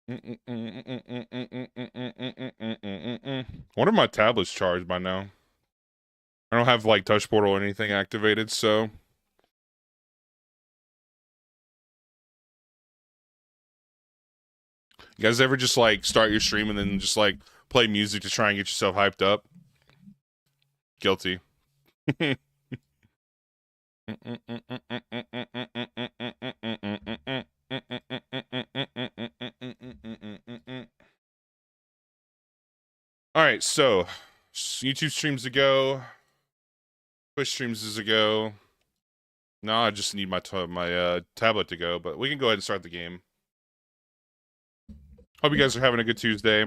Wonder if my tablet's charged by now. I don't have like touch portal or anything activated, so. You guys ever just like start your stream and then just like play music to try and get yourself hyped up? Guilty. All right, so YouTube streams to go, Twitch streams is a go. No, I just need my tablet to go, but we can go ahead and start the game. Hope you guys are having a good Tuesday.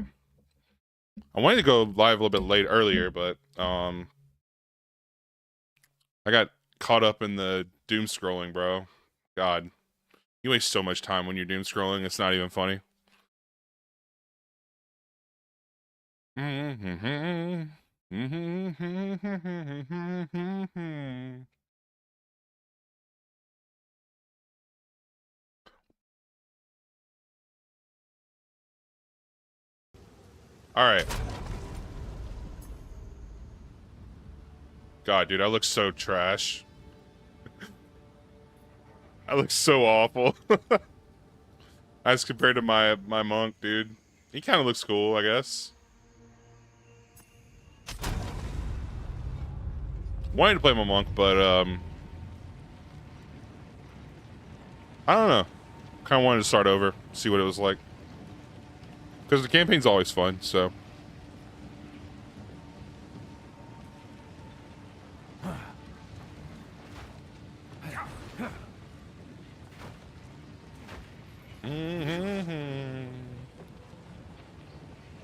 I wanted to go live a little bit earlier, but I got caught up in the doom scrolling, bro. God, you waste so much time when you're doom scrolling. It's not even funny. All right. God, dude, I look so trash. I look so awful. As compared to my monk, dude. He kind of looks cool, I guess. Wanted to play my monk, but I don't know. Kind of wanted to start over, see what it was like. Because the campaign's always fun, so.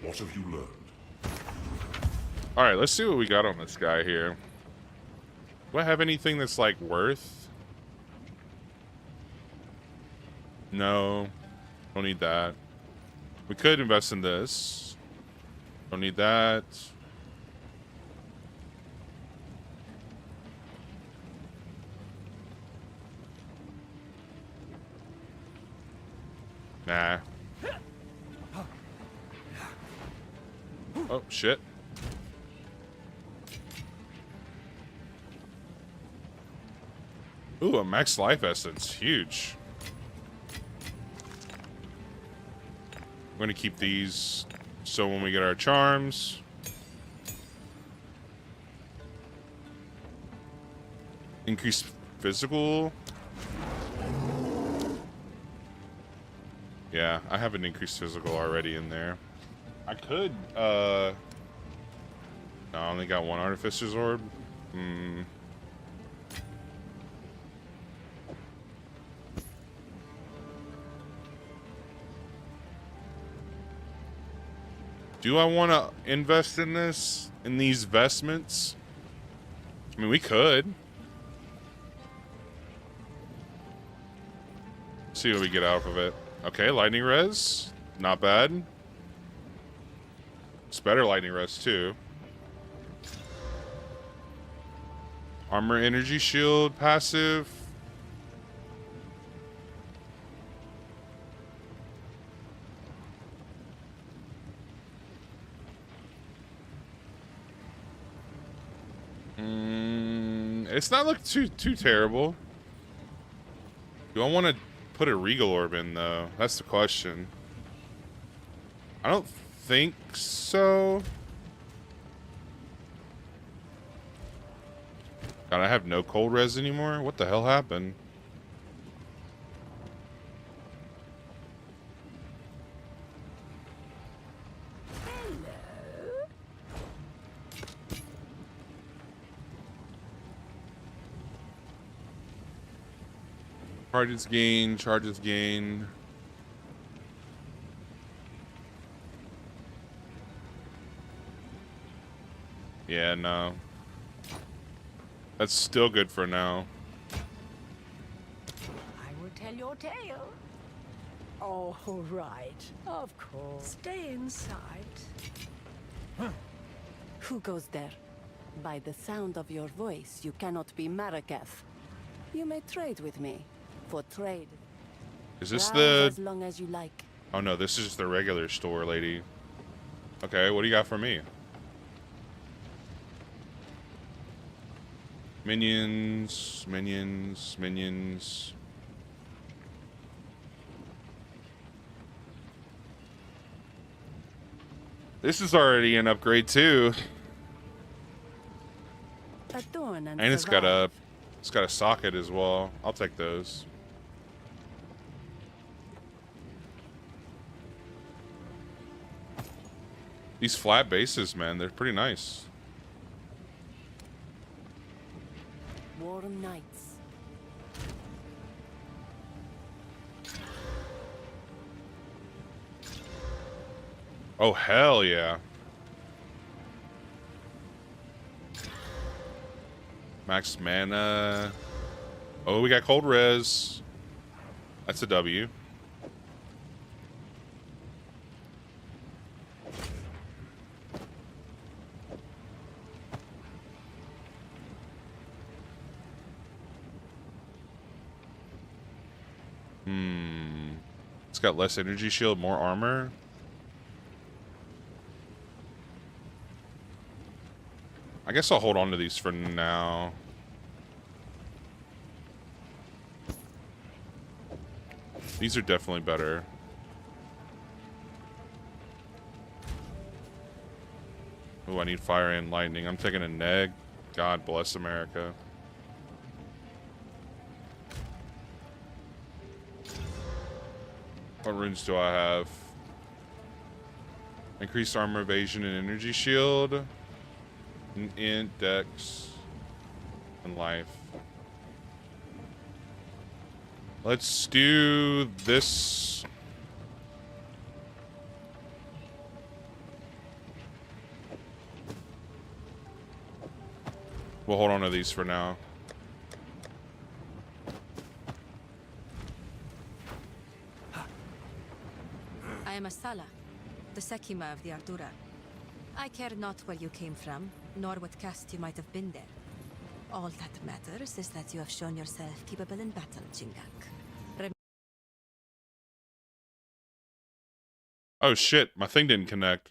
What have you learned? Alright, let's see what we got on this guy here. Do I have anything that's like worth? No. Don't need that. We could invest in this. Don't need that. Nah. Oh, shit. Ooh, a max life essence. Huge. I'm going to keep these so when we get our charms. Increase physical. Yeah, I have an increased physical already in there. I could, no, I only got one Artificer's Orb. Do I want to invest in this? In these vestments? I mean, we could. See what we get out of it. Okay, lightning res. Not bad. It's better lightning res, too. Armor energy shield passive. It's not looking too terrible. Do I want to put a Regal Orb in, though? That's the question. I don't think so. God, I have no cold res anymore? What the hell happened? Charges gain, charges gain. Yeah, no. That's still good for now. I will tell your tale. Oh, right. Of course. Stay inside. Who goes there? By the sound of your voice, you cannot be Marraketh. You may trade with me. For trade. Is this Browse the... as long as you like. Oh no, this is just the regular store, lady. Okay, what do you got for me? Minions, minions, minions. This is already an upgrade too. Adorn and And survive. it's got a socket as well. I'll take those. These flat bases, man, they're pretty nice. Warm nights. Oh, hell yeah. Max mana. Oh, we got cold res. That's a W. It's got less energy shield, more armor. I guess I'll hold on to these for now. These are definitely better. Oh, I need fire and lightning. I'm taking a neg. God bless America. What runes do I have? Increased armor evasion and energy shield. Int, dex, and life. Let's do this. We'll hold on to these for now. I am Asala, the Sekima of the Ardura. I care not where you came from, nor what caste you might have been there. All that matters is that you have shown yourself capable in battle, Jingak. Oh shit, my thing didn't connect.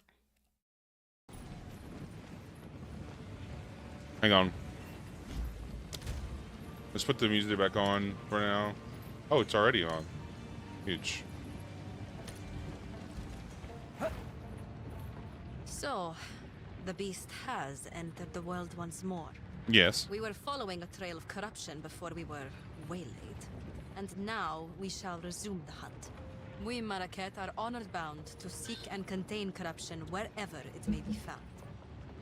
Hang on. Let's put the music back on for now. Oh, it's already on. Huge. So, the beast has entered the world once more. Yes. We were following a trail of corruption before we were waylaid. And now we shall resume the hunt. We Maraket are honored bound to seek and contain corruption wherever it may be found.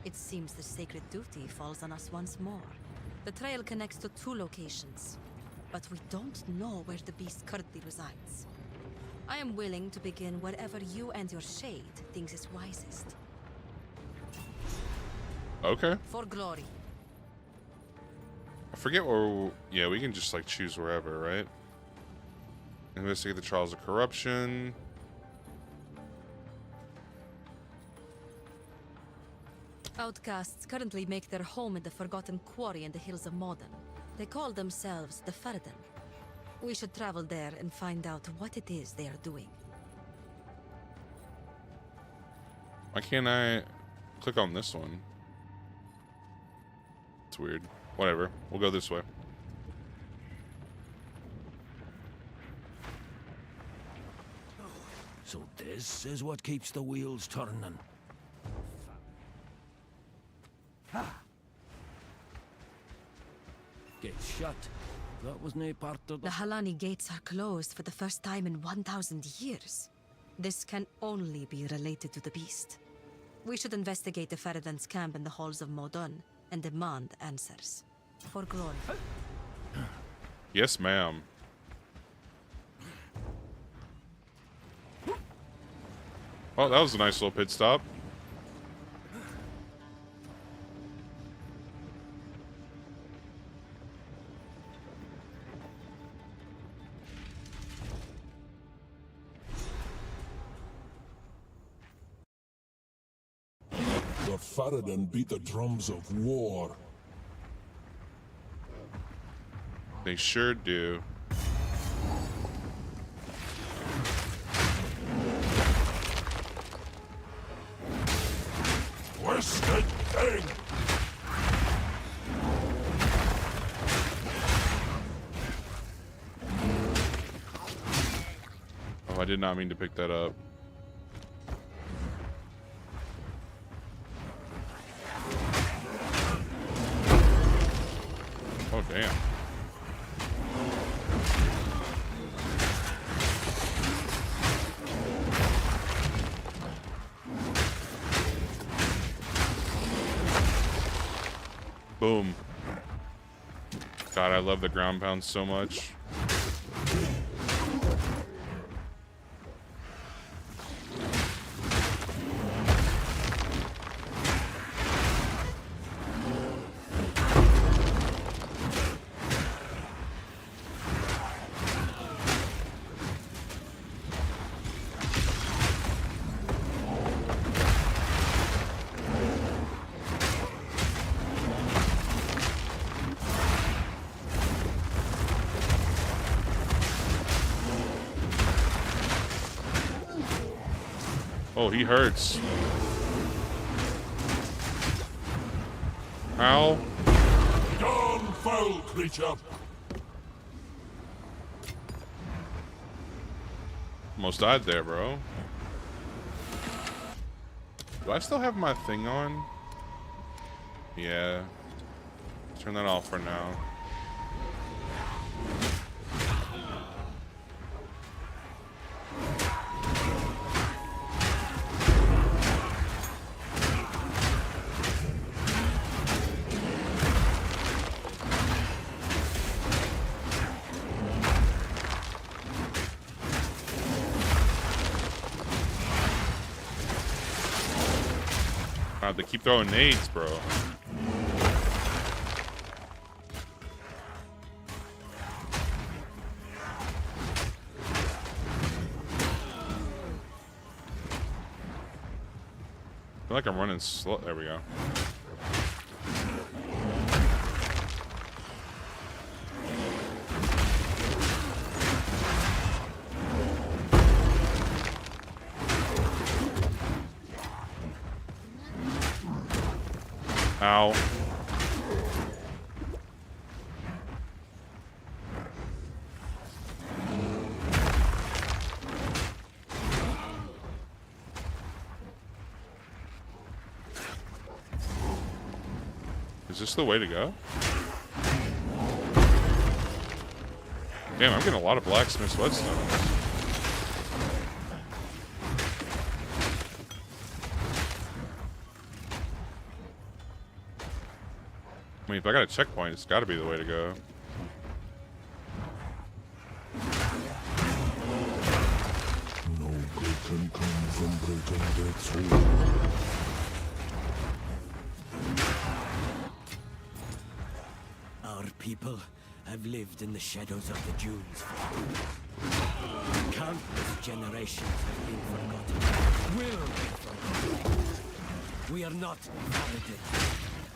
It seems the sacred duty falls on us once more. The trail connects to 2 locations, but we don't know where the beast currently resides. I am willing to begin wherever you and your shade thinks is wisest. Okay. For glory. I forget where. Yeah, we can just like choose wherever, right? Investigate the trials of corruption. Outcasts currently make their home in the Forgotten Quarry in the hills of Modern. They call themselves the Faradan. We should travel there and find out what it is they are doing. Why can't I click on this one? It's weird. Whatever. We'll go this way. So this is what keeps the wheels turning. Get shut. That was no part of The the... Halani gates are closed for the first time in 1,000 years. This can only be related to the beast. We should investigate the Faradan's camp in the halls of Modon and demand answers. For glory. Yes, ma'am. Well, that was a nice little pit stop. The Faradan beat the drums of war. They sure do. Oh, I did not mean to pick that up. Oh, damn. Boom. God, I love the ground pound so much. Oh, he hurts. Ow. Down, foul creature! Almost died there, bro. Do I still have my thing on? Yeah. Turn that off for now. God, they keep throwing nades, bro. I feel like I'm running slow. There we go. Ow. Is this the way to go? Damn, I'm getting a lot of blacksmith whetstones. I mean, if I got a checkpoint, it's got to be the way to go. No good can come from breaking death's hold. Our people have lived in the shadows of the dunes for countless generations have been forgotten. Will be forgotten. We are not Faradin.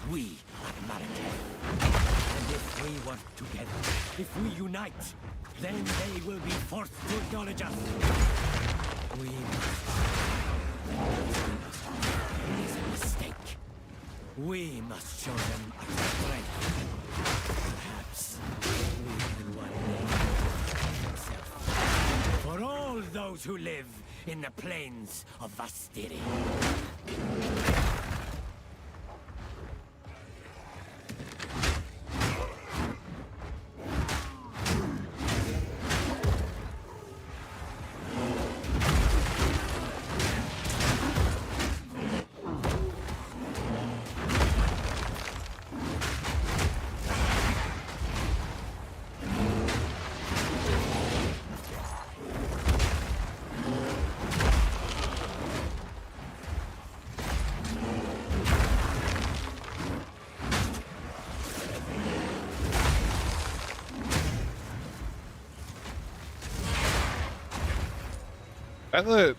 We are Marrakech. And if we work together, if we unite, then they will be forced to acknowledge us. We it is a mistake. We must show them our strength. Perhaps we can one day himself. For all those who live in the plains of Vastiri.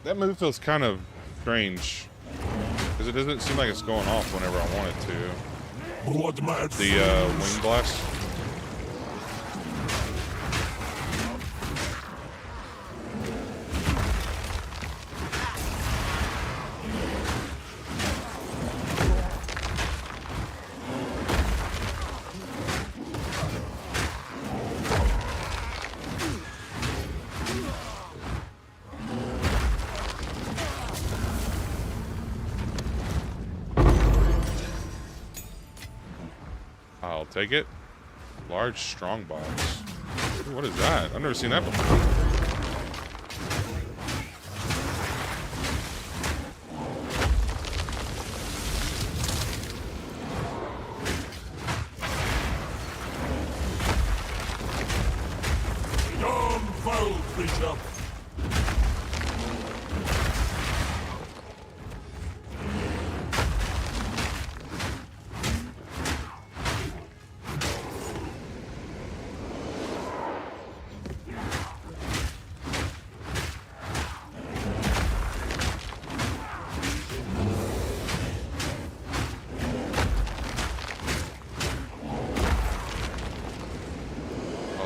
That move feels kind of strange. Because it doesn't seem like it's going off whenever I want it to. Blood mad The wing blast. I'll take it. Large strong box. Ooh, what is that? I've never seen that before.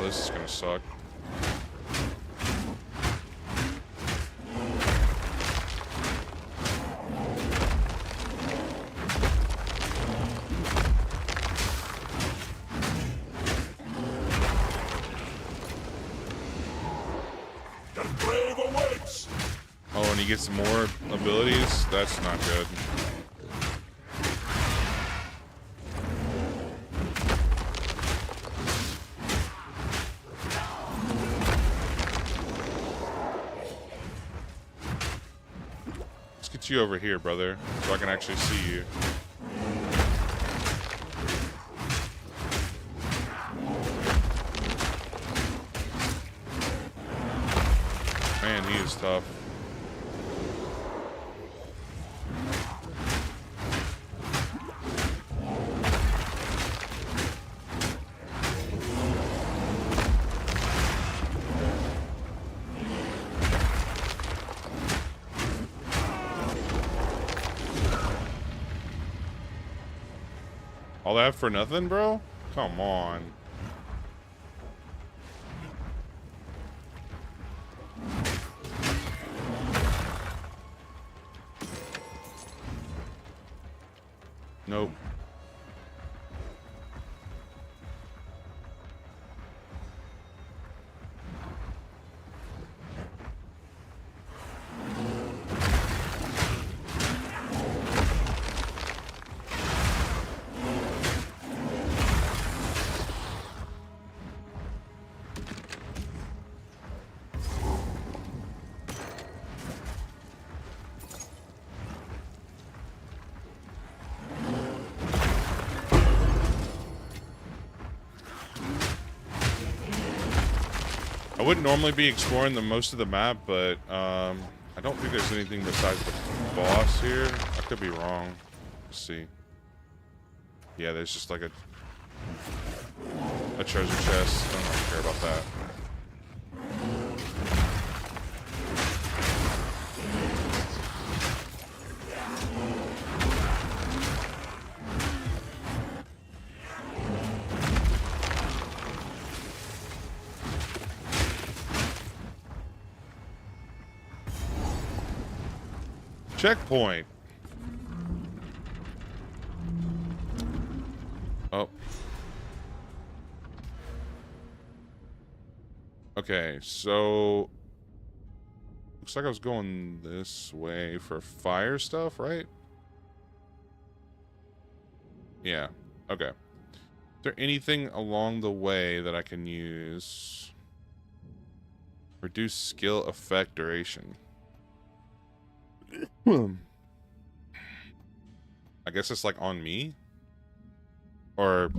This is gonna suck. Oh, and he gets more abilities? That's not good. You over here, brother, so I can actually see you. Man, he is tough. All that for nothing, bro? Come on. Nope. I wouldn't normally be exploring the most of the map, but I don't think there's anything besides the boss here. I could be wrong. Let's see. Yeah, there's just like a treasure chest. I don't really care about that. Checkpoint. Oh. Okay, so looks like I was going this way for fire stuff, right? Yeah. Okay. Is there anything along the way that I can use? Reduce skill effect duration. I guess it's like on me, or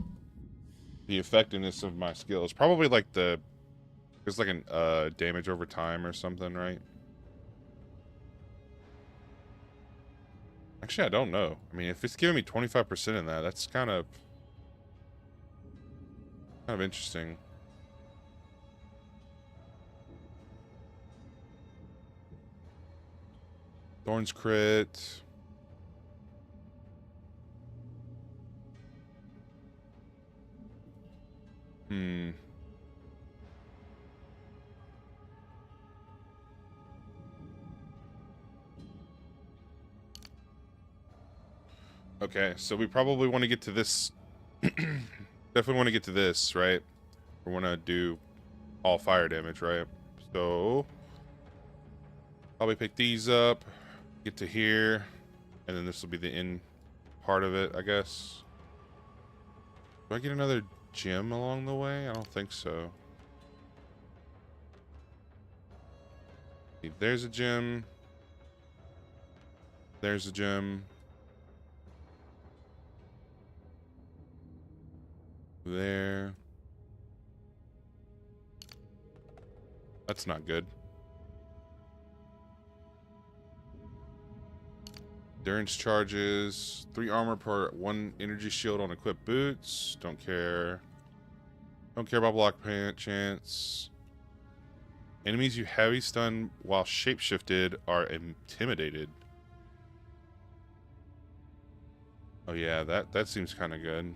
the effectiveness of my skills. Probably like there's like an damage over time or something, right? Actually, I don't know. I mean, if it's giving me 25% in that, that's kind of interesting. Thorns crit. Okay, so we probably want to get to this. Definitely want to get to this, right? We want to do all fire damage, right? So probably pick these up, get to here, and then this will be the end part of it, I guess. Do I get another gem along the way? I don't think so. There's a gem. There's a gem. There. That's not good. Endurance charges. 3 armor per 1 energy shield on equipped boots. Don't care. Don't care about block chance. Enemies you heavy stun while shapeshifted are intimidated. Oh yeah, that seems kind of good.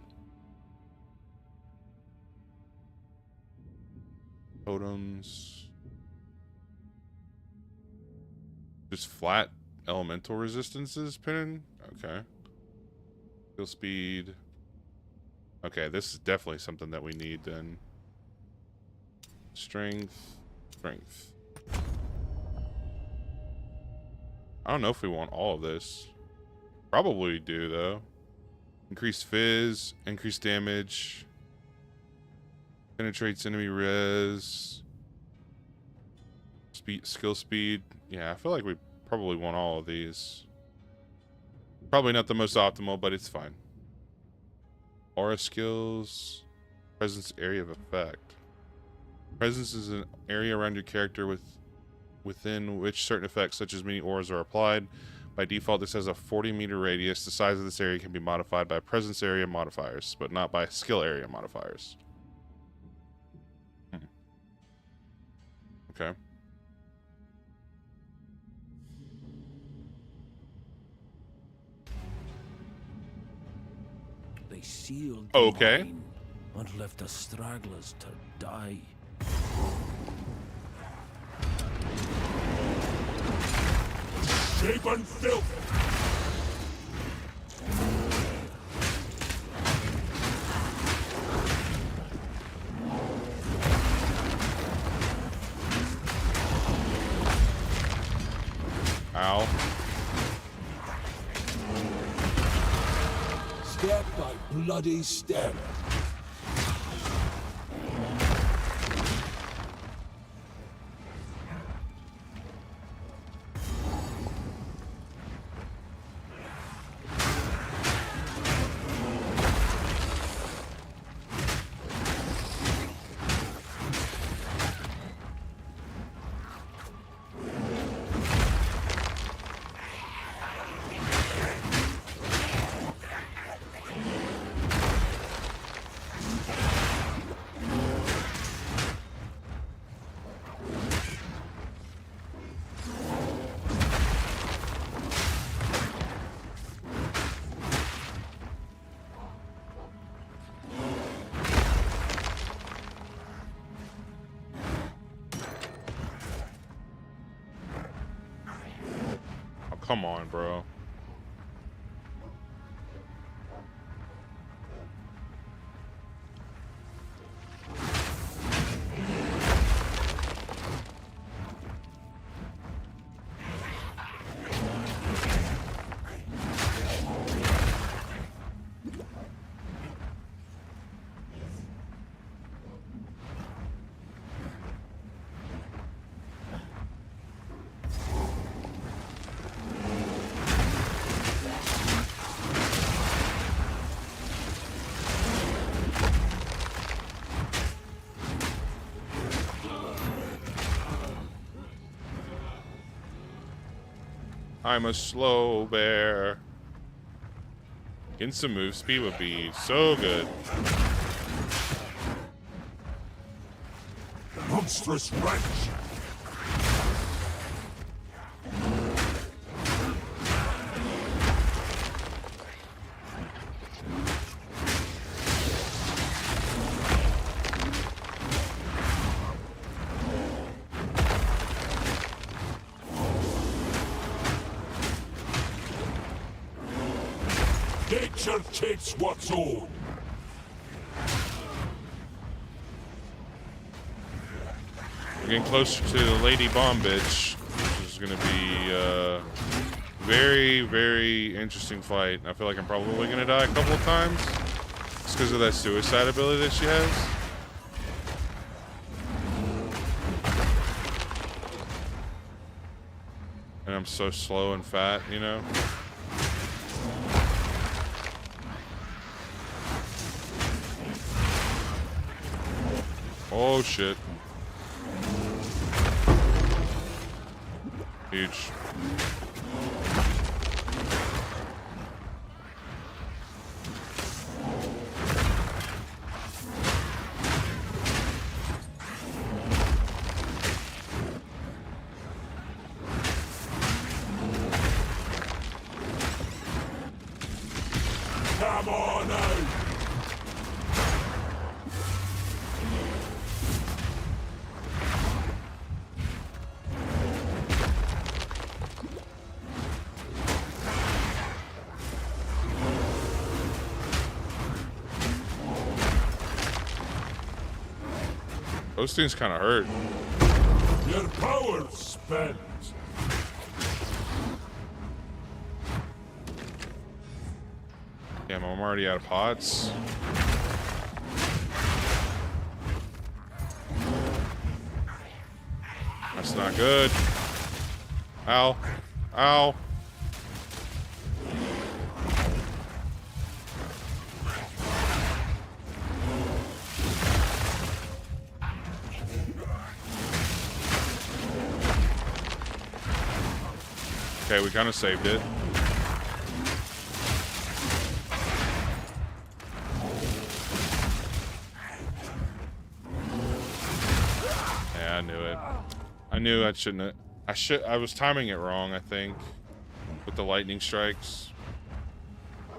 Totems. Just flat elemental resistances pinning? Okay. Skill speed. Okay, this is definitely something that we need then. Strength. Strength. I don't know if we want all of this. Probably do though. Increased fizz, increased damage. Penetrates enemy res. Skill speed. Yeah, I feel like we probably want all of these. Probably not the most optimal, but it's fine. Aura skills. Presence area of effect. Presence is an area around your character within which certain effects such as many auras are applied. By default, this has a 40-meter radius. The size of this area can be modified by presence area modifiers, but not by skill area modifiers. Okay. They sealed Okay. the mine and left the stragglers to die. Shape and filth! Ow. Step by bloody step. Come on, bro. I'm a slow bear. Getting some move speed would be so good. Monstrous wretch! Nature takes what's own. We're getting closer to the Lady Bomb Bitch, which is going to be a very, very interesting fight. I feel like I'm probably going to die a couple of times. It's because of that suicide ability that she has. And I'm so slow and fat, you know? Oh shit. Huge. Come on out! Those things kind of hurt. Your power's spent. Damn, I'm already out of pots. That's not good. Ow. Ow. Okay, we kind of saved it. Yeah, I knew it. I knew I shouldn't have. I was timing it wrong, I think, with the lightning strikes.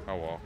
Oh well.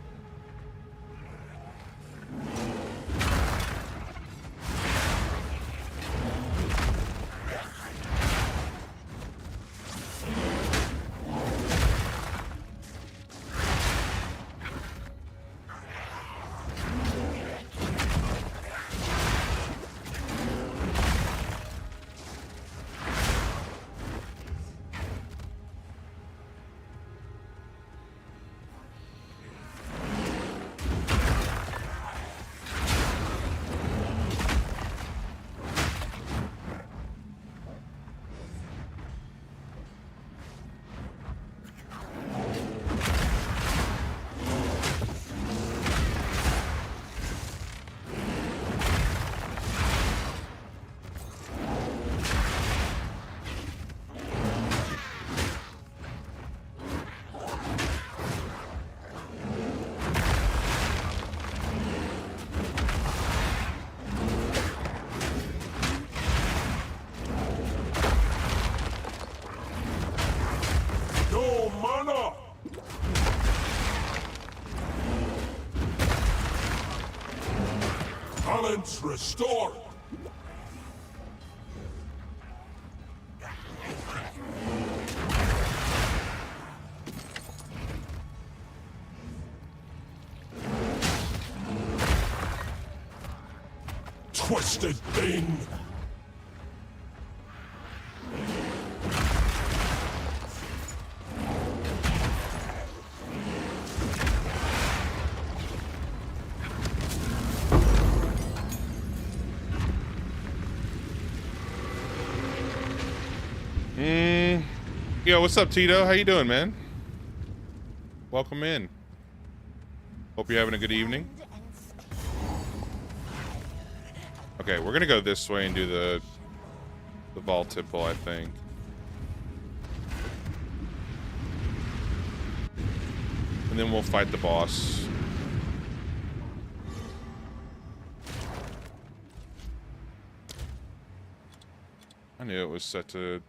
No mana! Balance restored! Twisted thing! Yo, what's up, Tito? How you doing, man? Welcome in. Hope you're having a good evening. Okay, we're gonna go this way and do the vault temple, I think. And then we'll fight the boss. I knew it was set to.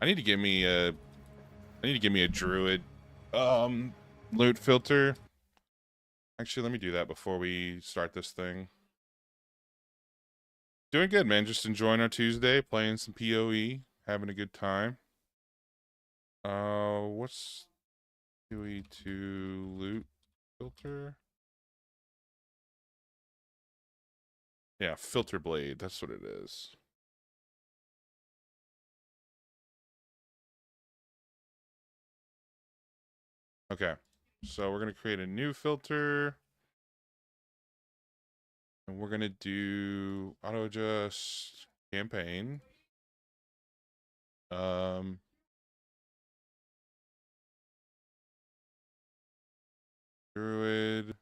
I need to give me a druid loot filter. Actually, let me do that before we start this thing. Doing good, man. Just enjoying our Tuesday, playing some PoE, having a good time. What's PoE to loot filter? Yeah, filter blade. That's what it is. Okay, so we're gonna create a new filter. And we're gonna do auto adjust campaign. Druid,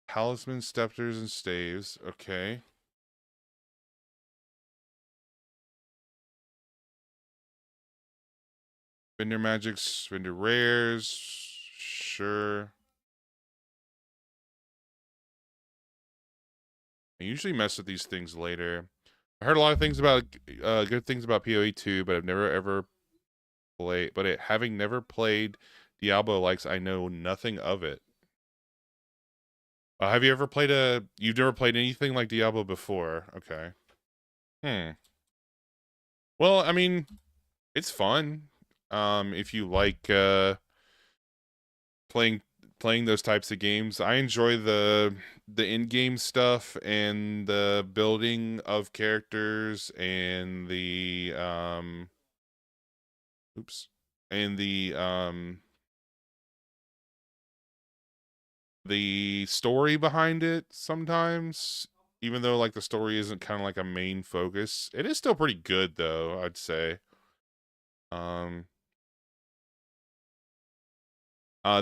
talisman, scepters, and staves. Okay. Vendor magics, vendor rares. Sure. I usually mess with these things later. I heard a lot of things about good things about PoE 2, but I've never ever played. But having never played Diablo likes, I know nothing of it. Have you ever played You've never played anything like Diablo before? Okay. Well, I mean, it's fun. If you like playing those types of games, I enjoy the in-game stuff and the building of characters and the and the story behind it sometimes, even though like the story isn't kind of like a main focus. It is still pretty good though, I'd say.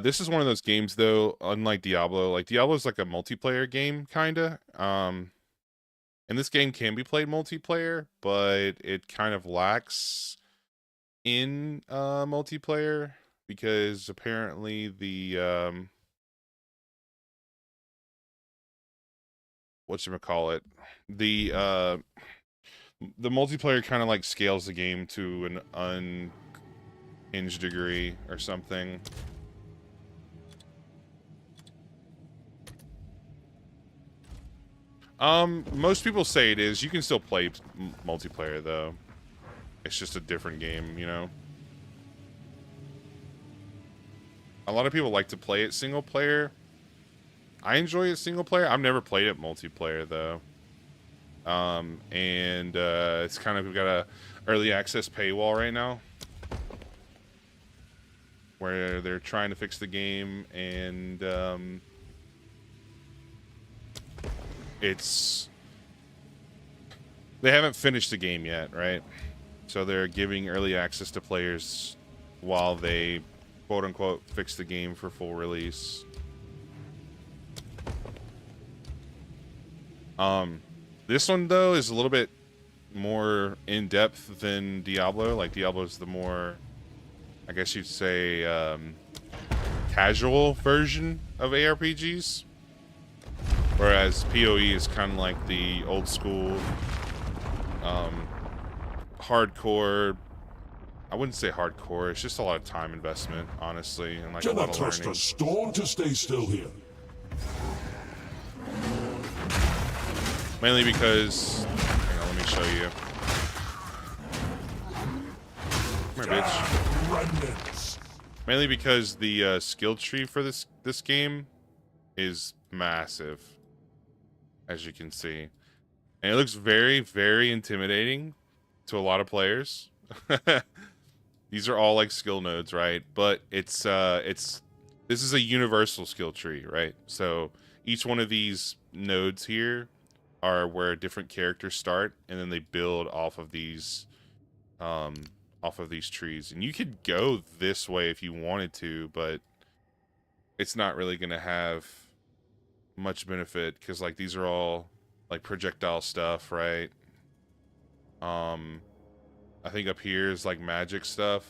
This is one of those games though, unlike Diablo. Like Diablo's like a multiplayer game kinda. And this game can be played multiplayer, but it kind of lacks in multiplayer because apparently the whatchamacallit, the multiplayer kind of like scales the game to an unhinged degree or something. Most people say it is. You can still play multiplayer though. It's just a different game, you know. A lot of people like to play it single player. I enjoy it single player. I've never played it multiplayer though. And it's kind of, we've got a early access paywall right now where they're trying to fix the game, and they haven't finished the game yet, right? So they're giving early access to players while they quote unquote fix the game for full release. This one though is a little bit more in depth than Diablo. Like Diablo's the more, I guess you'd say, casual version of ARPGs, whereas PoE is kind of like the old school, hardcore. I wouldn't say hardcore. It's just a lot of time investment, honestly, and like a lot of learning. Storm to stay still here. Mainly because, hang on, let me show you. Come here, bitch. Remnants. Mainly because the skill tree for this game is massive, as you can see, and it looks very, very intimidating to a lot of players. These are all like skill nodes, right? But this is a universal skill tree, right? So each one of these nodes here are where different characters start, and then they build off of these trees. And you could go this way if you wanted to, but it's not really gonna have much benefit because like these are all like projectile stuff, right? I think up here is like magic stuff,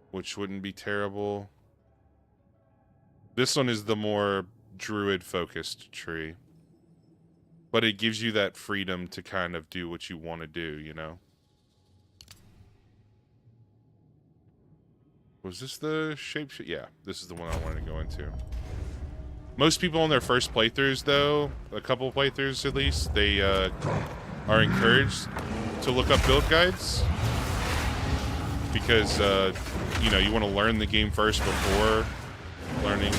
which wouldn't be terrible. This one is the more druid focused tree, but it gives you that freedom to kind of do what you want to do, you know. Was this the shape? Yeah, this is the one I wanted to go into. Most people on their first playthroughs though, a couple playthroughs at least, they are encouraged to look up build guides because you know, you want to learn the game first before learning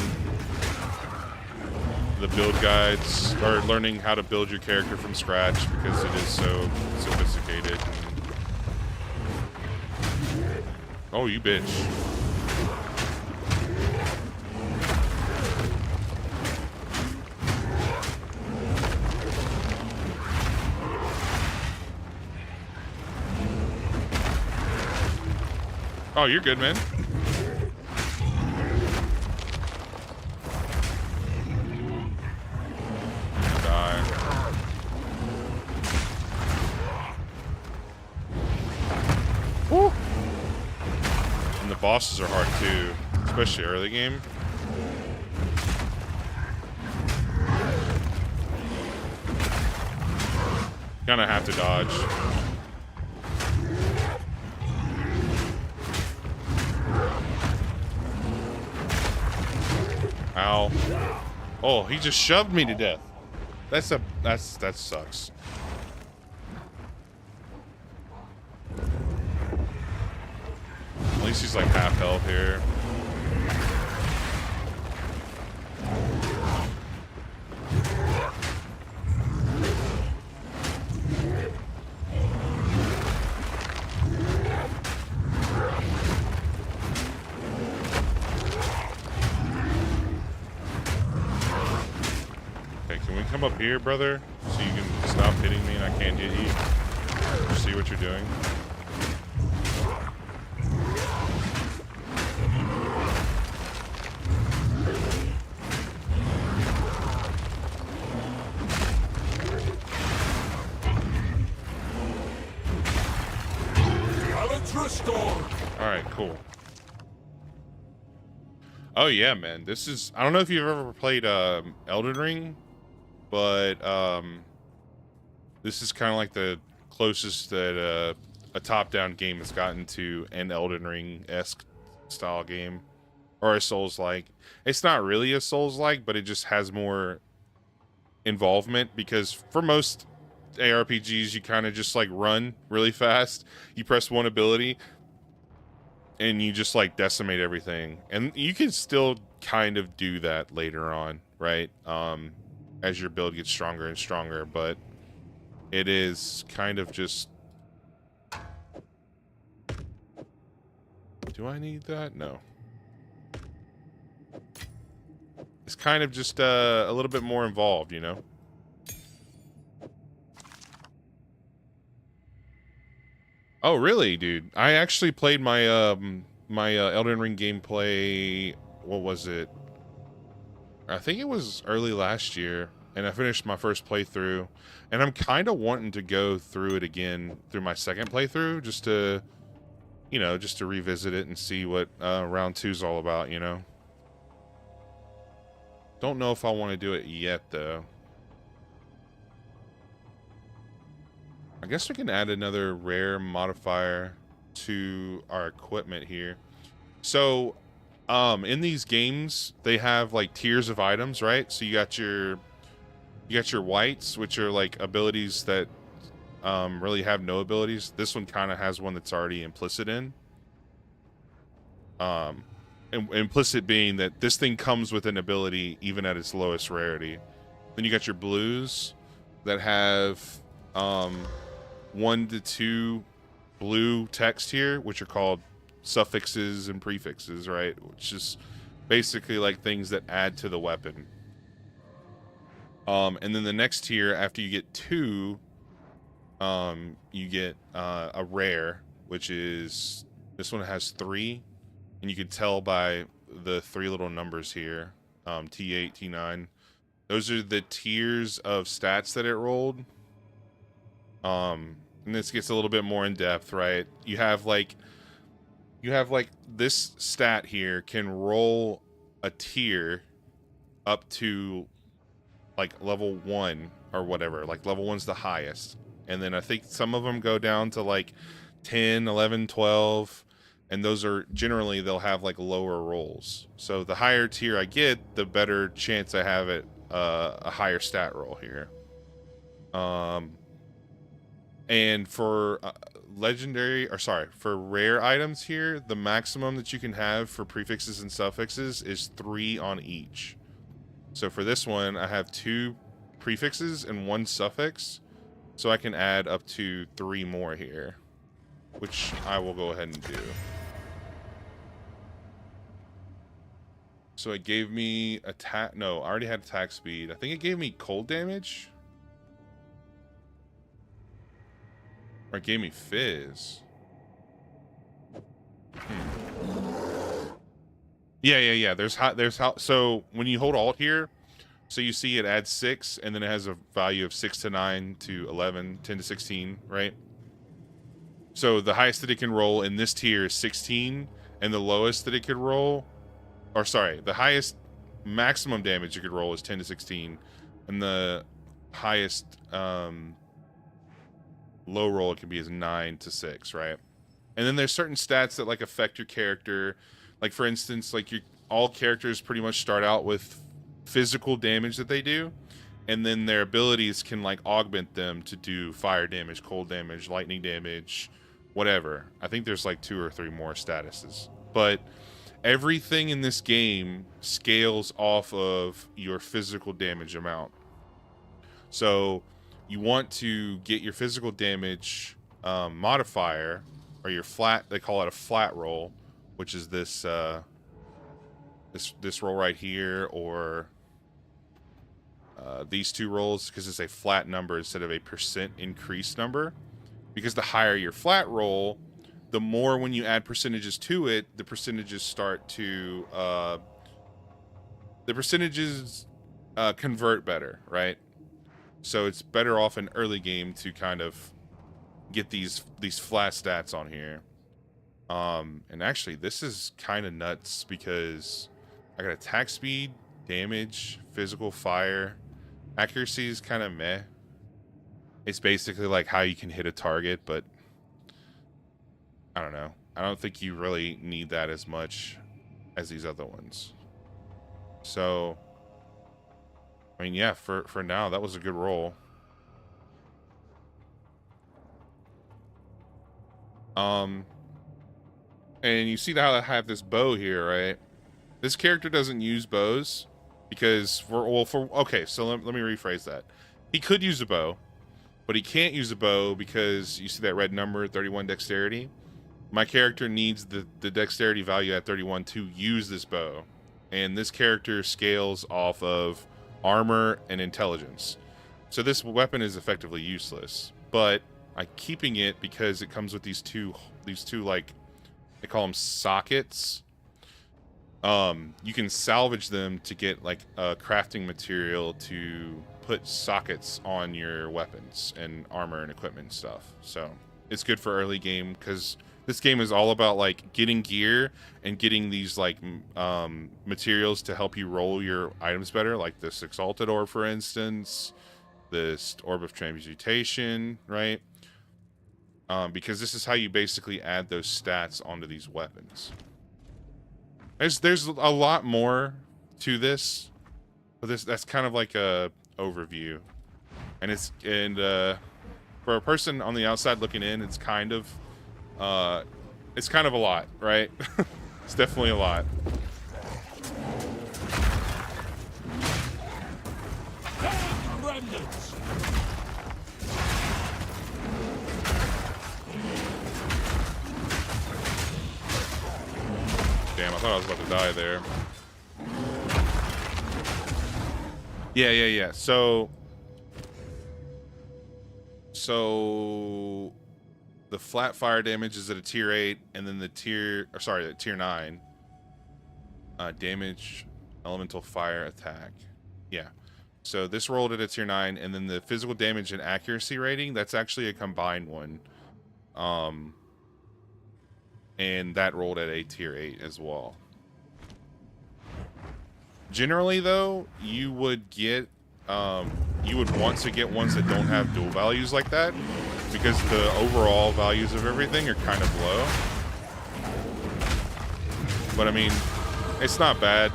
the build guides, or learning how to build your character from scratch, because it is so sophisticated. Oh, you bitch. Oh, you're good, man. Die. Woo! And the bosses are hard too, especially early game. Gonna have to dodge. Ow. Oh, he just shoved me to death. That sucks. At least he's like half health here. Come up here, brother, so you can stop hitting me and I can't hit you. See what you're doing. Alright, cool. Oh yeah, man. This is, I don't know if you've ever played Elden Ring, but this is kind of like the closest that a top-down game has gotten to an Elden Ring-esque style game, or a Souls-like. It's not really a Souls-like, but it just has more involvement, because for most ARPGs you kind of just like run really fast, you press one ability and you just like decimate everything, and you can still kind of do that later on, right? As your build gets stronger and stronger, but it is kind of just... Do I need that? No. It's kind of just a little bit more involved, you know? Oh, really, dude? I actually played my my Elden Ring gameplay, what was it? I think it was early last year, and I finished my first playthrough, and I'm kind of wanting to go through it again through my second playthrough, just to, you know, just to revisit it and see what round 2's all about, you know? Don't know if I want to do it yet, though. I guess we can add another rare modifier to our equipment here. So, in these games, they have like tiers of items, right? So you got your whites, which are like abilities that really have no abilities. This one kind of has one that's already implicit in. Implicit being that this thing comes with an ability even at its lowest rarity. Then you got your blues that have 1 to 2 blue text here, which are called suffixes and prefixes, right? Which is basically like things that add to the weapon. And then the next tier, after you get 2, you get a rare, which is, this one has 3, and you can tell by the 3 little numbers here, T8, T9. Those are the tiers of stats that it rolled. And this gets a little bit more in depth, right? You have like this stat here can roll a tier up to like level 1 or whatever. Like level 1's the highest. And then I think some of them go down to like 10, 11, 12. And those are generally, they'll have like lower rolls. So the higher tier I get, the better chance I have at a higher stat roll here. And for for rare items here, the maximum that you can have for prefixes and suffixes is 3 on each. So for this one, I have 2 prefixes and 1 suffix, so I can add up to 3 more here, which I will go ahead and do. So it gave me attack. No, I already had attack speed. I think it gave me cold damage. Or it gave me fizz. Yeah. There's how. So when you hold Alt here, so you see it adds 6, and then it has a value of 6 to 9 to 11, 10 to 16, right? So the highest that it can roll in this tier is 16, and the lowest that it could roll, or sorry, the highest maximum damage you could roll is 10 to 16, and the highest low roll it can be is 9 to 6, right? And then there's certain stats that like affect your character. Like for instance, like all characters pretty much start out with physical damage that they do, and then their abilities can like augment them to do fire damage, cold damage, lightning damage, whatever. I think there's like 2 or 3 more statuses. But everything in this game scales off of your physical damage amount. So you want to get your physical damage modifier, or your flat, they call it a flat roll, which is this this roll right here, or these 2 rolls, because it's a flat number instead of a percent increase number. Because the higher your flat roll, the more when you add percentages to it, the percentages start to convert better, right? So it's better off in early game to kind of get these flat stats on here. And actually this is kind of nuts because I got attack speed, damage, physical, fire. Accuracy is kind of meh. It's basically like how you can hit a target, but I don't know. I don't think you really need that as much as these other ones. So I mean, yeah, for now that was a good roll. And you see how I have this bow here, right? This character doesn't use bows because okay, so let me rephrase that. He could use a bow, but he can't use a bow because you see that red number, 31 dexterity. My character needs the dexterity value at 31 to use this bow. And this character scales off of armor and intelligence. So this weapon is effectively useless, but I'm keeping it because it comes with these two like, they call them sockets. You can salvage them to get like a crafting material to put sockets on your weapons and armor and equipment and stuff. So it's good for early game because this game is all about like getting gear and getting these like materials to help you roll your items better, like this exalted orb, for instance, this orb of transmutation, right? Because this is how you basically add those stats onto these weapons. There's a lot more to this, but that's kind of like a overview, and for a person on the outside looking in, it's kind of a lot, right? It's definitely a lot. Damn, I thought I was about to die there. Yeah. So the flat fire damage is at a tier 8, and then the tier 9 damage elemental fire attack. Yeah. So this rolled at a tier 9, and then the physical damage and accuracy rating, that's actually a combined one. And that rolled at a tier 8 as well. Generally though, you would want to get ones that don't have dual values like that, because the overall values of everything are kind of low. But I mean, it's not bad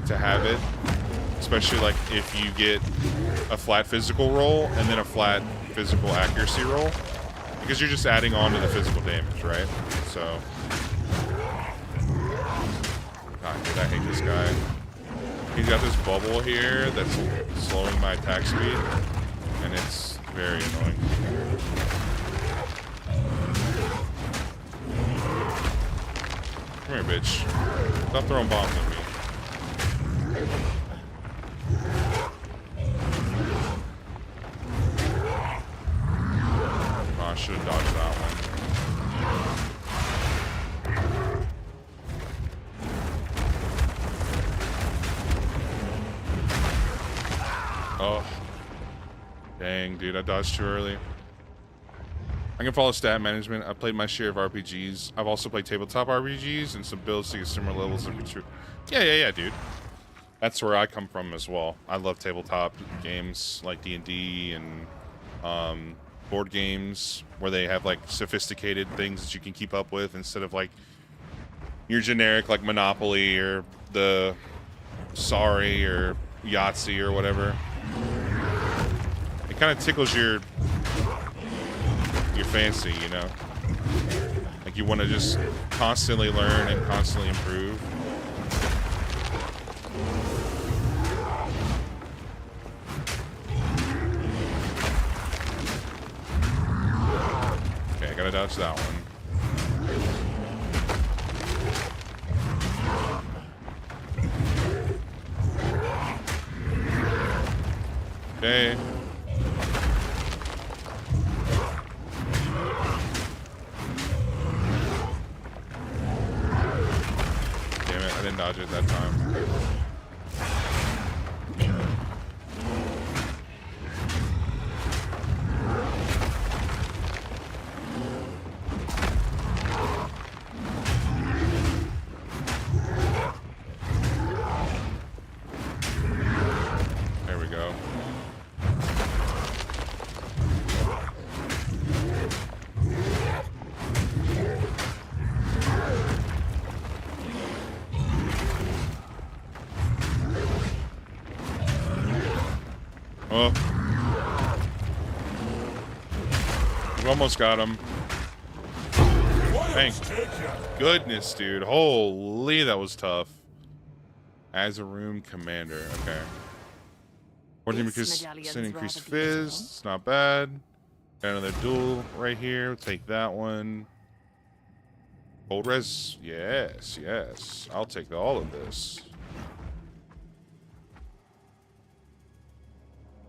to have it, especially like if you get a flat physical roll and then a flat physical accuracy roll, because you're just adding on to the physical damage, right? So, God, dude, I hate this guy. He's got this bubble here that's slowing my attack speed, and it's very annoying. Come here, bitch. Stop throwing bombs at me. Oh, I should have dodged that one. Dang, dude, I dodged too early. I can follow stat management. I've played my share of RPGs. I've also played tabletop RPGs and some builds to get similar levels of maturity. Yeah, dude. That's where I come from as well. I love tabletop games like D&D and board games where they have like sophisticated things that you can keep up with instead of like your generic like Monopoly or the Sorry or Yahtzee or whatever. It kind of tickles your fancy, you know? Like you want to just constantly learn and constantly improve. Okay, I gotta dodge that one. Okay. Damn it, I didn't dodge it that time. There we go. Oh. We almost got him. Thank goodness, dude. Holy, that was tough. As a room commander. Okay. 14 because sin increased fizz. It's not bad. Got another duel right here. We'll take that one. Gold res. Yes, yes. I'll take all of this.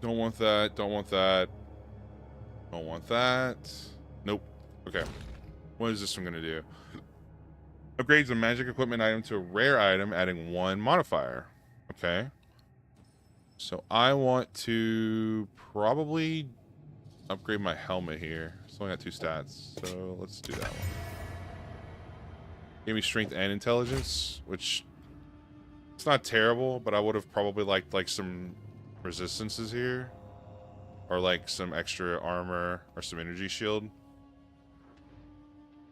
Don't want that. Don't want that. Don't want that. Nope. Okay. What is this one going to do? Upgrades a magic equipment item to a rare item, adding 1 modifier. Okay. So I want to probably upgrade my helmet here. It's only got 2 stats. So let's do that one. Give me strength and intelligence, which it's not terrible, but I would have probably liked like some resistances here. Or like some extra armor or some energy shield.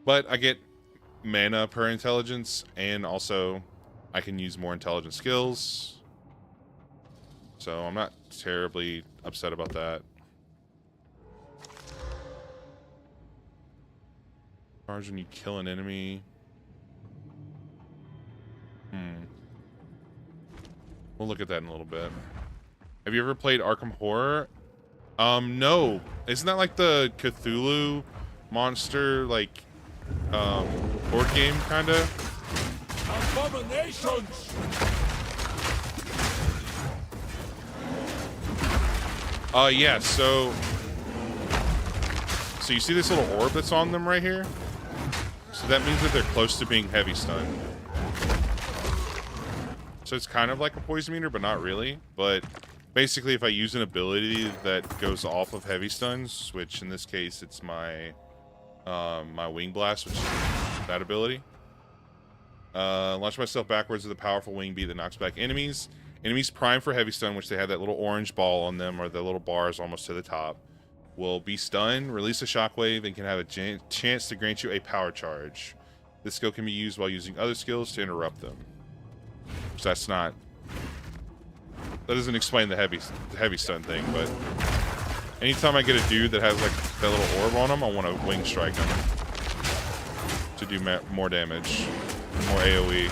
But I get mana per intelligence, and also I can use more intelligent skills. So I'm not terribly upset about that. Charge when you kill an enemy. We'll look at that in a little bit. Have you ever played Arkham Horror? No. Isn't that like the Cthulhu monster, like, board game, kinda? Abominations! Yeah, so you see this little orb that's on them right here? So that means that they're close to being heavy stunned. So it's kind of like a poison meter, but not really. But basically, if I use an ability that goes off of heavy stuns, which in this case it's my my wing blast, which is that ability. Launch myself backwards with a powerful wing beat that knocks back enemies. Enemies primed for heavy stun, which they have that little orange ball on them, or the little bars almost to the top, will be stunned, release a shockwave, and can have a chance to grant you a power charge. This skill can be used while using other skills to interrupt them. So that's not... That doesn't explain the heavy stun thing, but... Anytime I get a dude that has like that little orb on him, I want to wing strike him. To do more damage. More AoE.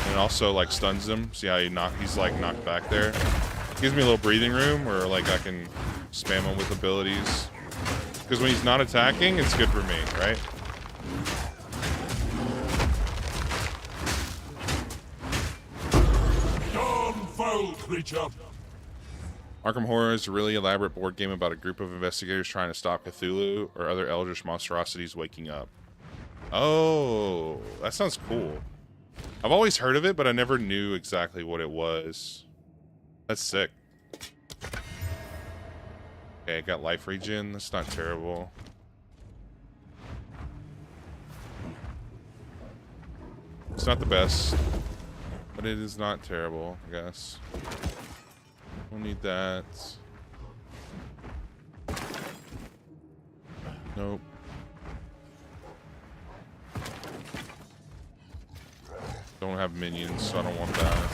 And also like stuns him. See how he's like knocked back there? Gives me a little breathing room where like I can spam him with abilities. Because when he's not attacking, it's good for me, right? Foul creature. Arkham Horror is a really elaborate board game about a group of investigators trying to stop Cthulhu or other eldritch monstrosities waking up. Oh, that sounds cool. I've always heard of it, but I never knew exactly what it was. That's sick. Okay, I got life regen. That's not terrible. It's not the best, but it is not terrible, I guess. We'll need that. Nope. Don't have minions, so I don't want that.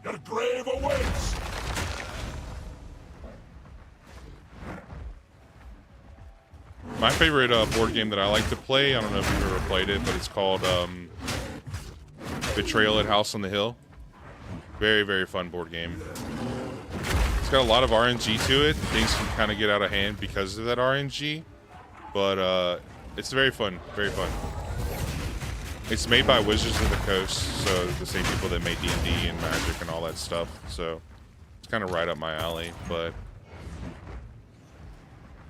Your grave awaits! My favorite board game that I like to play, I don't know if you've ever played it, but it's called Betrayal at House on the Hill. Very, very fun board game. It's got a lot of RNG to it. Things can kind of get out of hand because of that RNG, but it's very fun, very fun. It's made by Wizards of the Coast, so the same people that made D&D and Magic and all that stuff, so it's kind of right up my alley, but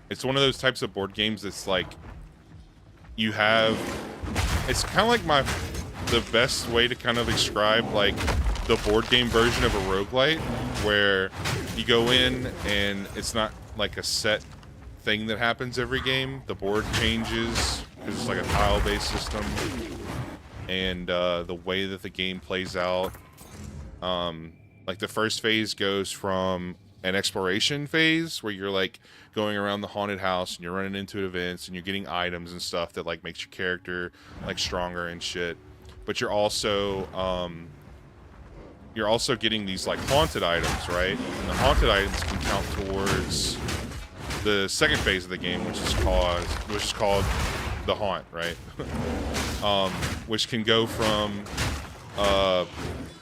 it's one of those types of board games that's like, you have, it's kind of like the best way to kind of describe like the board game version of a roguelite, where you go in and it's not like a set thing that happens every game. The board changes because it's like a tile-based system, and the way that the game plays out, like the first phase goes from an exploration phase where you're like going around the haunted house and you're running into events and you're getting items and stuff that like makes your character like stronger and shit, but you're also getting these like haunted items, right? And the haunted items can count towards the second phase of the game, which is called the haunt, right? Which can go from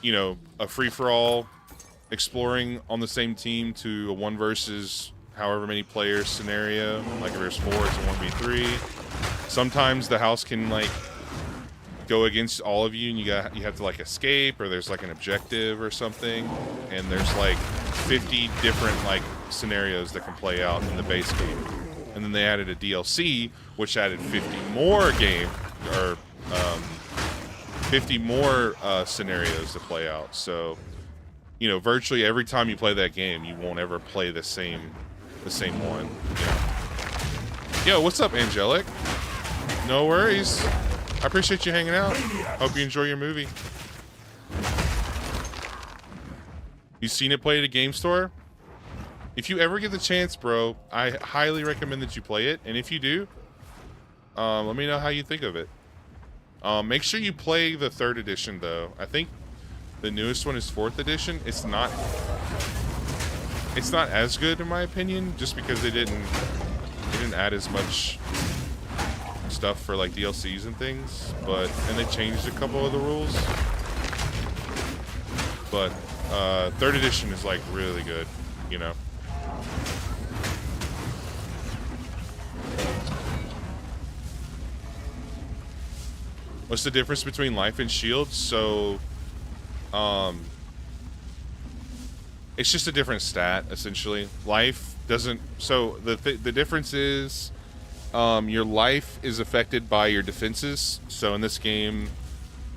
you know, a free-for-all exploring on the same team to a 1 versus however many players scenario. Like if there's 4, it's a 1v3. Sometimes the house can like go against all of you and you have to like escape, or there's like an objective or something, and there's like 50 different like scenarios that can play out in the base game. And then they added a DLC which added 50 more 50 more scenarios to play out. So, you know, virtually every time you play that game, you won't ever play the same one. Yo, what's up, Angelic? No worries. I appreciate you hanging out. Hope you enjoy your movie. You seen it play at a game store? If you ever get the chance, bro, I highly recommend that you play it. And if you do, let me know how you think of it. Make sure you play the 3rd edition, though. I think the newest one is 4th edition. It's not as good in my opinion, just because they didn't add as much stuff for like DLCs and things, and they changed a couple of the rules. But 3rd edition is like really good, you know. What's the difference between life and shield? So, it's just a different stat, essentially. Life doesn't... So, the difference is, your life is affected by your defenses. So, in this game,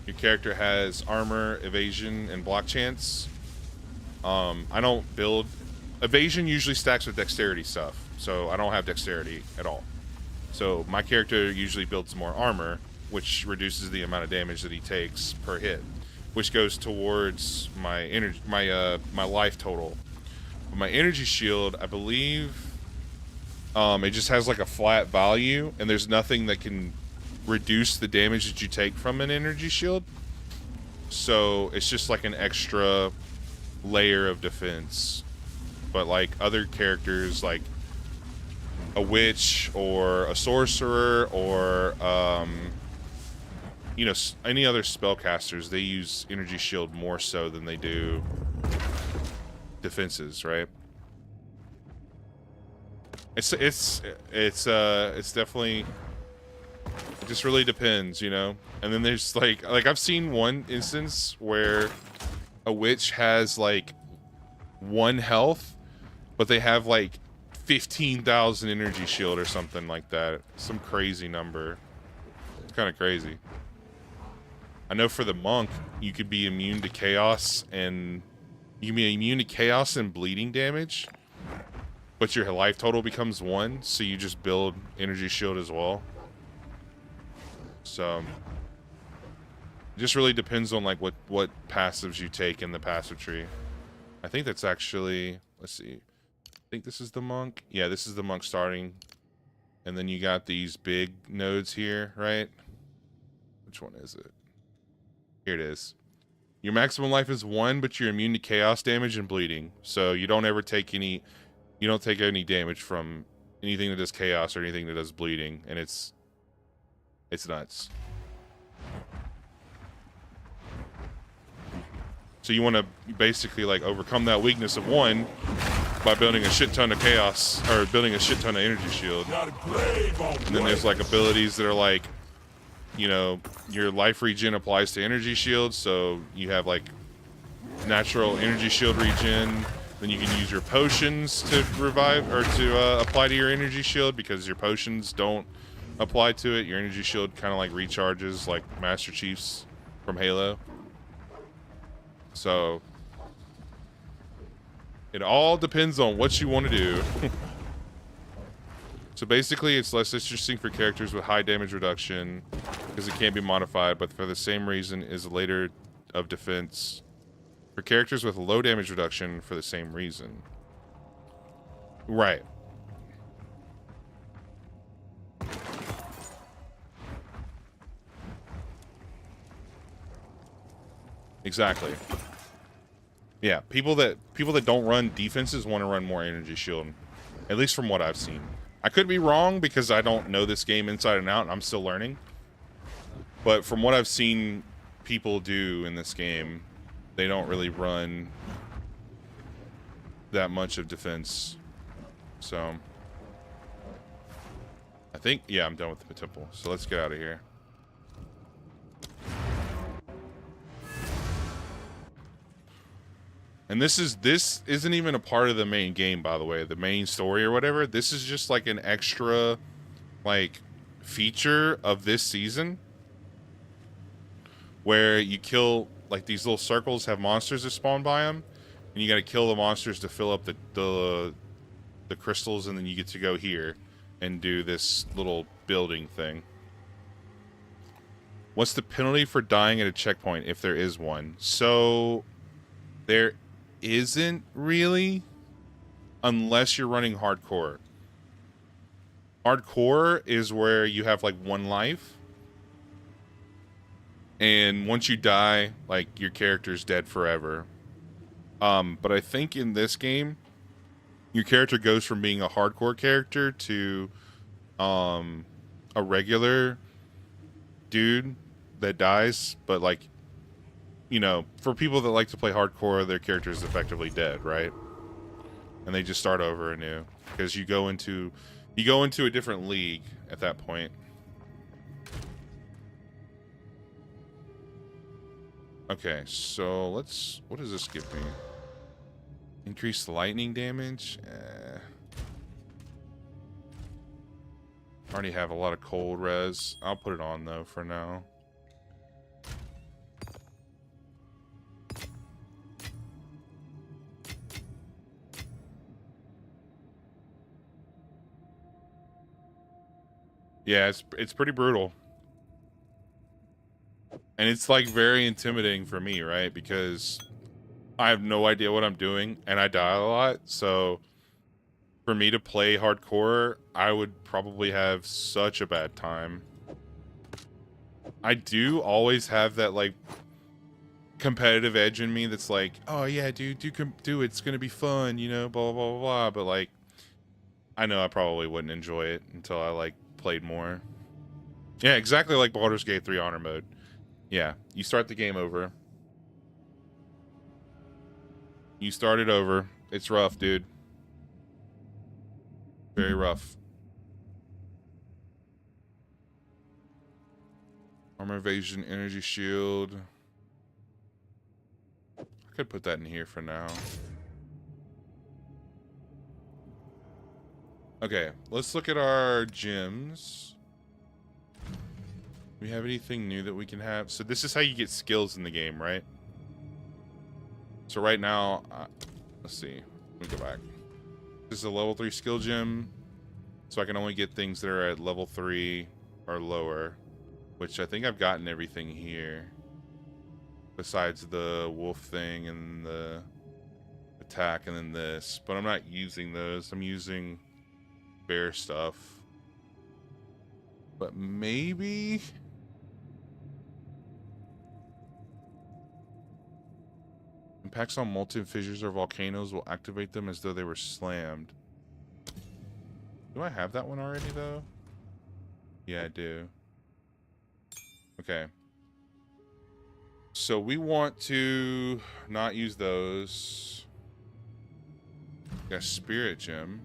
your character has armor, evasion, and block chance. I don't build... Evasion usually stacks with dexterity stuff. So, I don't have dexterity at all. So, my character usually builds more armor, which reduces the amount of damage that he takes per hit, which goes towards my energy, my life total. But my energy shield, I believe, it just has like a flat value, and there's nothing that can reduce the damage that you take from an energy shield. So it's just like an extra layer of defense. But like other characters, like a witch or a sorcerer or you know, any other spellcasters, they use energy shield more so than they do defenses, right? It's definitely It just really depends, you know? And then there's like I've seen one instance where a witch has like 1 health, but they have like 15,000 energy shield or something like that. Some crazy number. It's kind of crazy. I know for the monk, you could be immune to chaos and bleeding damage, but your life total becomes 1, so you just build energy shield as well. So it just really depends on like what passives you take in the passive tree. I think that's actually, let's see. I think this is the monk. Yeah, this is the monk starting. And then you got these big nodes here, right? Which one is it? Here it is. Your maximum life is 1, but you're immune to chaos damage and bleeding. So you don't ever take any damage from anything that does chaos or anything that does bleeding, and it's nuts. So you want to basically like overcome that weakness of 1 by building a shit ton of chaos, or building a shit ton of energy shield. And then there's like abilities that are like, you know, your life regen applies to energy shield, so you have like natural energy shield regen. Then you can use your potions to revive or to apply to your energy shield, because your potions don't apply to it. Your energy shield kind of like recharges like Master Chief's from Halo. So it all depends on what you want to do. So basically, it's less interesting for characters with high damage reduction because it can't be modified, but for the same reason is later of defense for characters with low damage reduction for the same reason. Right. Exactly. Yeah, people that don't run defenses want to run more energy shield, at least from what I've seen. I could be wrong because I don't know this game inside and out, and I'm still learning. But from what I've seen people do in this game, they don't really run that much of defense. So I think, yeah, I'm done with the temple. So let's get out of here. And this isn't even a part of the main game, by the way, the main story or whatever. This is just like an extra like feature of this season where you kill, like, these little circles have monsters that spawn by them, and you got to kill the monsters to fill up the crystals, and then you get to go here and do this little building thing. What's the penalty for dying at a checkpoint if there is one? So there isn't really, unless you're running hardcore. Hardcore is where you have like 1 life, and once you die, like, your character's dead forever. But I think in this game, your character goes from being a hardcore character to a regular dude that dies, but like, you know, for people that like to play hardcore, their character is effectively dead, right? And they just start over anew because you go into a different league at that point. Okay, so let's, what does this give me? Increased lightning damage? Already have a lot of cold res. I'll put it on though for now. Yeah, it's pretty brutal. And it's like very intimidating for me, right? Because I have no idea what I'm doing and I die a lot. So for me to play hardcore, I would probably have such a bad time. I do always have that like competitive edge in me that's like, oh yeah, dude, do it. It's gonna be fun, you know, blah blah blah blah. But like, I know I probably wouldn't enjoy it until I like played more. Yeah, exactly like Baldur's Gate 3 Honor Mode. Yeah, you start the game over. You start it over. It's rough, dude. Very rough. Armor evasion, energy shield. I could put that in here for now. Okay, let's look at our gems. Do we have anything new that we can have? So this is how you get skills in the game, right? So right now, let's see. Let me go back. This is a level 3 skill gem. So I can only get things that are at level 3 or lower. Which I think I've gotten everything here. Besides the wolf thing and the attack and then this. But I'm not using those. I'm using bear stuff. But maybe... Impacts on molten fissures or volcanoes will activate them as though they were slammed. Do I have that one already, though? Yeah, I do. Okay. So we want to not use those. Got a spirit gem.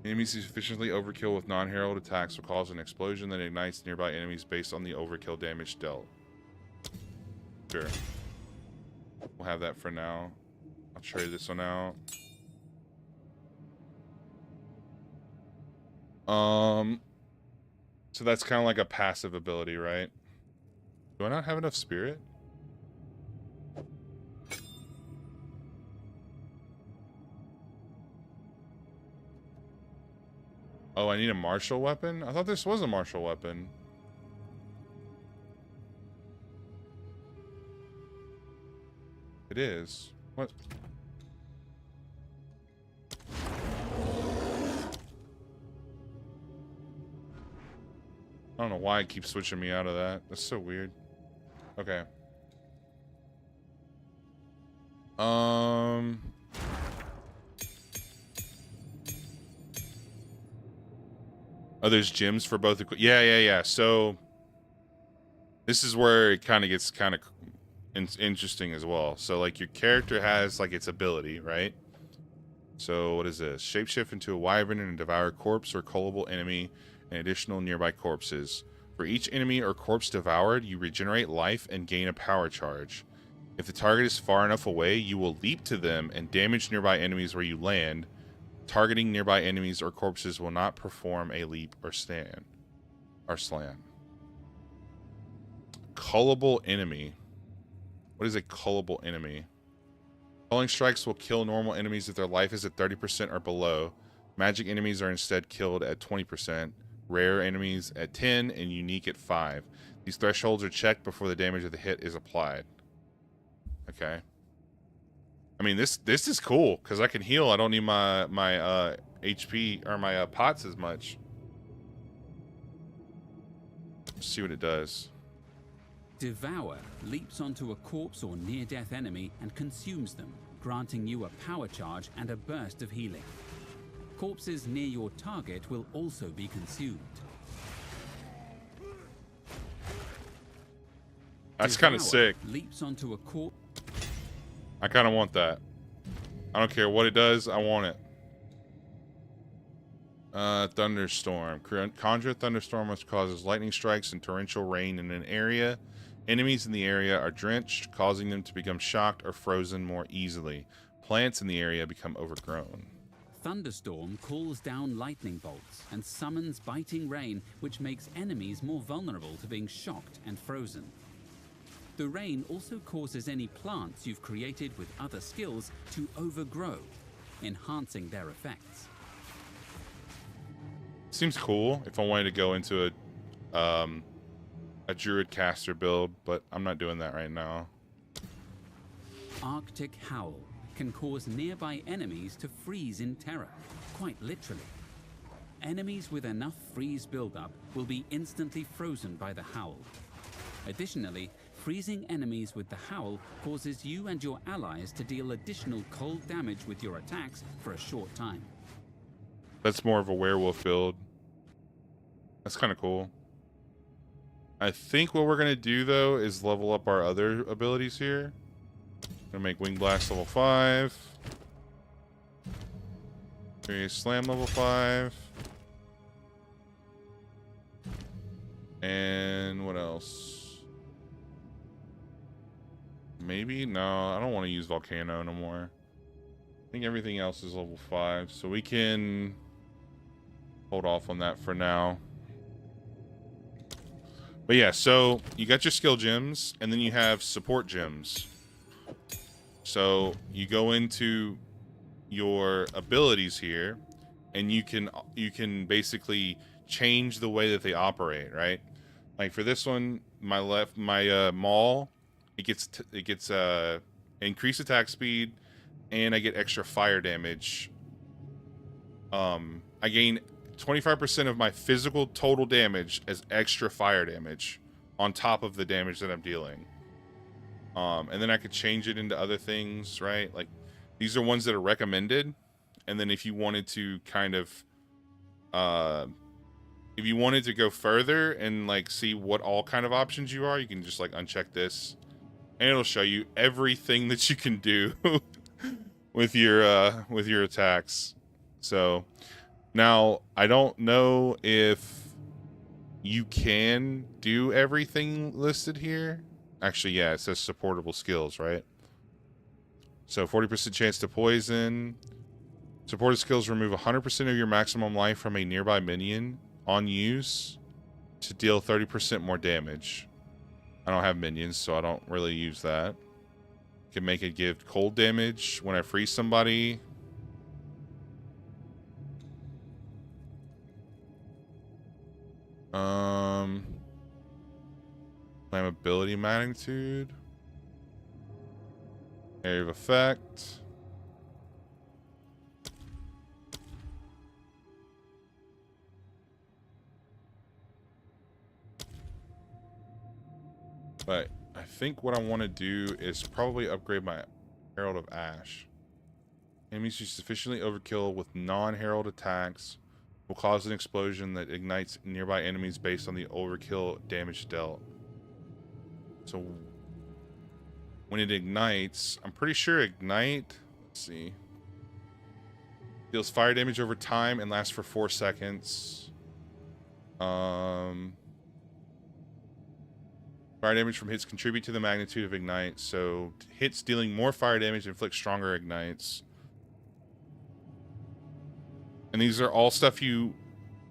Enemies sufficiently overkill with non-herald attacks will cause an explosion that ignites nearby enemies based on the overkill damage dealt. Sure. We'll have that for now. I'll trade this one out. So that's kind of like a passive ability, right? Do I not have enough spirit? Oh, I need a martial weapon? I thought this was a martial weapon. It is. What? I don't know why it keeps switching me out of that. That's so weird. Okay. Oh, there's gems for both. Yeah. So this is where it kind of gets kind of interesting as well. So like your character has like its ability, right? So what is this? Shapeshift into a wyvern and devour a corpse or cullable enemy and additional nearby corpses. For each enemy or corpse devoured, you regenerate life and gain a power charge. If the target is far enough away, you will leap to them and damage nearby enemies where you land. Targeting nearby enemies or corpses will not perform a leap or slam. Cullable enemy. What is a cullable enemy? Culling strikes will kill normal enemies if their life is at 30% or below. Magic enemies are instead killed at 20%. Rare enemies at 10 and unique at 5. These thresholds are checked before the damage of the hit is applied. Okay. I mean, this is cool because I can heal. I don't need my HP or my pots as much. Let's see what it does. Devour leaps onto a corpse or near-death enemy and consumes them, granting you a power charge and a burst of healing. Corpses near your target will also be consumed. That's kind of sick. Leaps onto a corpse. I kind of want that. I don't care what it does. I want it. Thunderstorm. Conjure a thunderstorm which causes lightning strikes and torrential rain in an area. Enemies in the area are drenched, causing them to become shocked or frozen more easily. Plants in the area become overgrown. Thunderstorm calls down lightning bolts and summons biting rain, which makes enemies more vulnerable to being shocked and frozen. The rain also causes any plants you've created with other skills to overgrow, enhancing their effects. Seems cool if I wanted to go into a Druid caster build, but I'm not doing that right now. Arctic Howl can cause nearby enemies to freeze in terror, quite literally. Enemies with enough freeze buildup will be instantly frozen by the howl. Additionally, freezing enemies with the howl causes you and your allies to deal additional cold damage with your attacks for a short time. That's more of a werewolf build. That's kind of cool. I think what we're going to do, though, is level up our other abilities here. Gonna make Wing Blast level 5. Furious Slam level 5. And what else? Maybe? No, I don't want to use Volcano no more. I think everything else is level 5, so we can hold off on that for now. But yeah, so you got your skill gems, and then you have support gems. So you go into your abilities here, and you can basically change the way that they operate, right? Like for this one, my maul, it gets increased attack speed, and I get extra fire damage. I gain 25% of my physical total damage as extra fire damage on top of the damage that I'm dealing. And then I could change it into other things, right? Like these are ones that are recommended. And then if you wanted to kind of, if you wanted to go further and like see what all kind of options you are, you can just like uncheck this and it'll show you everything that you can do with your attacks. So now I don't know if you can do everything listed here. Actually, yeah, it says supportable skills, right? So 40% chance to poison. Supported skills remove 100% of your maximum life from a nearby minion on use to deal 30% more damage. I don't have minions, so I don't really use that. Can make it give cold damage when I freeze somebody. Flammability magnitude. Area of effect. But I think what I want to do is probably upgrade my Herald of Ash. Enemies who sufficiently overkill with non-herald attacks will cause an explosion that ignites nearby enemies based on the overkill damage dealt. So when it ignites, I'm pretty sure ignite, let's see, deals fire damage over time and lasts for 4 seconds. Fire damage from hits contribute to the magnitude of ignite, so hits dealing more fire damage inflict stronger ignites. And these are all stuff you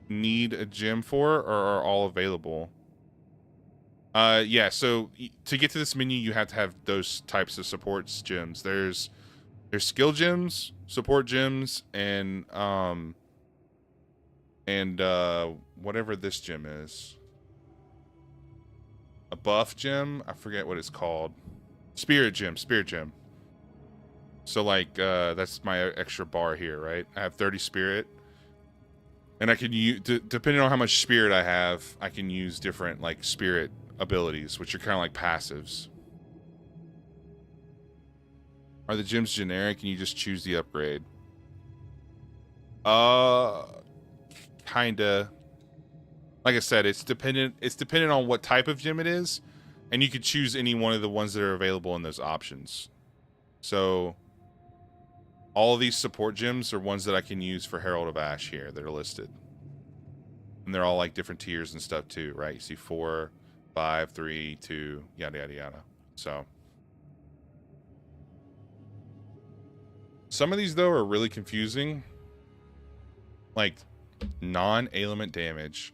need a gem for, or are all available? Yeah, so to get to this menu, you have to have those types of supports gems. There's skill gems, support gems, and whatever this gem is. A buff gem? I forget what it's called. Spirit gem. So like that's my extra bar here, right? I have 30 spirit. And I can use, depending on how much spirit I have, I can use different like spirit abilities, which are kind of like passives. Are the gems generic and you just choose the upgrade? Kinda. Like I said, it's dependent on what type of gem it is, and you could choose any one of the ones that are available in those options. So all of these support gems are ones that I can use for Herald of Ash here that are listed. And they're all like different tiers and stuff too, right? You see 4, 5, 3, 2, yada yada yada. So some of these though are really confusing. Like non-ailment damage.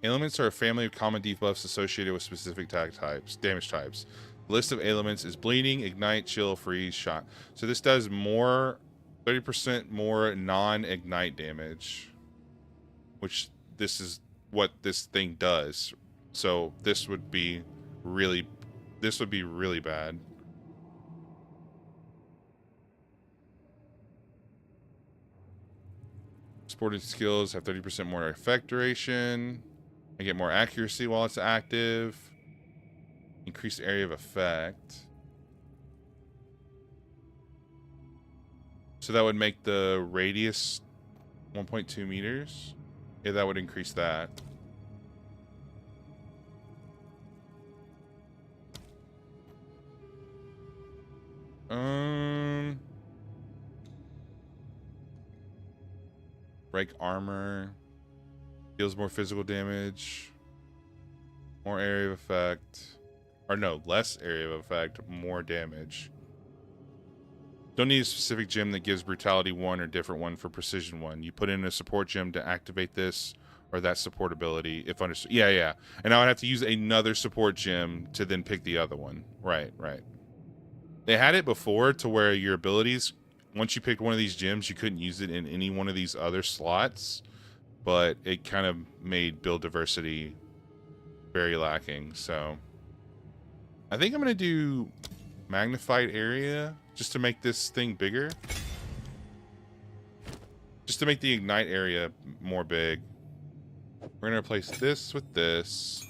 Ailments are a family of common debuffs associated with specific damage types. The list of ailments is bleeding, ignite, chill, freeze, shock. So this does more, 30% more non-ignite damage, which this is what this thing does. So this would be really bad. Supported skills have 30% more effect duration. I get more accuracy while it's active. Increased area of effect. So that would make the radius 1.2 meters. Yeah, that would increase that. Break armor. Deals more physical damage. More area of effect. Or no, less area of effect, more damage. Don't need a specific gem that gives brutality 1 or different one for precision 1. You put in a support gem to activate this or that support ability if understood. Yeah, yeah. And I would have to use another support gem to then pick the other one. Right, right. They had it before to where your abilities, once you picked one of these gems, you couldn't use it in any one of these other slots, but it kind of made build diversity very lacking. So I think I'm going to do magnified area just to make this thing bigger. Just to make the ignite area more big. We're going to replace this with this.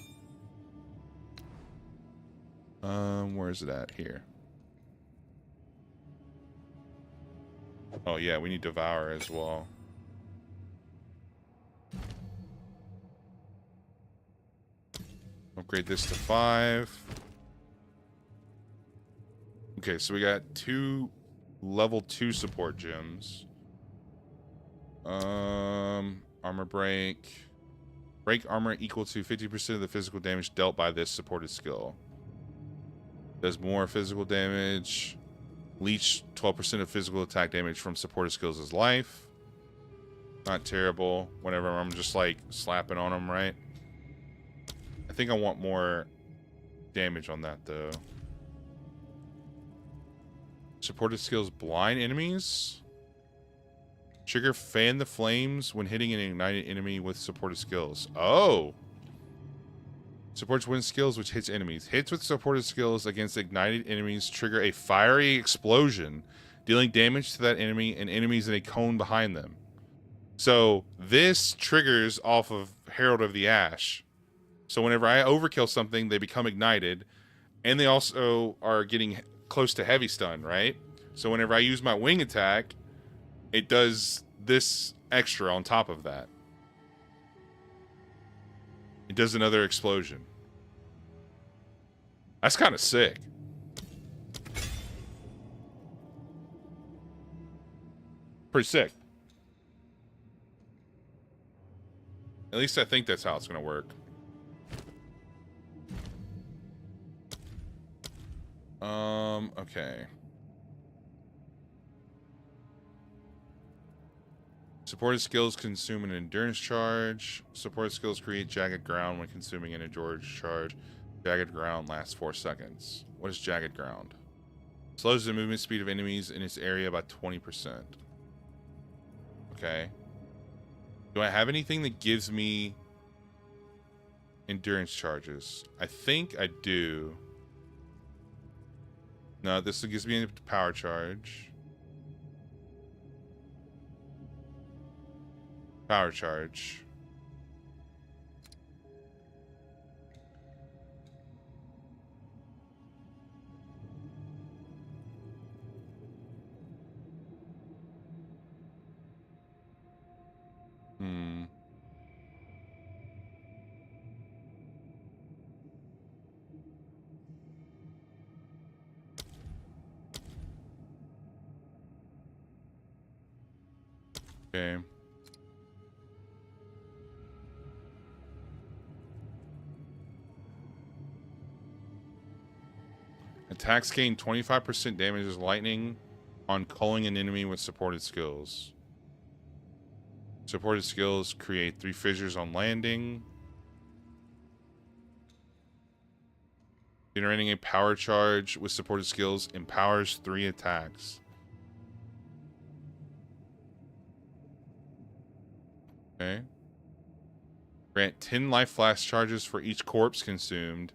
Where is it at? Here. Oh yeah, we need Devour as well. Upgrade this to 5. Okay, so we got 2 level 2 support gems. Armor break. Break armor equal to 50% of the physical damage dealt by this supported skill. Does more physical damage. Leech 12% of physical attack damage from supported skills as life. Not terrible. Whenever I'm just like slapping on them, right? I think I want more damage on that though. Supported skills blind enemies. Trigger fan the flames when hitting an ignited enemy with supported skills. Oh! Supports wind skills which hits enemies. Hits with supported skills against ignited enemies trigger a fiery explosion, dealing damage to that enemy and enemies in a cone behind them. So this triggers off of Herald of the Ash. So whenever I overkill something, they become ignited, and they also are getting close to heavy stun, right? So whenever I use my wing attack, it does this extra on top of that. It does another explosion. That's kind of sick. Pretty sick. At least I think that's how it's going to work. Okay. Supported skills consume an endurance charge. Supported skills create jagged ground when consuming an endurance charge. Jagged ground lasts 4 seconds. What is jagged ground? Slows the movement speed of enemies in its area by 20%. Okay. Do I have anything that gives me endurance charges? I think I do. No, this gives me a power charge. Power charge. Okay. Attacks gain 25% damage as lightning on culling an enemy with supported skills. Supported skills create 3 fissures on landing. Generating a power charge with supported skills empowers 3 attacks. Okay. Grant 10 life flash charges for each corpse consumed.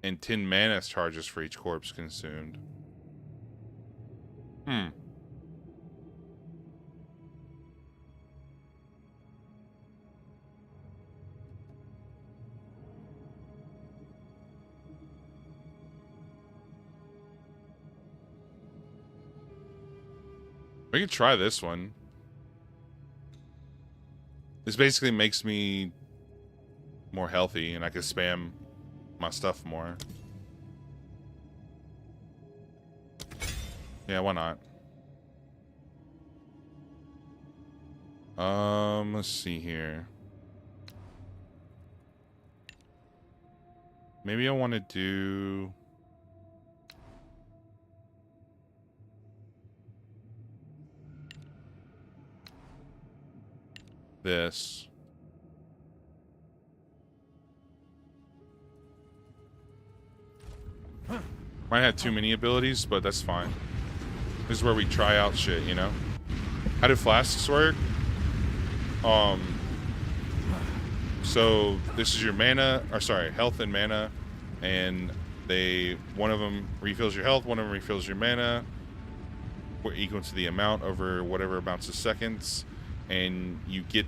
And 10 mana charges for each corpse consumed. We could try this one. This basically makes me more healthy and I can spam my stuff more. Yeah, why not? Let's see here. Maybe I want to do this. Might have too many abilities, but that's fine. This is where we try out shit, you know? How do flasks work? So this is your mana, or sorry, health and mana, and one of them refills your health, one of them refills your mana, equal to the amount over whatever amounts of seconds, and you get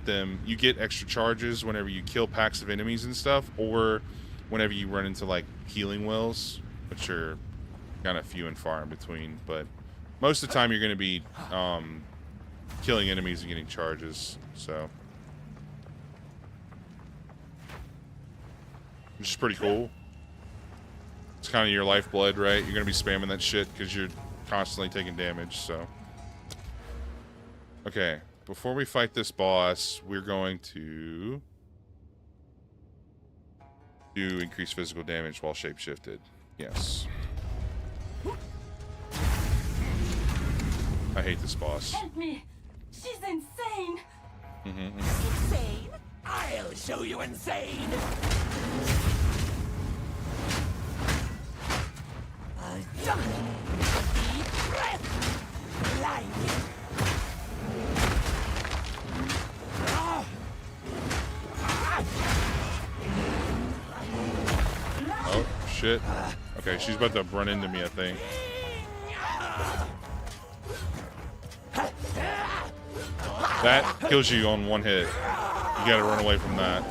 extra charges whenever you kill packs of enemies and stuff, or whenever you run into like healing wells, which are kind of few and far in between, but most of the time you're going to be killing enemies and getting charges, so which is pretty cool. It's kind of your lifeblood, right? You're going to be spamming that shit because you're constantly taking damage, so. Okay, before we fight this boss, we're going to do increased physical damage while shapeshifted. Yes. I hate this boss. Help me! She's insane! Insane? I'll show you insane! Deep breath! Life! Oh, shit. Okay, she's about to run into me, I think. That kills you on one hit. You gotta run away from that.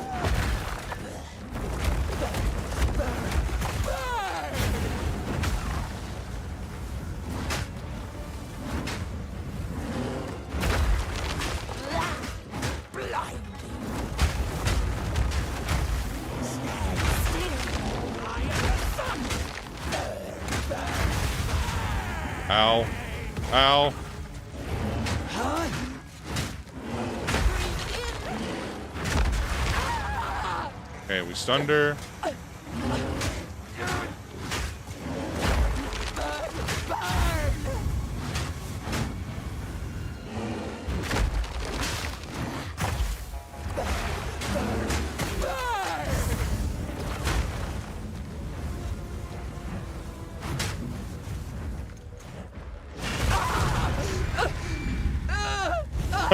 Ow. Ow. Okay, we stunned her.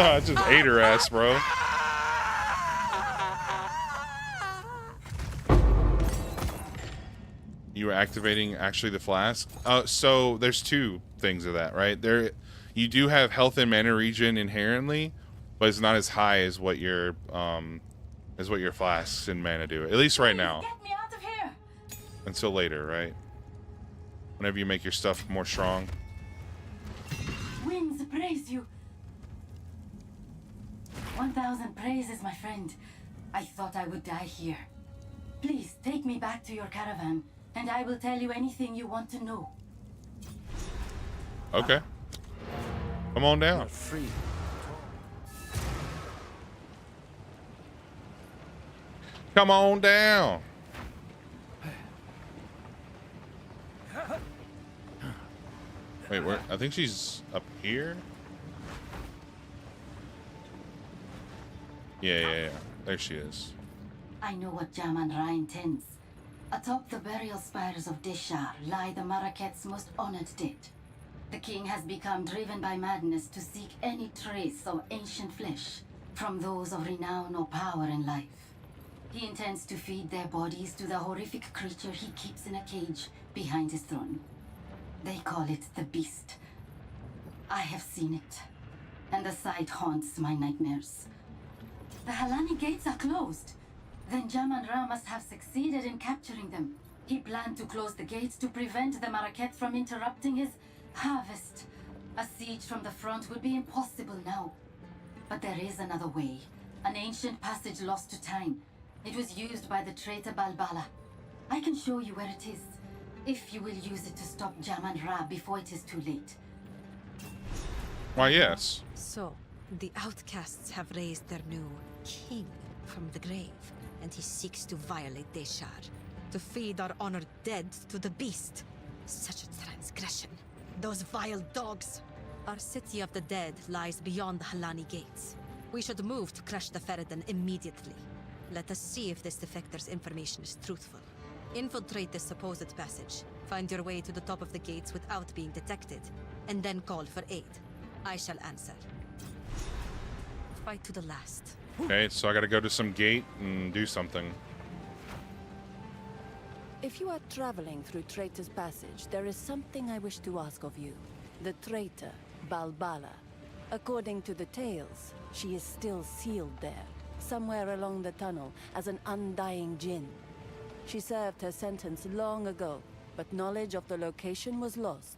I just ate her ass, bro. You were activating actually the flask. So there's two things of that, right? You do have health and mana regen inherently, but it's not as high as what your flasks and mana do. At least right now. Get me out of here! Until later, right? Whenever you make your stuff more strong. Winds praise you. 1,000 praises, my friend. I thought I would die here. Please take me back to your caravan, and I will tell you anything you want to know. Okay. Come on down. Free. Come on down. Wait, where? I think she's up here. Yeah. There she is. I know what Jaman Ra intends. Atop the burial spires of Deshar lie the Maraket's most honored dead. The king has become driven by madness to seek any trace of ancient flesh from those of renown or power in life. He intends to feed their bodies to the horrific creature he keeps in a cage behind his throne. They call it the Beast. I have seen it, and the sight haunts my nightmares. The Halani gates are closed. Then Jaman Ra must have succeeded in capturing them. He planned to close the gates to prevent the Maraket from interrupting his harvest. A siege from the front would be impossible now. But there is another way. An ancient passage lost to time. It was used by the traitor Balbala. I can show you where it is, if you will use it to stop Jaman Ra before it is too late. Why, yes. So, the outcasts have raised their new king from the grave, and he seeks to violate Deshar, to feed our honored dead to the beast. Such a transgression. Those vile dogs. Our city of the dead lies beyond the Halani gates. We should move to crush the Ferrodon immediately. Let us see if this defector's information is truthful. Infiltrate this supposed passage. Find your way to the top of the gates without being detected, and then call for aid. I shall answer. Fight to the last. Okay, so I gotta go to some gate and do something. If you are traveling through Traitor's Passage, there is something I wish to ask of you. The traitor, Balbala. According to the tales, she is still sealed there, somewhere along the tunnel, as an undying djinn. She served her sentence long ago, but knowledge of the location was lost.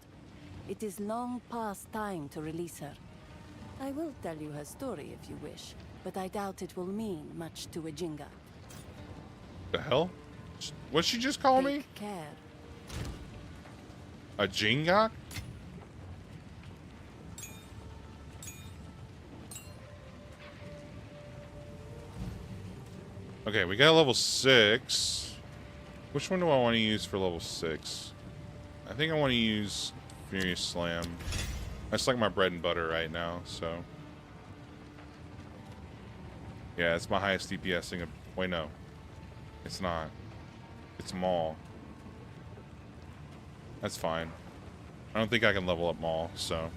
It is long past time to release her. I will tell you her story if you wish, but I doubt it will mean much to a Jinga. The hell? What'd she just call me? Take care. A Jingok? Okay, we got level 6. Which one do I want to use for level 6? I think I want to use Furious Slam. That's like my bread and butter right now, so. Yeah, it's my highest DPSing. Wait, no. It's not. It's Maul. That's fine. I don't think I can level up Maul, so.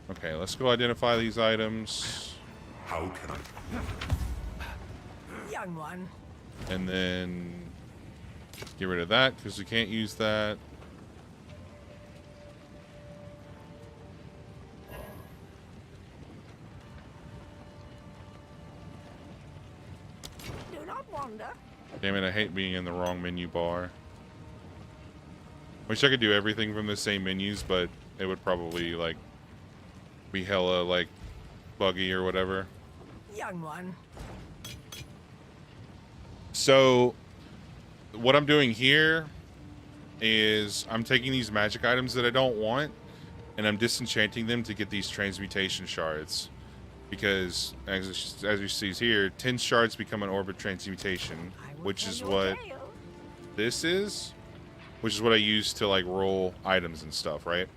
Okay, let's go identify these items. How can I? Young one. And then get rid of that because we can't use that. Do not wander. Damn it, I hate being in the wrong menu bar. Wish I could do everything from the same menus, but it would probably, like, be hella, like, buggy or whatever. Young one. So, what I'm doing here is I'm taking these magic items that I don't want, and I'm disenchanting them to get these transmutation shards. Because, as you see here, 10 shards become an orb of transmutation, which is what this is, which is what I use to, like, roll items and stuff, right?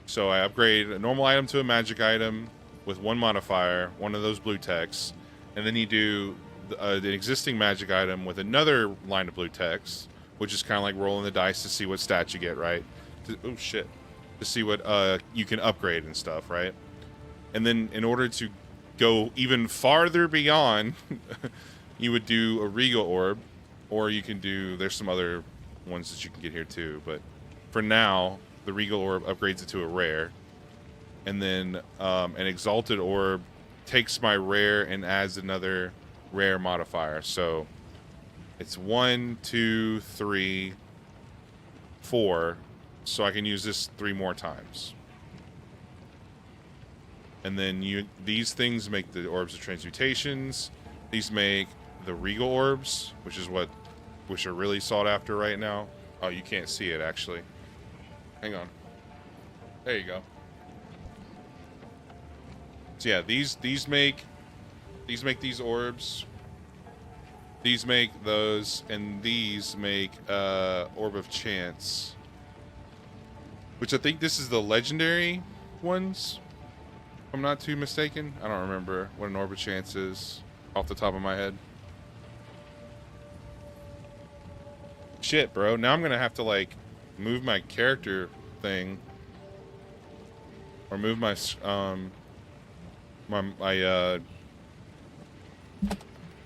So I upgrade a normal item to a magic item with one modifier, one of those blue techs, and then you do the existing magic item with another line of blue text, which is kind of like rolling the dice to see what stats you get, right? Oh shit, to see what you can upgrade and stuff, right? And then in order to go even farther beyond, you would do a regal orb, or you can do, there's some other ones that you can get here too, but for now, the regal orb upgrades it to a rare. And then an exalted orb takes my rare and adds another rare modifier. So it's 1, 2, 3, 4. So I can use this 3 more times. And then these things make the orbs of transmutations. These make the regal orbs, which are really sought after right now. Oh, you can't see it actually. Hang on. There you go. So yeah, these make these orbs. These make those, and these make Orb of Chance. Which I think this is the legendary ones. If I'm not too mistaken. I don't remember what an Orb of Chance is off the top of my head. Shit, bro. Now I'm gonna have to like move my character thing. Or move my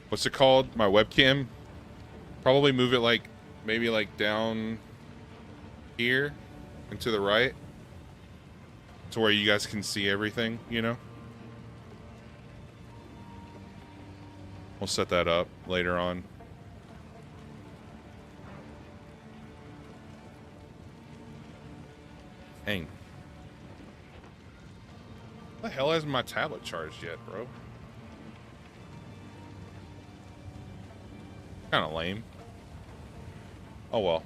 what's it called? My webcam. Probably move it like maybe like down here and to the right. To where you guys can see everything, you know? We'll set that up later on. Dang. The hell hasn't my tablet charged yet, bro? Kind of lame. Oh well.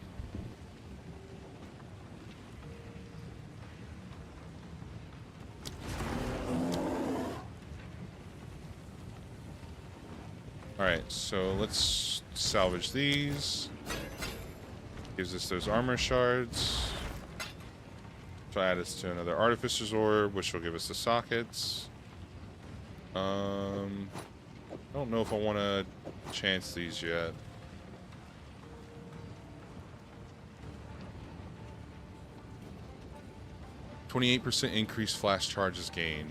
Alright, so let's salvage these. Gives us those armor shards. So add us to another Artificer's Orb, which will give us the sockets. I don't know if I want to chance these yet. %28 increased flash charges gained.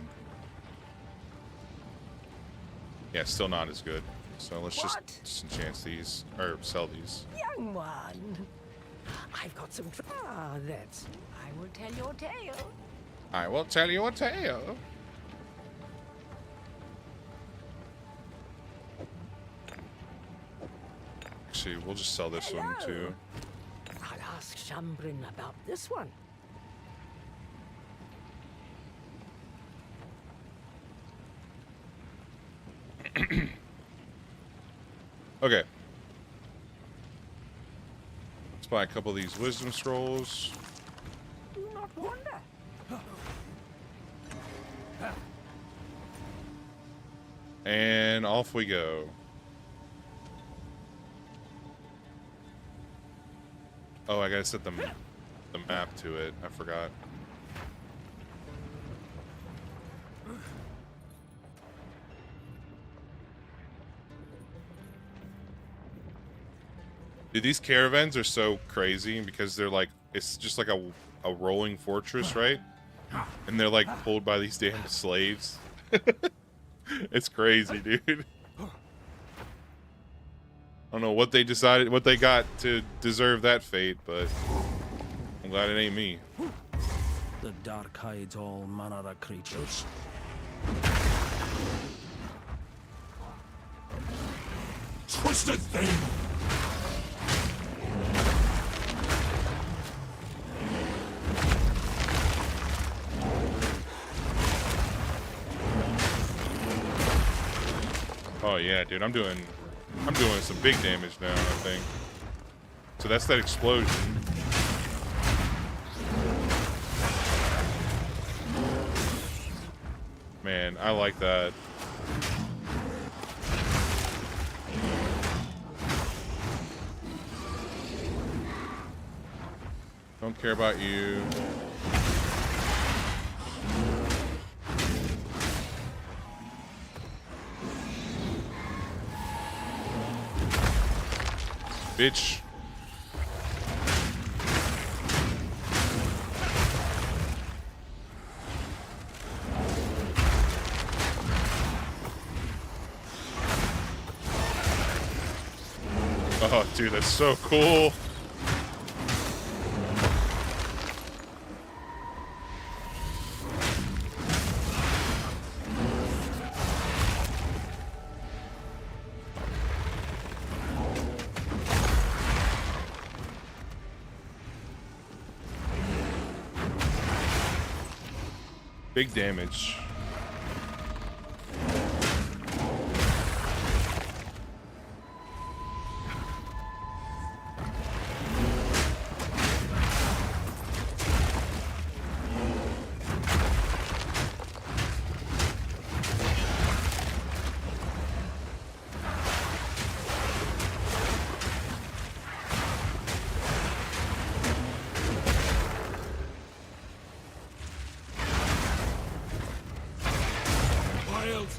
Yeah, still not as good. So let's just enchant these, or sell these. Young one, I've got some. That's. I will tell your tale. I will tell you a tale. Actually, we'll just sell this one too. I'll ask Shambrin about this one. Okay. Let's buy a couple of these wisdom scrolls. Do not wonder. And off we go. Oh, I gotta set the map to it. I forgot. Dude, these caravans are so crazy because they're like, it's just like a rolling fortress, right? And they're like pulled by these damn slaves. It's crazy, dude. I don't know what they decided, what they got to deserve that fate, but I'm glad it ain't me. The dark hides all manner of creatures. Twisted thing! Oh yeah, dude, I'm doing some big damage now, I think. So that's that explosion. Man, I like that. Don't care about you. Bitch. Oh, dude, that's so cool. Big damage.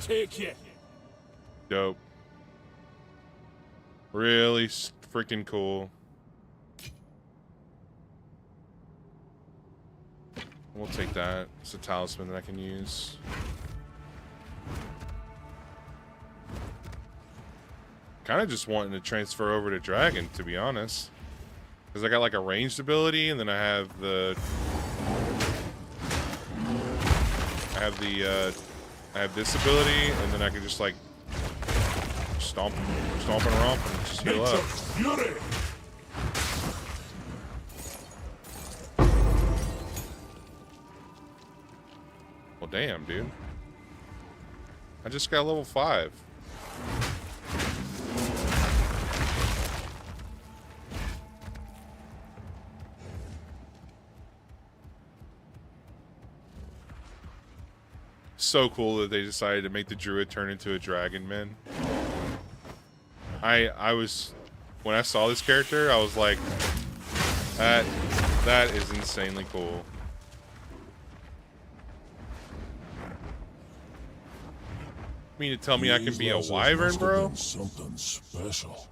Take you. Dope. Really freaking cool. We'll take that. It's a talisman that I can use. Kind of just wanting to transfer over to Dragon, to be honest. Because I got like a ranged ability, and then I have I have this ability, and then I can just like stomp and romp and just heal up. Fury! Well, damn, dude. I just got level 5. So cool that they decided to make the druid turn into a dragon, man. I was, when I saw this character, I was like, that is insanely cool. You mean to tell me I can These be a lasses wyvern, must have bro? been something special.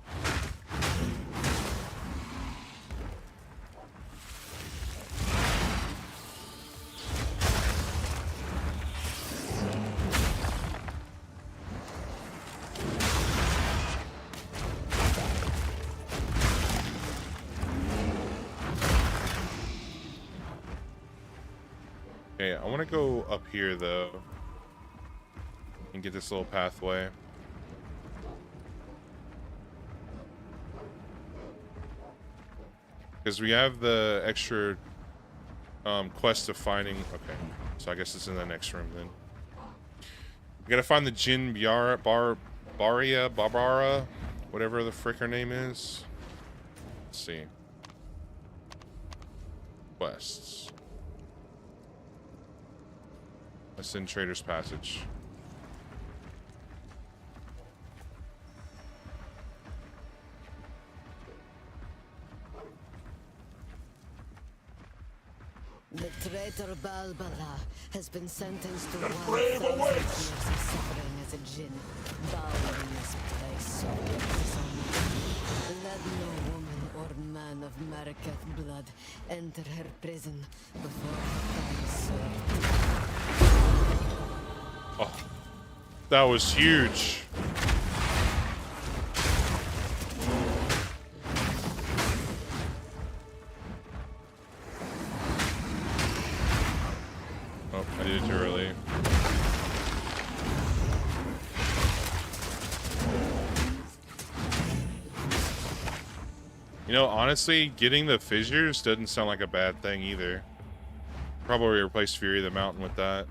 Okay, I want to go up here though and get this little pathway. Because we have the extra quest of finding. Okay, so I guess it's in the next room then. We gotta find the Jin Barbara, whatever the frick her name is. Let's see. Quests. Ascend Trader's Passage. The traitor Balbala has been sentenced to 1,000 years of suffering as a djinn, bowing in this place. Let no woman or man of Marrakech blood enter her prison before her time is served. Oh, that was huge. Oh, I did it too early. You know, honestly, getting the fissures doesn't sound like a bad thing either. Probably replace Fury of the Mountain with that.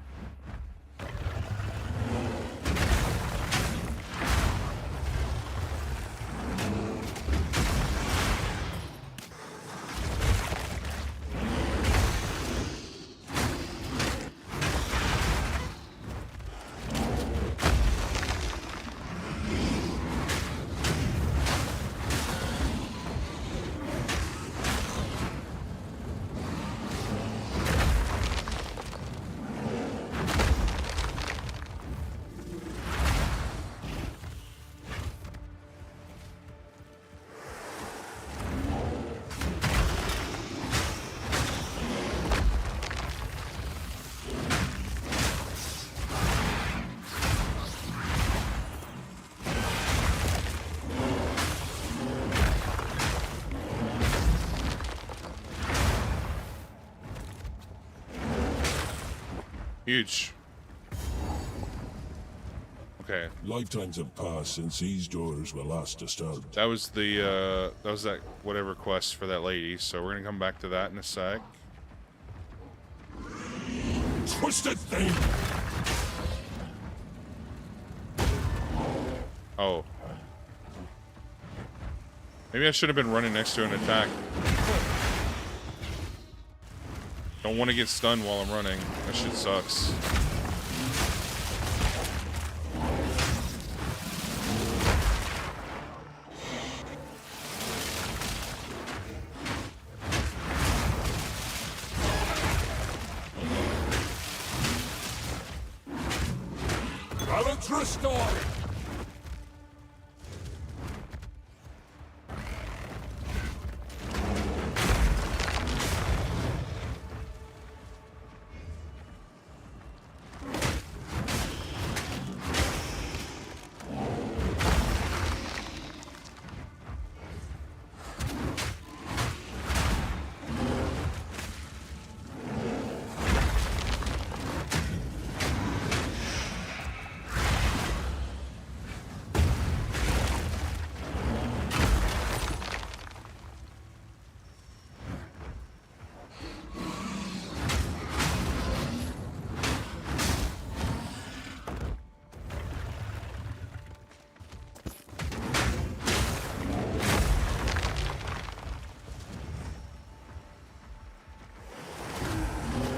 Huge. Okay. Lifetimes have passed since these doors were last disturbed. That was the, that whatever quest for that lady, so we're gonna come back to that in a sec. Twisted thing! Oh. Maybe I should have been running next to an attack. Don't want to get stunned while I'm running. That shit sucks. Balance restored!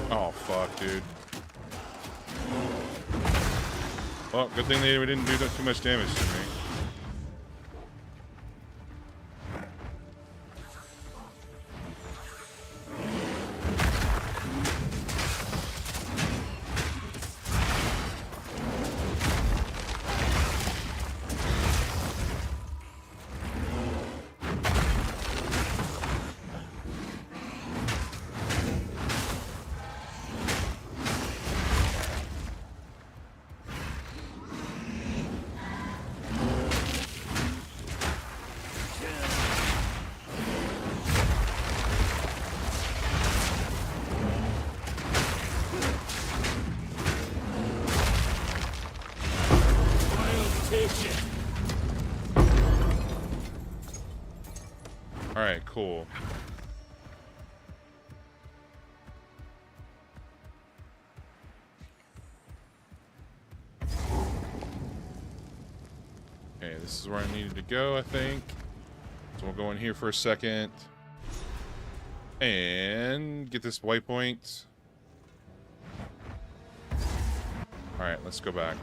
Oh, fuck, dude. Well, good thing we didn't do too much damage to me. All right, cool. Okay, this is where I needed to go, I think. So we'll go in here for a second. And get this waypoint. Alright, let's go back.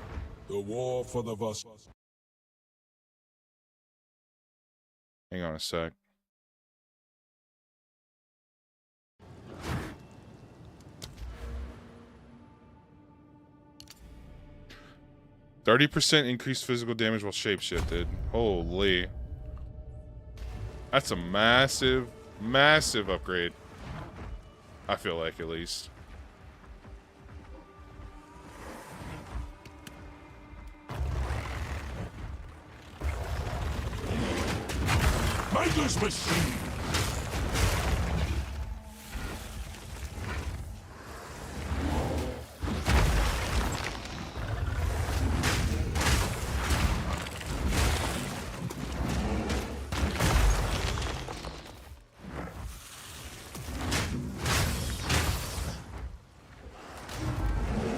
The war for the Vast. Hang on a sec. %30 increased physical damage while shapeshifted. Holy. That's a massive, massive upgrade. I feel like, at least. Mindless machine!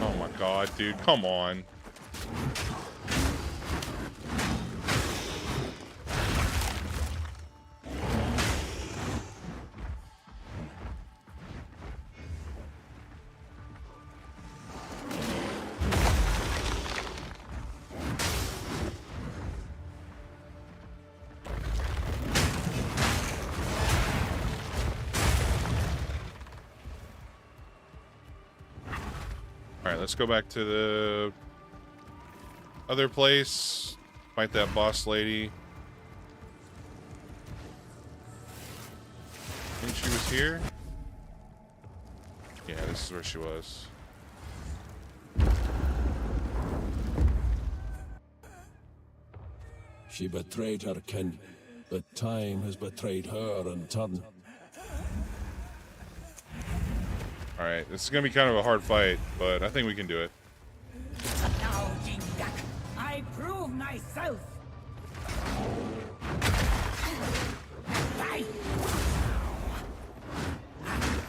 Oh my god, dude. Come on. Alright, let's go back to the other place. Fight that boss lady. I think she was here. Yeah, this is where she was. She betrayed her kin, but time has betrayed her in turn. Alright, this is gonna be kind of a hard fight, but I think we can do it. Now, Jingak, I prove myself. Die.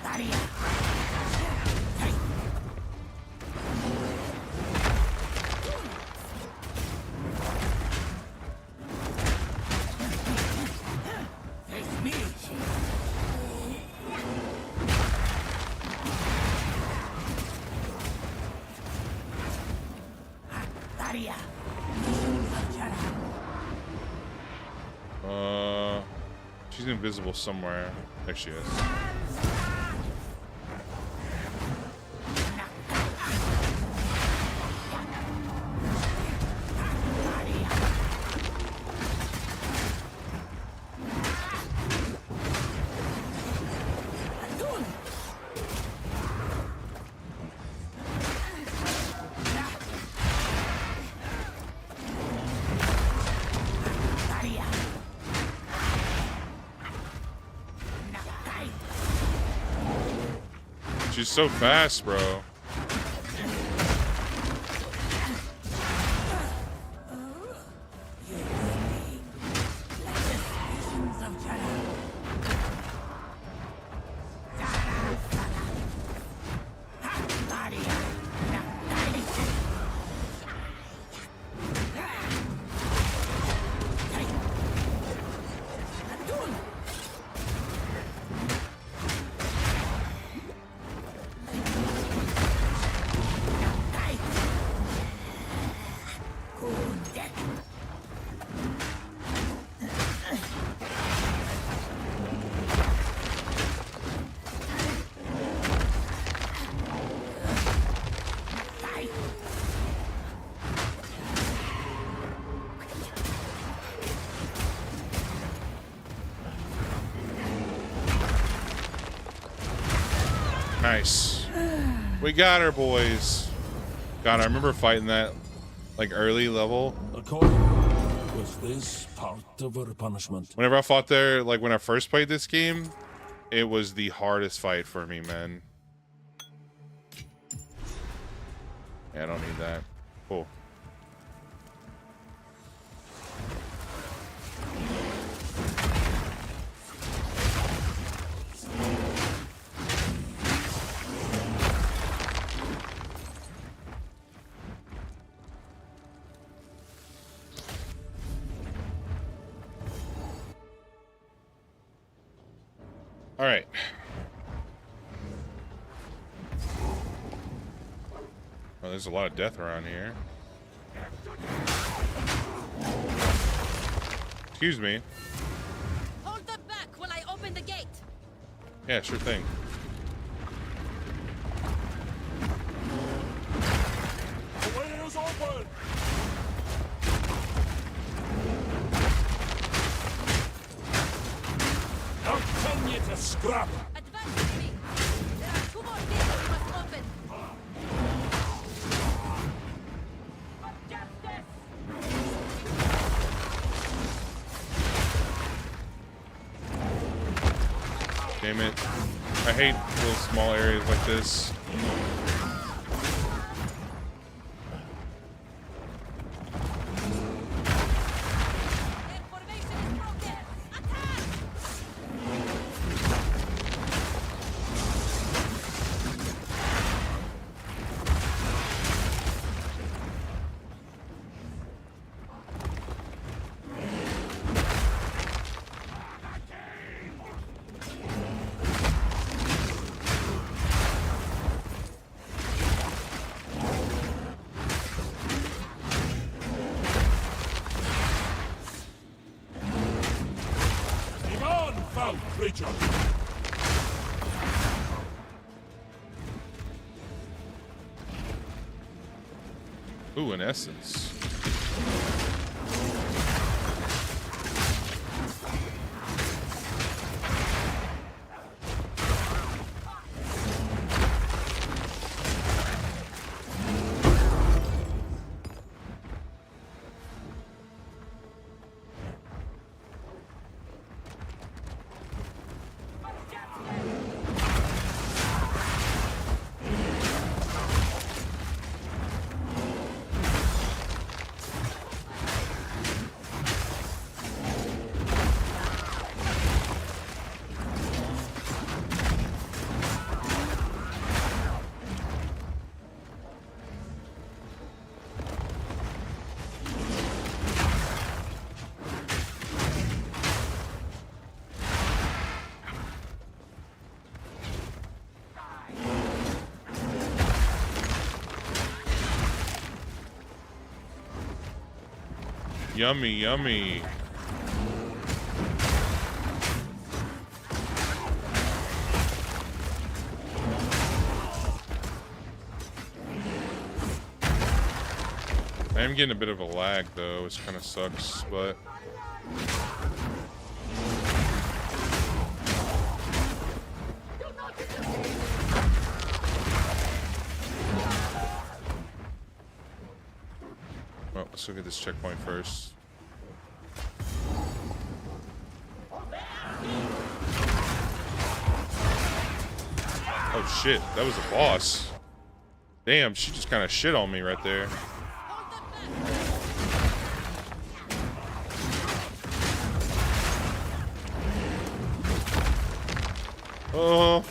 Daria. Face me. Daria. She's invisible somewhere. There she is. She's so fast, bro. Nice. We got her, boys. God, I remember fighting that, like, early level. Was this part of her punishment? Whenever I fought there, like, when I first played this game, it was the hardest fight for me, man. Yeah, I don't need that. Cool. All right. Oh, there's a lot of death around here. Excuse me. Hold them back while I open the gate. Yeah, sure thing. The way is open! I'll turn you to scrap! Advance with me. There are 2 more gates we must open. Damn it. I hate little small areas like this. Their formation is broken. Attack! Be on, foul creature! Ooh, an essence. Yummy, yummy. I am getting a bit of a lag though, which kind of sucks, but well, let's look at this checkpoint first. Oh shit, that was a boss. Damn, she just kind of shit on me right there. Oh.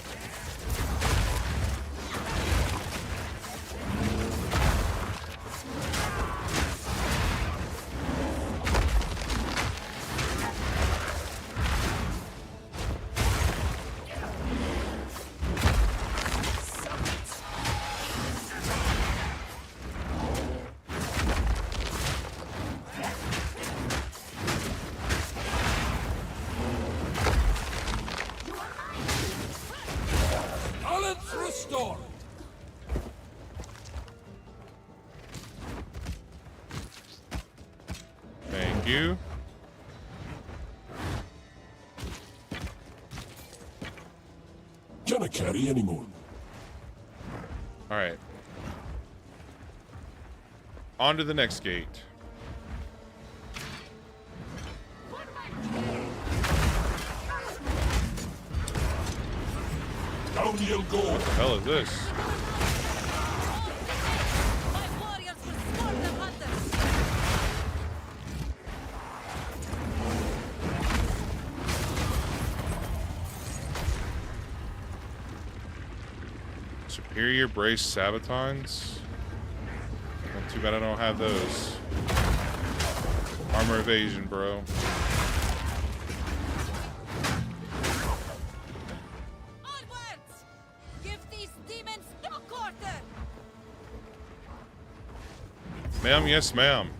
Balance restored! Thank you. Can I carry anymore? All right. On to the next gate. Down you'll go! What the hell is this? My warriors will swarm the hunters. Superior brace sabatons? Not too bad I don't have those. Armor evasion, bro. Ma'am, yes, ma'am.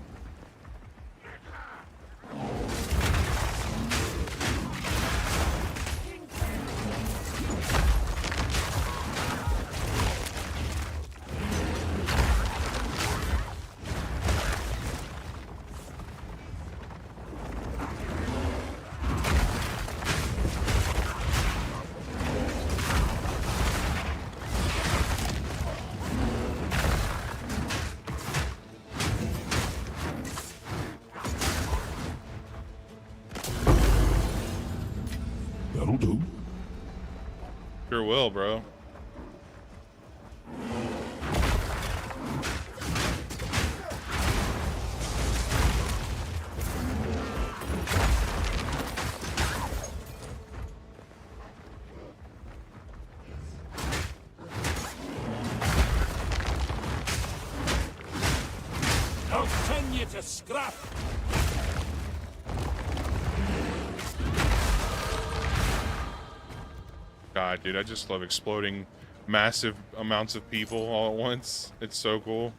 That'll do. Sure will, bro. I'll send you to scrap. God, dude, I just love exploding massive amounts of people all at once. It's so cool.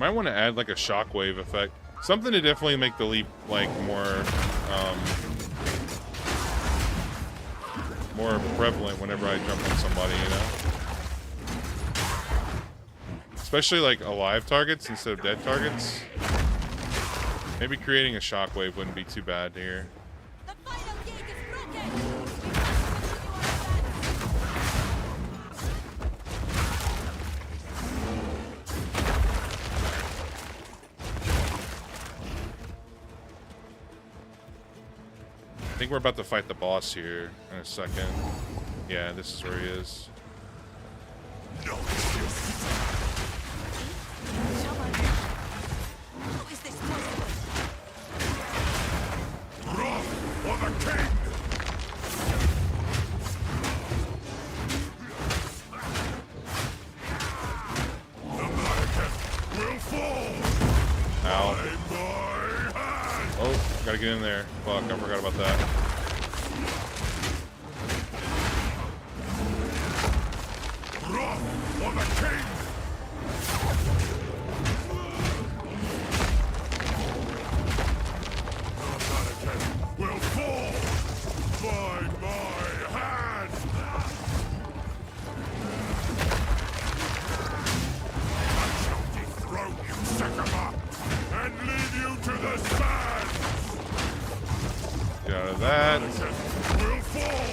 Might want to add like a shockwave effect. Something to definitely make the leap like more prevalent whenever I jump on somebody, you know? Especially like alive targets instead of dead targets. Maybe creating a shockwave wouldn't be too bad here. The final gate is broken! I think we're about to fight the boss here in a second. Yeah, this is where he is. Shaman, how is this possible? Wrath for the king! The Malakas will fall! Ow. By my hand! Oh, gotta get in there. Fuck, I forgot about that. Wrath for the king! The Malakas will fall! By my hand! I shall dethrone you, Sakama, and leave you to the sands! Get out of that. Will fall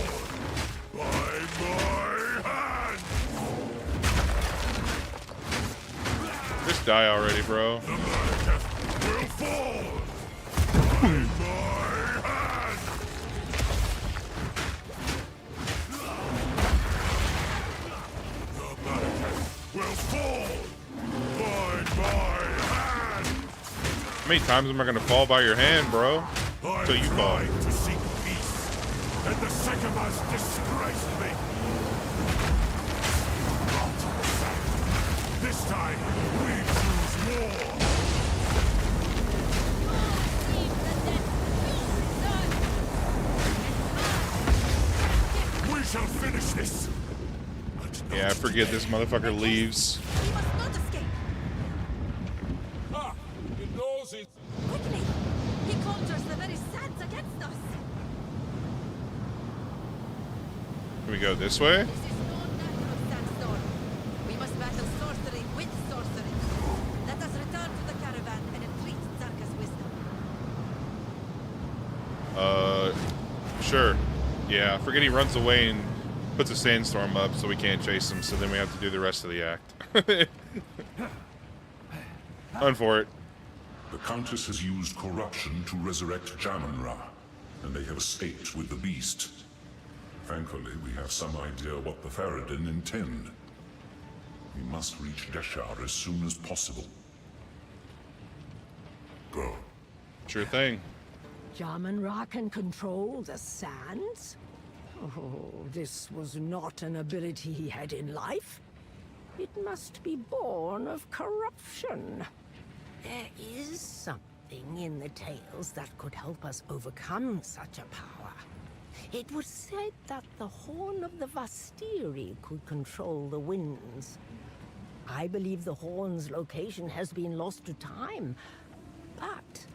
by my hand. Just die already, bro. The Malakas will fall by my hand. The Malakas will fall by my hand. How many times am I gonna fall by your hand, bro? Until you fall. I tried to seek peace, and the Sakamas disgraced me. This time, we choose war. We shall finish this. But not Yeah, I forget this motherfucker leaves. We must not escape! Ha! He knows it. Quickly! He conjures the very sands against us! Can we go this way? This is no natural sandstorm. We must battle sorcery with sorcery. Let us return to the caravan and entreat Zarka's wisdom. Sure. Yeah, I forget he runs away and puts a sandstorm up so we can't chase him, so then we have to do the rest of the act. Run for it. The Countess has used corruption to resurrect Jaman-Ra, and they have escaped with the beast. Thankfully, we have some idea what the Faradin intend. We must reach Deshar as soon as possible. Go. Sure thing. Jarman Ra can control the sands? Oh, this was not an ability he had in life. It must be born of corruption. There is something in the tales that could help us overcome such a power. It was said that the Horn of the Vastiri could control the winds. I believe the Horn's location has been lost to time, but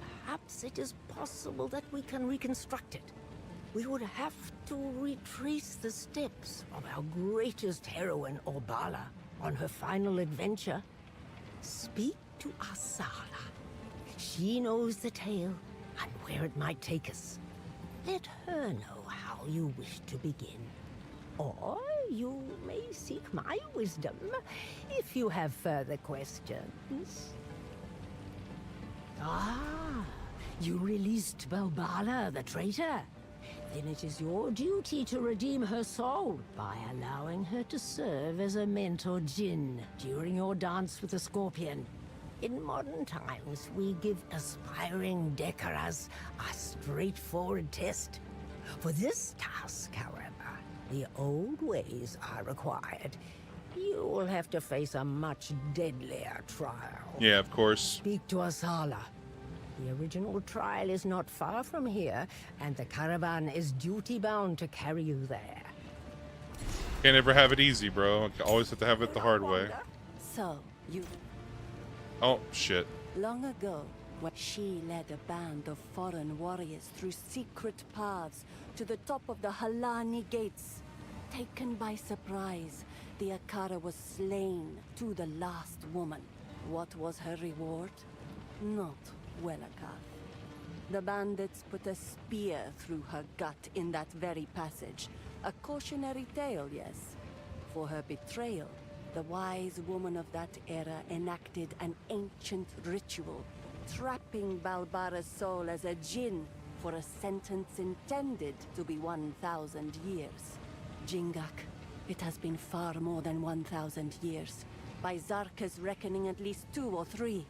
perhaps it is possible that we can reconstruct it. We would have to retrace the steps of our greatest heroine, Orbala, on her final adventure. Speak to Asala. She knows the tale and where it might take us. Let her know how you wish to begin. Or you may seek my wisdom if you have further questions. Ah, you released Balbala, the traitor? Then it is your duty to redeem her soul by allowing her to serve as a mentor djinn during your dance with the Scorpion. In modern times, we give aspiring Dekaras a straightforward test. For this task, however, the old ways are required. You will have to face a much deadlier trial. Yeah, of course. Speak to Asala. The original trial is not far from here, and the caravan is duty-bound to carry you there. Can't ever have it easy, bro. Always have to have it the hard way. So, you... Oh, shit. Long ago, when she led a band of foreign warriors through secret paths to the top of the Halani gates. Taken by surprise, the Akara was slain to the last woman. What was her reward? Not Welaka. The bandits put a spear through her gut in that very passage. A cautionary tale, yes. For her betrayal, the wise woman of that era enacted an ancient ritual, trapping Balbara's soul as a djinn for a sentence intended to be 1,000 years. Jingak, it has been far more than 1,000 years. By Zarka's reckoning, at least 2 or 3.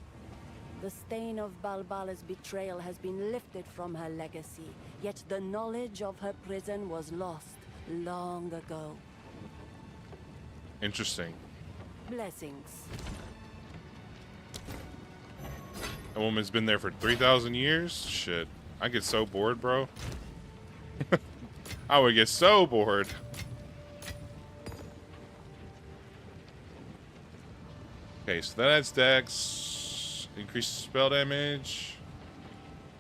The stain of Balbala's betrayal has been lifted from her legacy, yet the knowledge of her prison was lost long ago. Interesting. Blessings. A woman's been there for 3,000 years? Shit. I get so bored, bro. I would get so bored. Okay, so that adds dex, increases spell damage,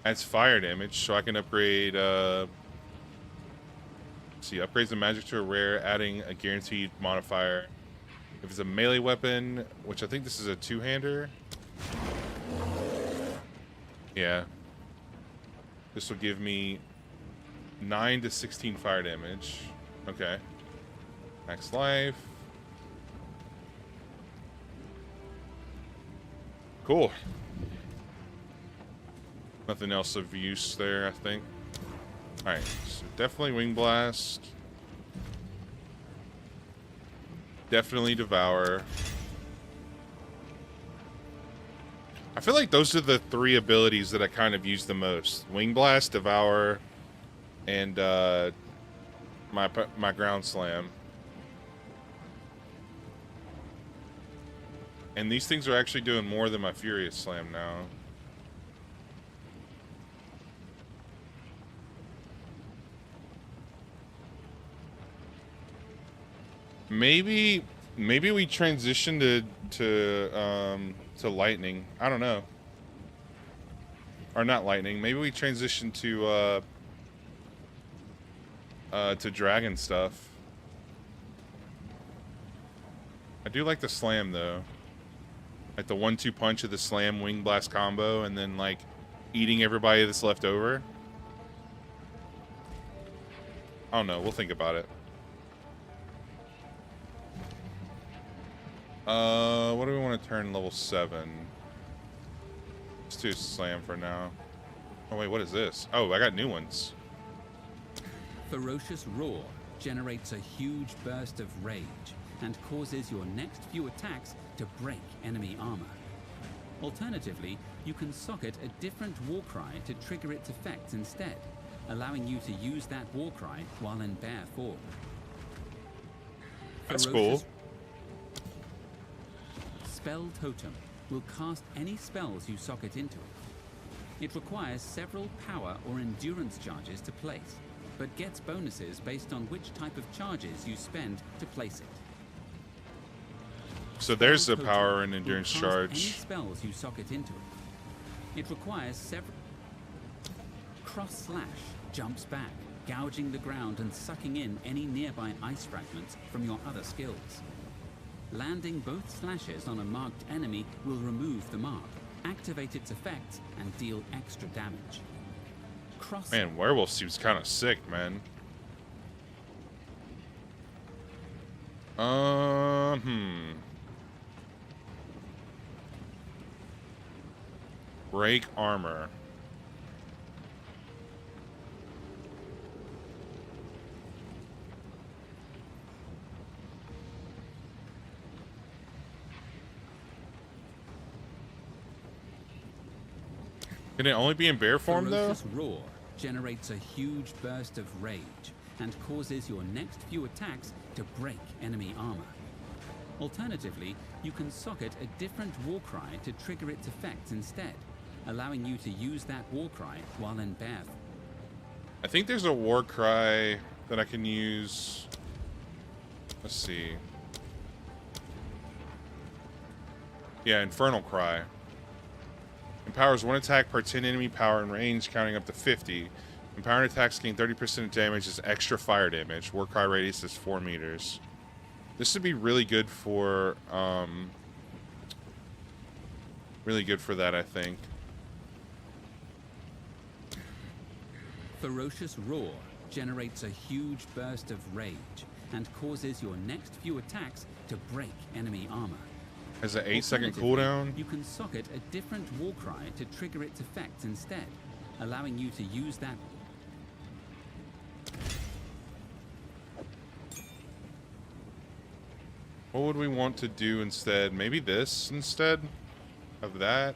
adds fire damage, so I can upgrade, see, upgrades the magic to a rare, adding a guaranteed modifier. If it's a melee weapon, which I think this is a two-hander. Yeah. This will give me 9 to 16 fire damage. Okay. Max life. Cool. Nothing else of use there, I think. Alright, so definitely Wing Blast. Definitely Devour. I feel like those are the 3 abilities that I kind of use the most. Wing Blast, Devour, and my Ground Slam. And these things are actually doing more than my Furious Slam now. Maybe we transition to lightning. I don't know. Or not lightning. Maybe we transition to dragon stuff. I do like the slam though. Like the 1-2 punch of the slam wing blast combo and then like eating everybody that's left over. I don't know, we'll think about it. What do we want to turn level 7? Let's do slam for now. Oh wait, what is this? Oh, I got new ones. Ferocious Roar generates a huge burst of rage and causes your next few attacks to break enemy armor. Alternatively, you can socket a different war cry to trigger its effects instead, allowing you to use that war cry while in bare form. That's cool. Spell Totem will cast any spells you socket into it. It requires several power or endurance charges to place, but gets bonuses based on which type of charges you spend to place it. So there's the Spell power Totem and will endurance cast charge. Any spells you socket into it. It requires several. Cross Slash jumps back, gouging the ground and sucking in any nearby ice fragments from your other skills. Landing both slashes on a marked enemy will remove the mark, activate its effects, and deal extra damage. Cross Man, werewolf seems kind of sick, man. Break armor. Can it only be in bear form, though? Ferocious Roar generates a huge burst of rage and causes your next few attacks to break enemy armor. Alternatively, you can socket a different war cry to trigger its effects instead, allowing you to use that war cry while in bear form. I think there's a war cry that I can use. Let's see. Yeah, Infernal Cry. Empowers one attack per 10 enemy power and range, counting up to 50. Empowered attacks gain 30% damage as extra fire damage. War cry radius is 4 meters. This would be really good for that, I think. Ferocious Roar generates a huge burst of rage and causes your next few attacks to break enemy armor. Has an 8-second Alternatively, cooldown. You can socket a different war cry to trigger its effects instead, allowing you to use that. What would we want to do instead? Maybe this instead of that?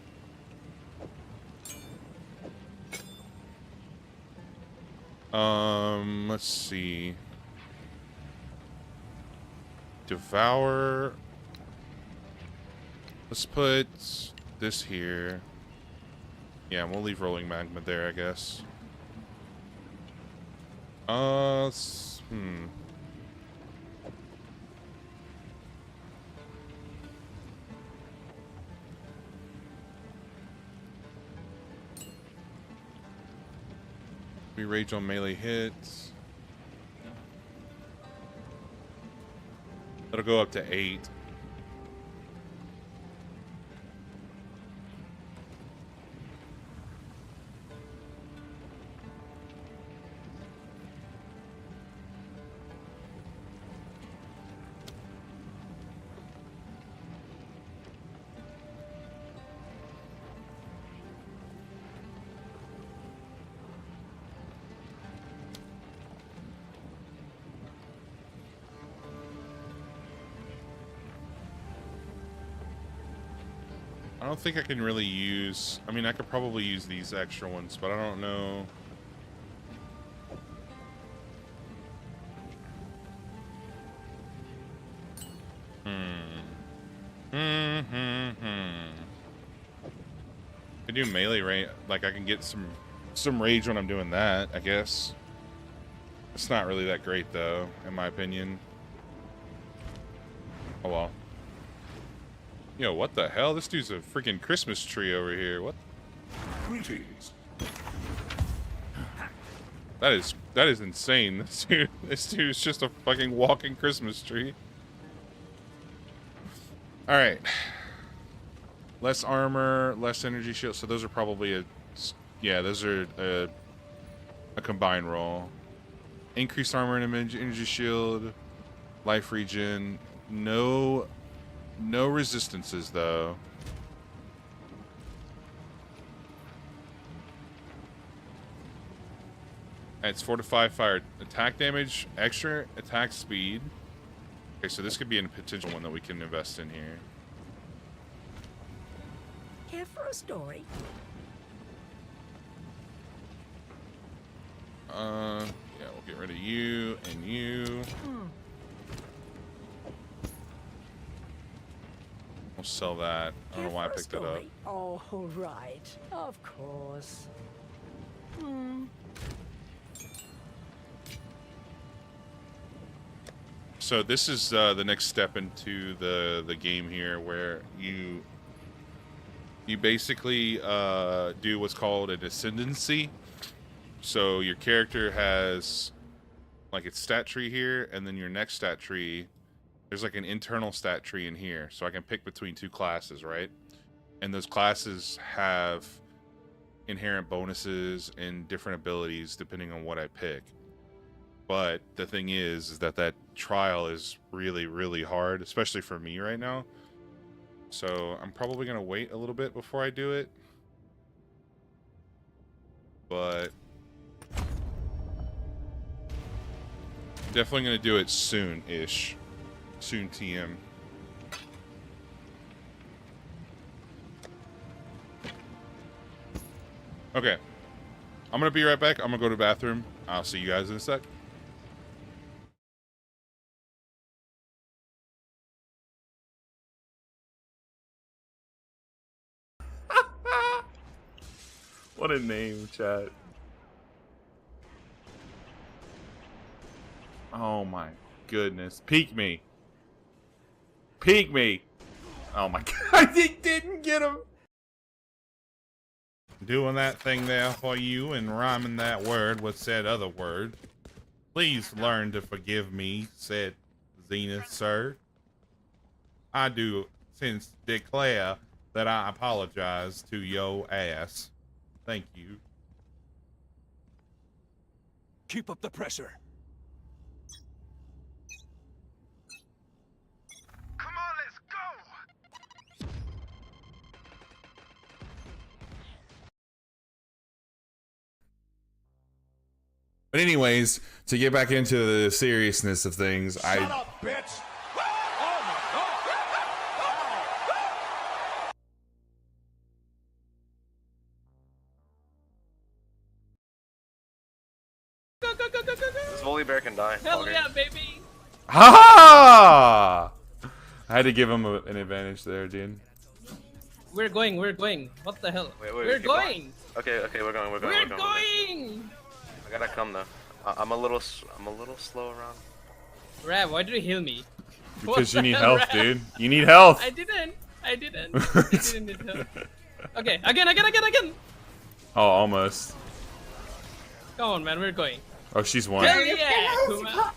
Let's see. Devour. Let's put this here. Yeah, we'll leave Rolling Magma there, I guess. We rage on melee hits. That'll go up to 8. I don't think I can really use... I mean, I could probably use these extra ones, but I don't know... I do melee range, like I can get some rage when I'm doing that, I guess. It's not really that great though, in my opinion. Oh well. Yo, what the hell? This dude's a freaking Christmas tree over here. What? Greetings. That is insane. This dude is just a fucking walking Christmas tree. All right. Less armor, less energy shield. So those are probably those are a combined roll. Increased armor and energy shield, life regen. No resistances though. It's 4 to 5 fire attack damage, extra attack speed. Okay, so this could be a potential one that we can invest in here. Care for a story? Yeah, we'll get rid of you and you. We'll sell that. I don't know why I picked it up. Oh, right. Of course. So this is the next step into the game here, where you basically do what's called an ascendancy. So your character has like its stat tree here, and then your next stat tree, there's like an internal stat tree in here. So I can pick between two classes, right? And those classes have inherent bonuses and different abilities depending on what I pick. But the thing is that trial is really, really hard, especially for me right now. So I'm probably going to wait a little bit before I do it. But definitely going to do it soon-ish. Soon TM. Okay. I'm going to be right back. I'm going to go to the bathroom. I'll see you guys in a sec. What a name, chat. Oh my goodness. Peek me. Peek me. Oh my god. I didn't get him. Doing that thing there for you and rhyming that word with said other word. Please learn to forgive me, said Zenith, sir. I do since declare that I apologize to yo ass. Thank you. Keep up the pressure. Come on, let's go! But anyways, to get back into the seriousness of things, Shut up, bitch! This volley bear can die. Hell yeah, baby! Ha! I had to give him an advantage there, dude. We're going. What the hell? Wait, we're going! Okay, we're going. We're going! I gotta come though. I'm a little slow around. Rav, why did you heal me? Because you need health, dude. You need health. I didn't need help. Okay, again! Oh, almost. Come on, man, we're going. Oh, she's one. Hell yeah, Kuma.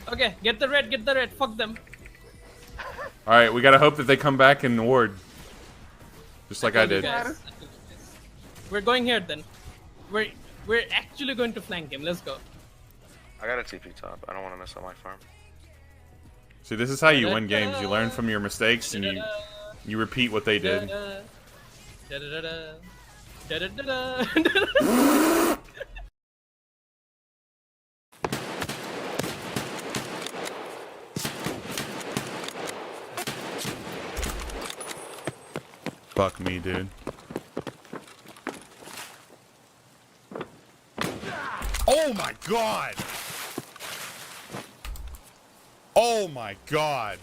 Okay, get the red, fuck them. Alright, we gotta hope that they come back and ward. Just like I did. We're going here then. We're actually going to flank him, let's go. I got a TP top. I don't want to mess up my farm. See, this is how you win games. You learn from your mistakes and you repeat what they did. Fuck me, dude. Oh my god! Oh my god!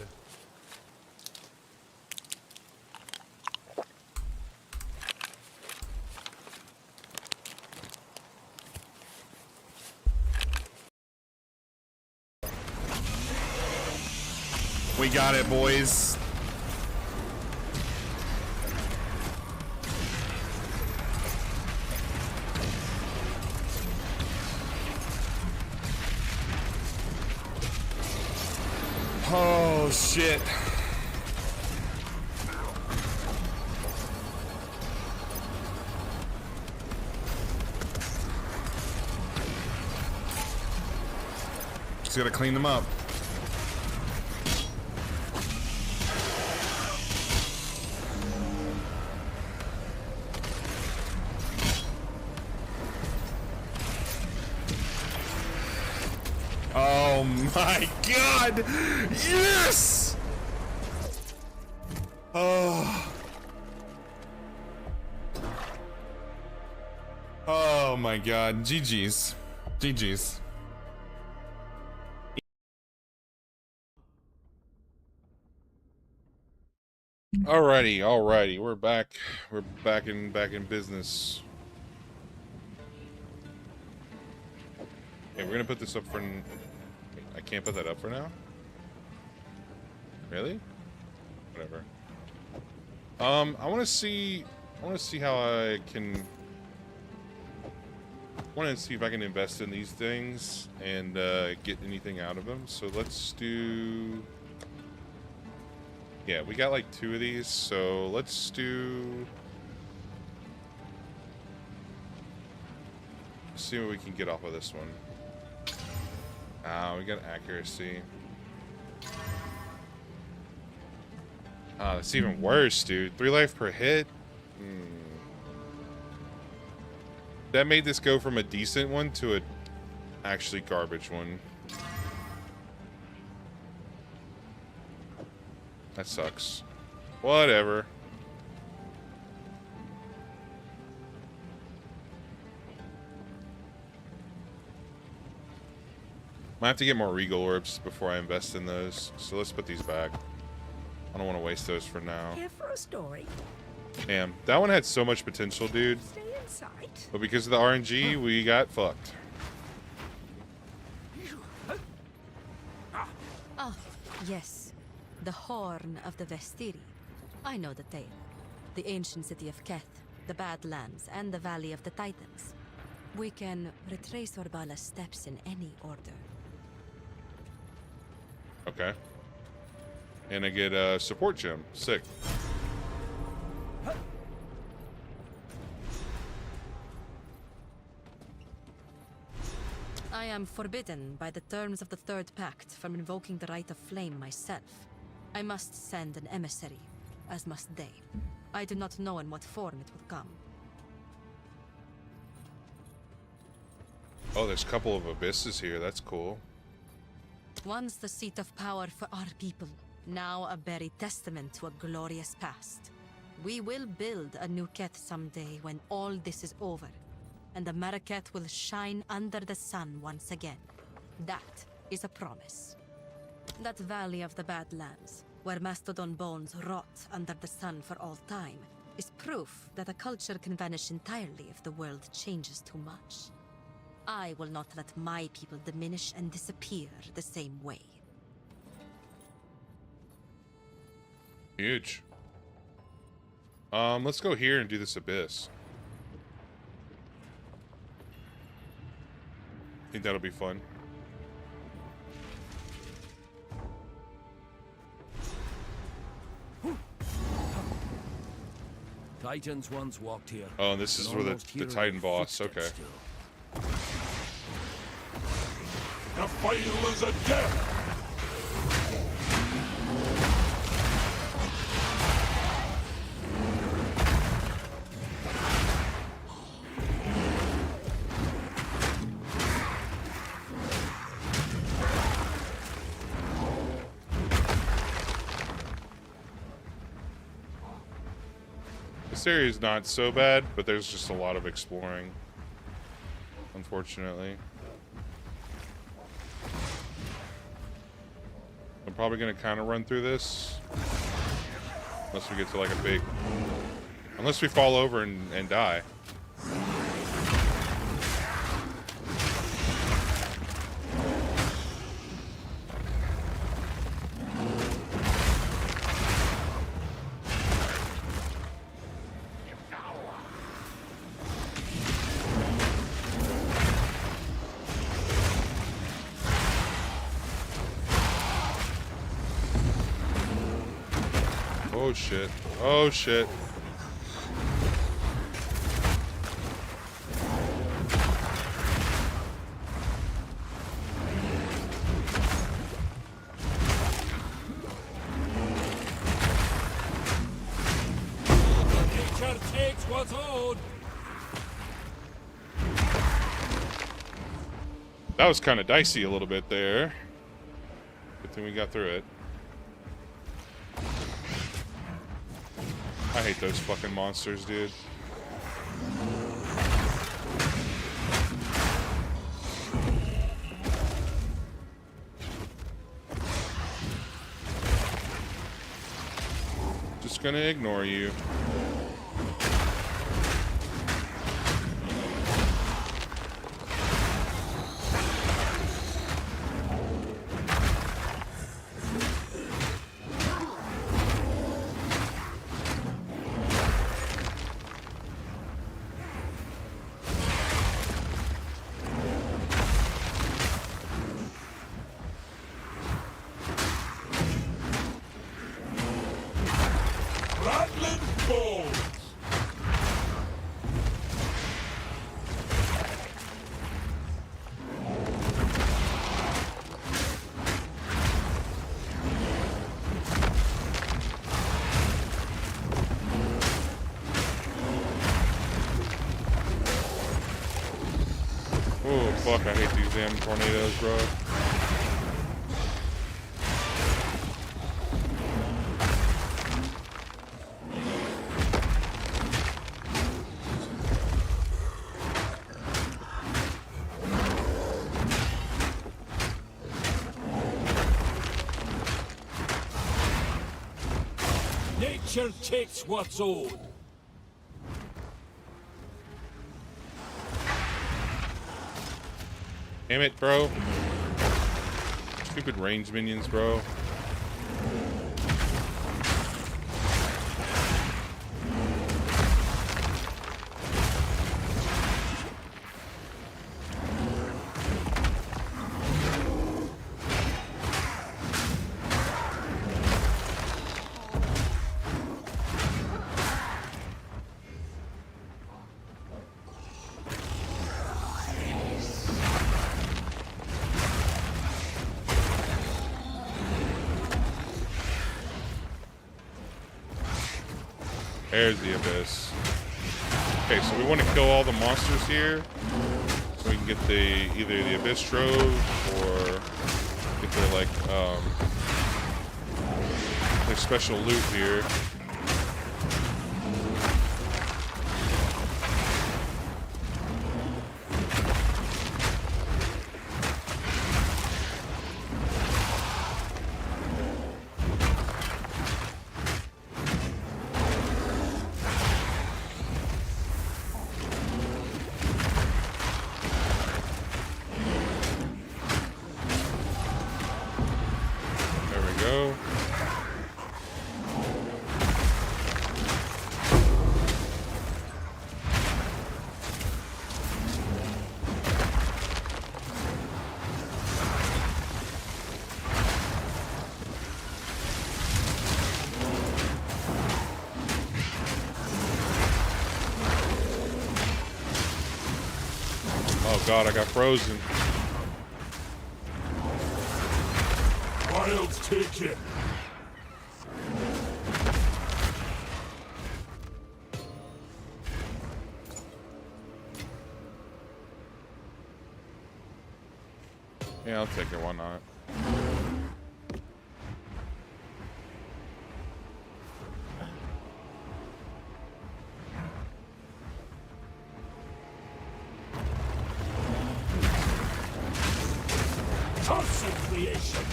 We got it, boys. Oh shit. Just gotta clean them up. Oh my god! Yes! Oh. Oh my god. GG's. GG's. Alrighty. We're back. We're back in business. Okay, we're gonna put this up for. I can't put that up for now. Really? Whatever. I want to see how I can. I want to see if I can invest in these things and get anything out of them. So let's do. Yeah, we got like 2 of these, so let's do. Let's see what we can get off of this one. We got accuracy. That's even worse, dude. 3 life per hit. That made this go from a decent one to a actually garbage one. That sucks. Whatever. Might have to get more Regal Orbs before I invest in those. So let's put these back. I don't want to waste those for now. Here for a story. Damn, that one had so much potential, dude. Stay in sight. But because of the RNG, we got fucked. Ah, yes. The Horn of the Vestiri. I know the tale. The ancient city of Keth, the Badlands, and the Valley of the Titans. We can retrace Orbala's steps in any order. Okay. And I get a support gem. Sick. I am forbidden by the terms of the Third Pact from invoking the Right of Flame myself. I must send an emissary, as must they. I do not know in what form it will come. Oh, there's a couple of abysses here. That's cool. Once the seat of power for our people, now a buried testament to a glorious past. We will build a new Keth someday when all this is over, and the Marraketh will shine under the sun once again. That is a promise. That Valley of the Badlands, where mastodon bones rot under the sun for all time, is proof that a culture can vanish entirely if the world changes too much. I will not let my people diminish and disappear the same way. Huge. Let's go here and do this abyss. I think that'll be fun. Titans once walked here. Oh, and this is where the Titan boss. Okay. The final is a death! This area is not so bad, but there's just a lot of exploring, unfortunately. I'm probably gonna kind of run through this, unless we get to like a big, unless we fall over and die. Oh shit. Oh shit. Nature takes what's owed. That was kind of dicey a little bit there. Good thing we got through it. I hate those fucking monsters, dude. Just gonna ignore you. Rattling balls! Oh, fuck, I hate these damn tornadoes, bro. Nature takes what's owed. Damn it, bro. Stupid range minions, bro. There's the abyss. Okay, so we want to kill all the monsters here, so we can get the either the abyss trove or get their their special loot here. Go. Oh god, I got frozen. Wilds take it! Yeah, I'll take it, why not? Constant creation!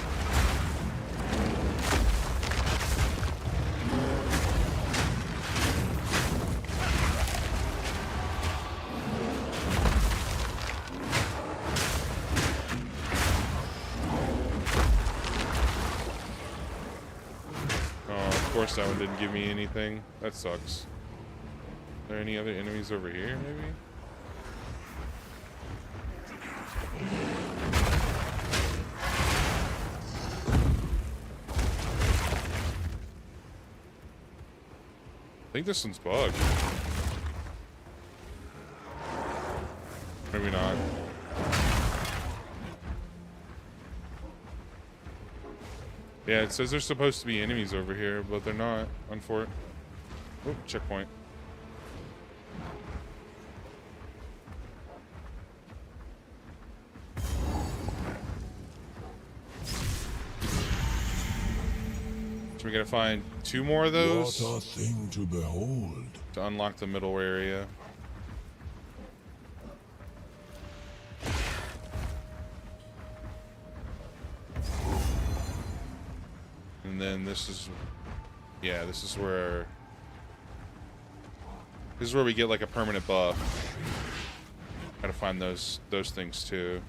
Of course that one didn't give me anything. That sucks. Are there any other enemies over here, maybe? I think this one's bugged. Maybe not. Yeah, it says there's supposed to be enemies over here, but they're not. Unfortunately. Oh, checkpoint. So we gotta find 2 more of those What a thing to behold. to unlock the middle area. And then this is, yeah, this is where we get like a permanent buff. Gotta find those things too.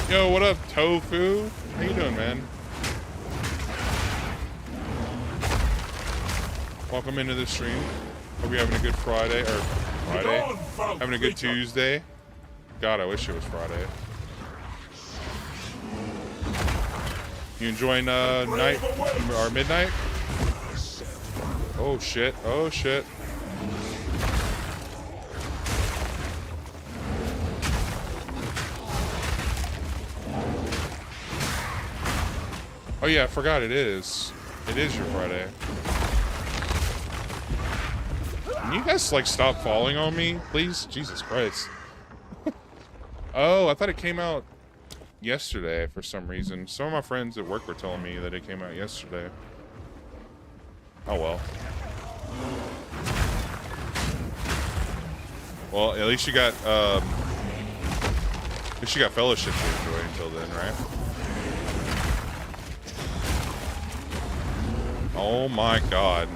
Yo, what up, Tofu? How you doing, man? Welcome into the stream. Hope you're having a good Friday, or Friday? Having a good Tuesday. God, I wish it was Friday. You enjoying night or midnight? Oh shit! Oh shit! Oh yeah, I forgot it is. It is your Friday. Can you guys like stop falling on me, please? Jesus Christ. Oh, I thought it came out yesterday for some reason. Some of my friends at work were telling me that it came out yesterday. Oh well. Well, at least you got Fellowship to enjoy until then, right? Oh my god.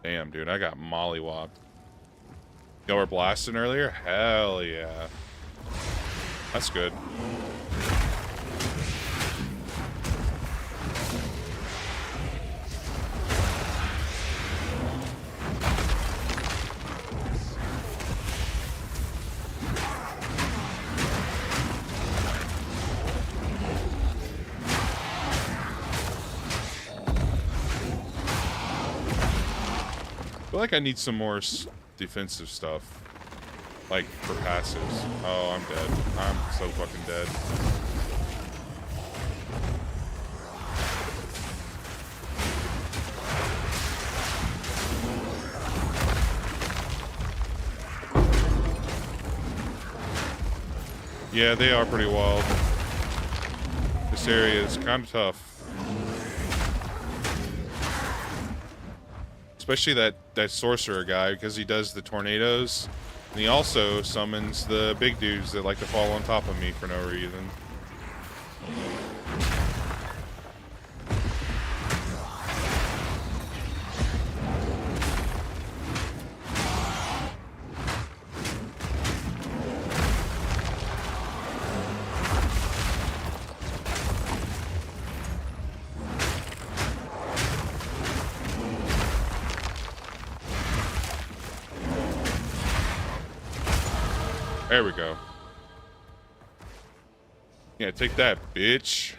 Damn, dude, I got mollywopped. Y'all were blasting earlier? Hell yeah. That's good. I feel like I need some more defensive stuff. Like, for passives. Oh, I'm dead. I'm so fucking dead. Yeah, they are pretty wild. This area is kind of tough. Especially that sorcerer guy, because he does the tornadoes. And he also summons the big dudes that like to fall on top of me for no reason. There we go. Yeah, take that, bitch.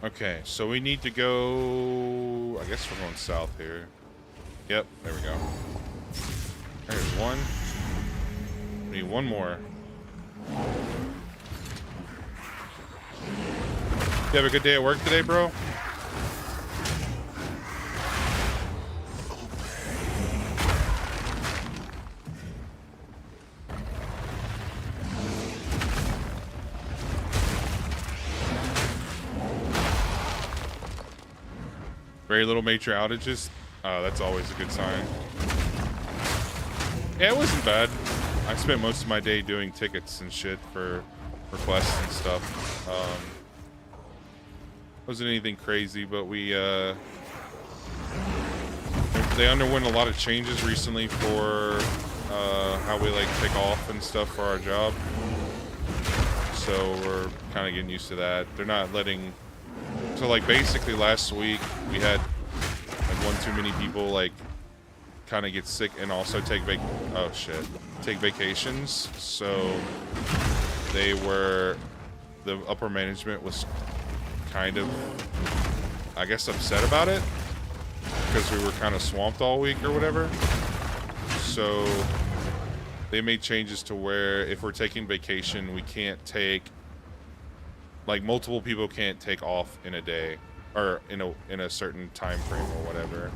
Okay, so we need to go... I guess we're going south here. Yep, there we go. There's one. We need one more. You have a good day at work today, bro? Very little major outages. That's always a good sign. Yeah, it wasn't bad. I spent most of my day doing tickets and shit for requests and stuff. Wasn't anything crazy, but we they underwent a lot of changes recently for how we like take off and stuff for our job. So we're kind of getting used to that. They're not letting. So like basically last week we had like one too many people like kind of get sick and also take take vacations. So the upper management was kind of, I guess, upset about it because we were kind of swamped all week or whatever. So they made changes to where if we're taking vacation, we can't take, like, multiple people can't take off in a day or in a certain time frame or whatever.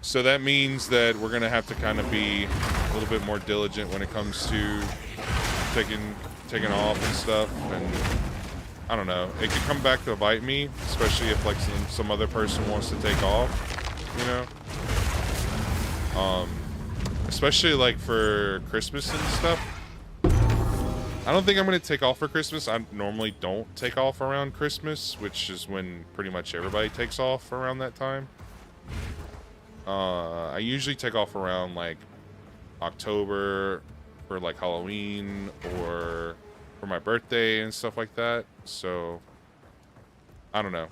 So that means that we're gonna have to kind of be a little bit more diligent when it comes to taking off and stuff. And I don't know, it could come back to bite me, especially if like some other person wants to take off, you know. Especially like for Christmas and stuff. I don't think I'm gonna take off for Christmas. I normally don't take off around Christmas, which is when pretty much everybody takes off around that time. I usually take off around like October for like Halloween or for my birthday and stuff like that. So I don't know.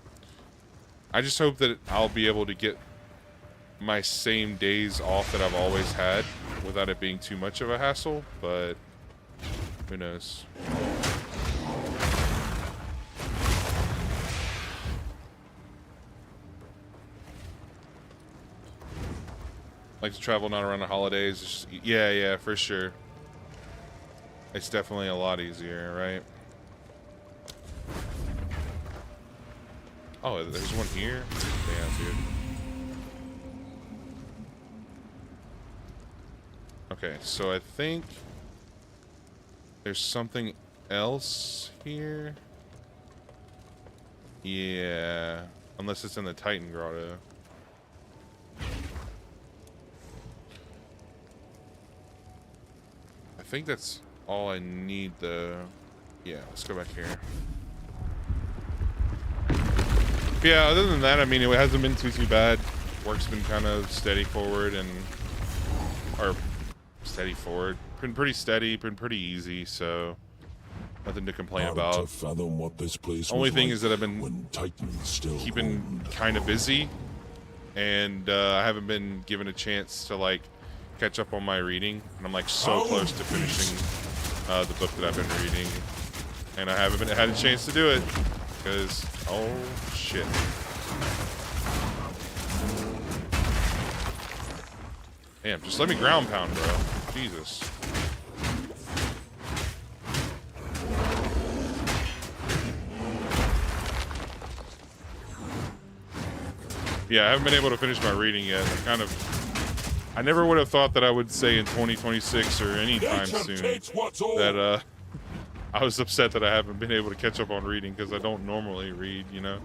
I just hope that I'll be able to get my same days off that I've always had without it being too much of a hassle, but who knows. Like to travel not around the holidays. Just, yeah, for sure. It's definitely a lot easier, right? Oh, there's one here? Damn, dude. Okay, so I think there's something else here. Yeah, unless it's in the Titan Grotto. I think that's all I need though. Yeah, let's go back here. Yeah, other than that, I mean, it hasn't been too bad. Work's been kind of steady forward steady forward. Been pretty steady, been pretty easy, so nothing to complain about. To fathom what this place Only was thing like is that I've been when Titans still keeping kind of busy, and I haven't been given a chance to like catch up on my reading, and I'm like so close to finishing the book that I've been reading, and I haven't had a chance to do it because oh shit. Damn, just let me ground pound, bro. Jesus. Yeah, I haven't been able to finish my reading yet. I never would have thought that I would say in 2026 or anytime soon that I was upset that I haven't been able to catch up on reading because I don't normally read, you know?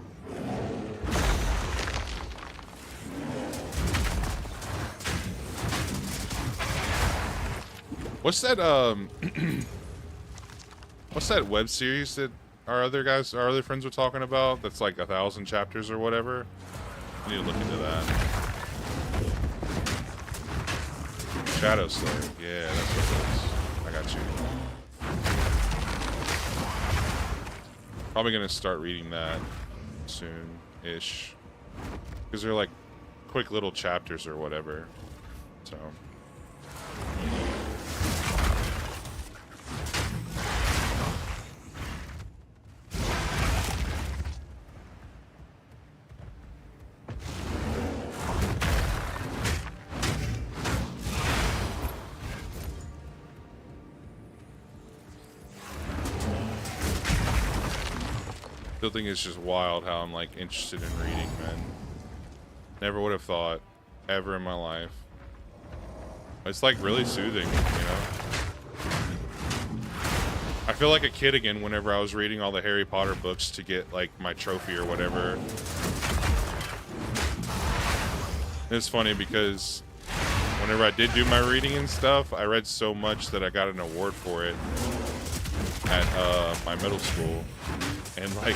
What's that what's that web series that our other friends were talking about that's like 1,000 chapters or whatever? I need to look into that. Shadow Slayer. Yeah, that's what it is. I got you. Probably gonna start reading that soon-ish. Because they're like quick little chapters or whatever. So still think it's just wild how I'm like interested in reading, man. Never would have thought ever in my life. It's like really soothing, you know? I feel like a kid again whenever I was reading all the Harry Potter books to get like my trophy or whatever. It's funny because whenever I did do my reading and stuff, I read so much that I got an award for it at my middle school. And like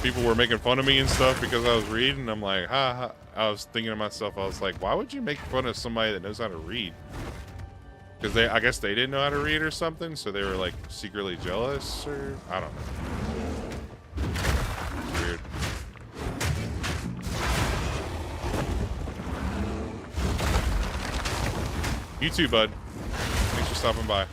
people were making fun of me and stuff because I was reading. I'm like, ha, ha. I was thinking to myself, I was like, why would you make fun of somebody that knows how to read? Because I guess they didn't know how to read or something, so they were like secretly jealous, or I don't know. Weird. You too, bud. Thanks for stopping by.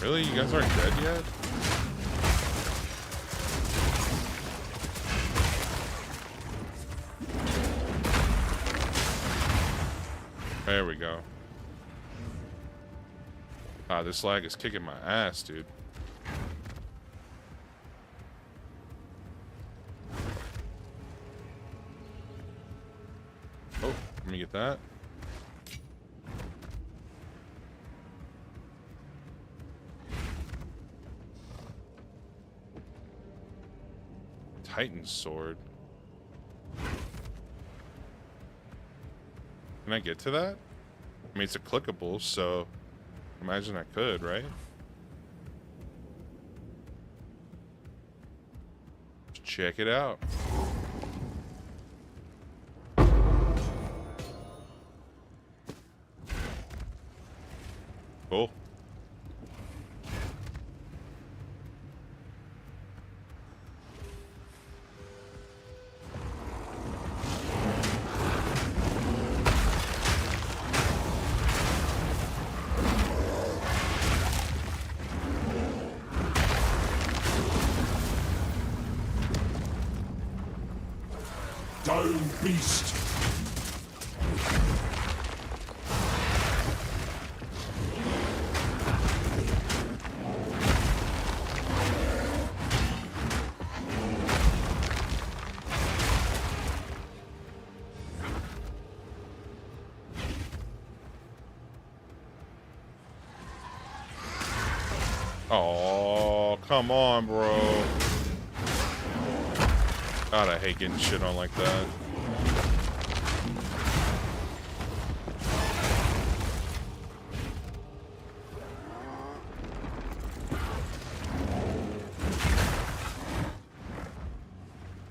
Really? You guys aren't dead yet? There we go. Ah, this lag is kicking my ass, dude. Oh, let me get that. Titan's sword. Can I get to that? I mean, it's a clickable, so imagine I could, right? Let's check it out. Cool. Down, beast! Oh, come on, bro. God, I hate getting shit on like that.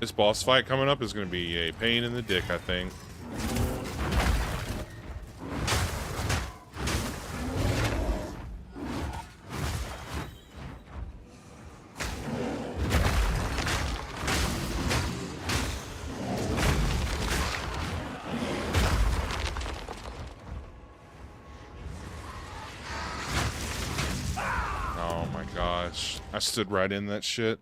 This boss fight coming up is going to be a pain in the dick, I think. Oh my gosh. I stood right in that shit.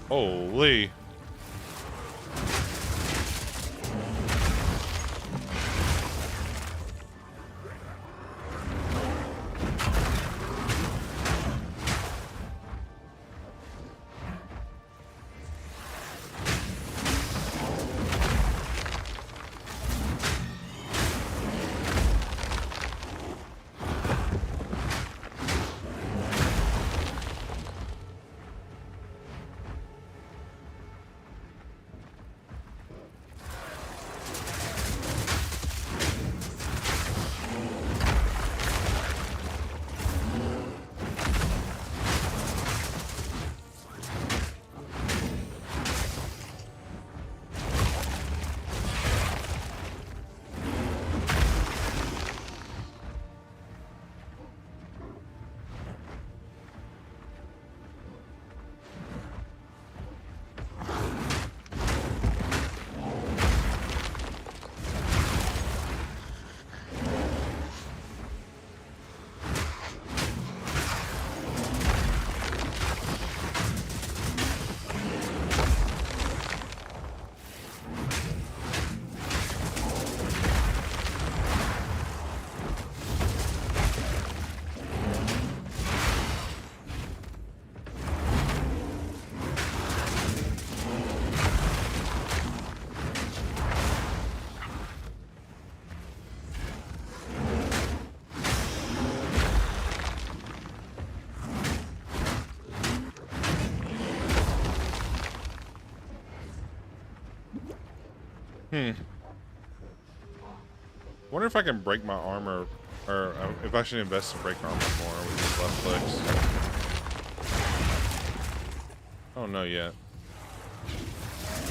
Holy. Wonder if I can break my armor, or if I should invest in break armor more with these left clicks. I don't know yet.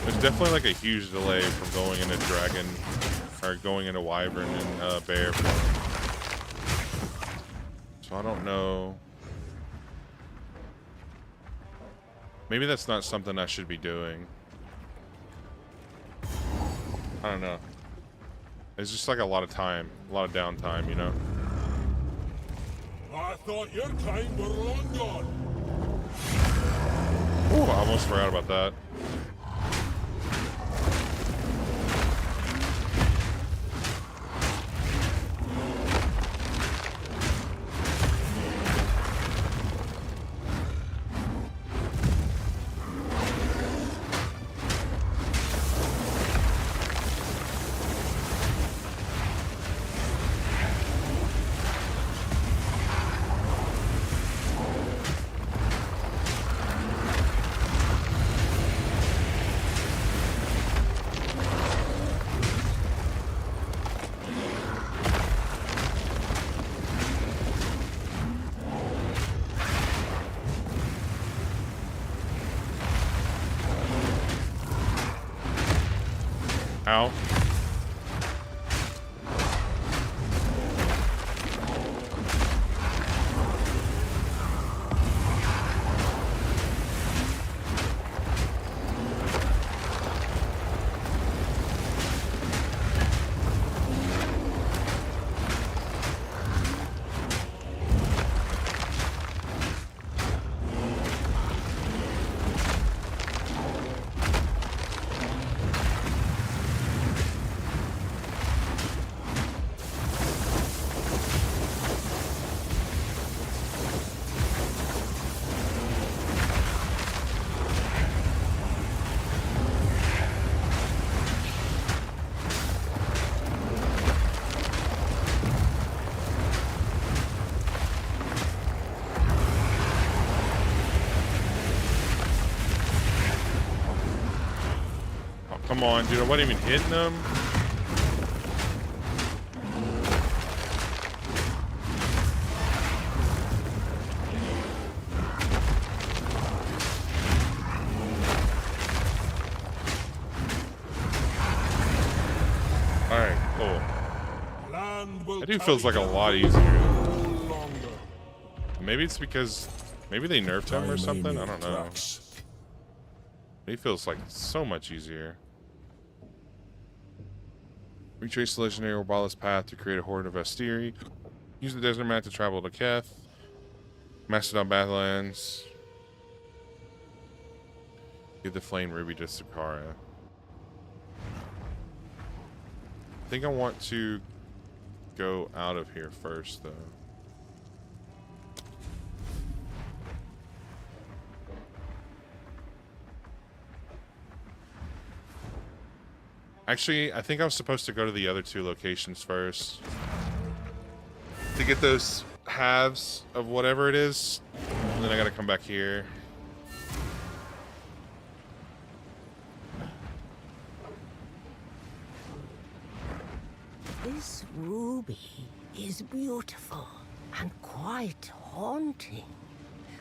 There's definitely like a huge delay from going into dragon, or going into wyvern and bear form. So I don't know. Maybe that's not something I should be doing. I don't know. It's just like a lot of time, a lot of downtime, you know? I thought your time were long gone. Ooh, I almost forgot about that. Ow. Come on, dude. I wasn't even hitting them. Alright, cool. That dude feels like a lot easier. Maybe it's because... Maybe they nerfed him or something? I don't know. He feels like so much easier. Retrace the legendary Orbalis path to create a horde of Asteri. Use the desert map to travel to Keth. Mastodon Badlands. Give the flame ruby to Sakara. I think I want to go out of here first, though. Actually, I think I was supposed to go to the other two locations first to get those halves of whatever it is, and then I gotta come back here. This ruby is beautiful and quite haunting.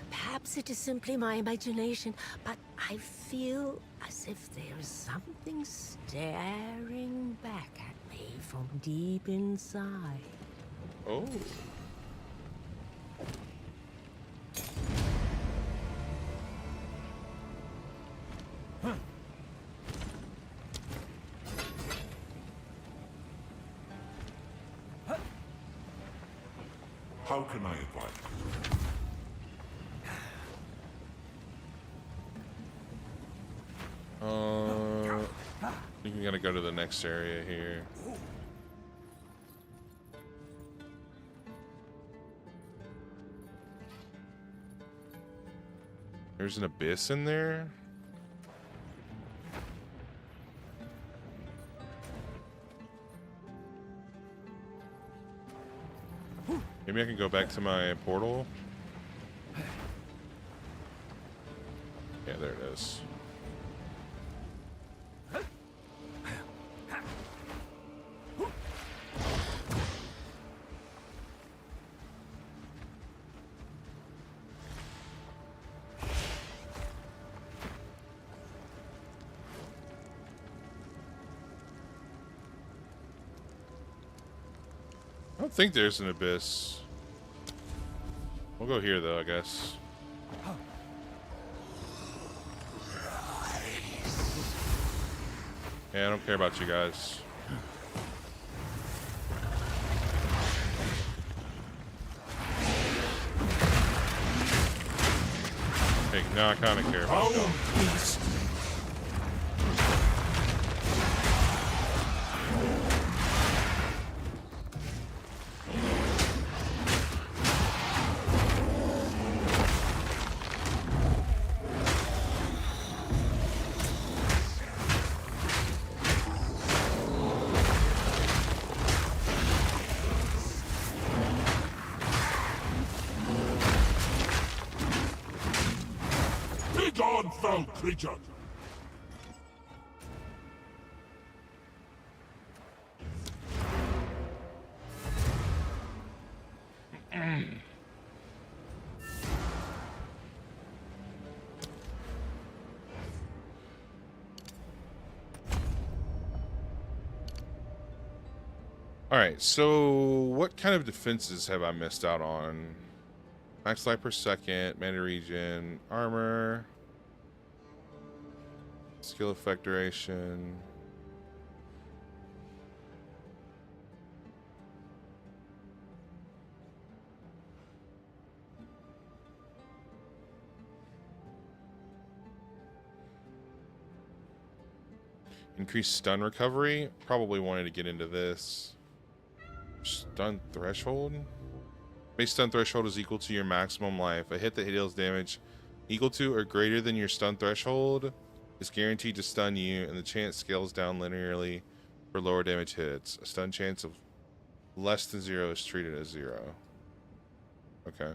Perhaps it is simply my imagination, but I feel as if there is something staring back at me from deep inside. Oh. How can I advise you? I think we gotta go to the next area here. There's an abyss in there. Maybe I can go back to my portal. Yeah, there it is. don't think there's an abyss. We'll go here though, I guess. Yeah, I don't care about you guys. Hey, now I kind of care about you. Begone, foul creature! Alright, so what kind of defenses have I missed out on? Max life per second, mana regen, armor, skill effect duration. Increased stun recovery. Probably wanted to get into this. Stun threshold. Base stun threshold is equal to your maximum life. A hit that deals damage equal to or greater than your stun threshold is guaranteed to stun you, and the chance scales down linearly for lower damage hits. A stun chance of less than 0 is treated as 0. Okay.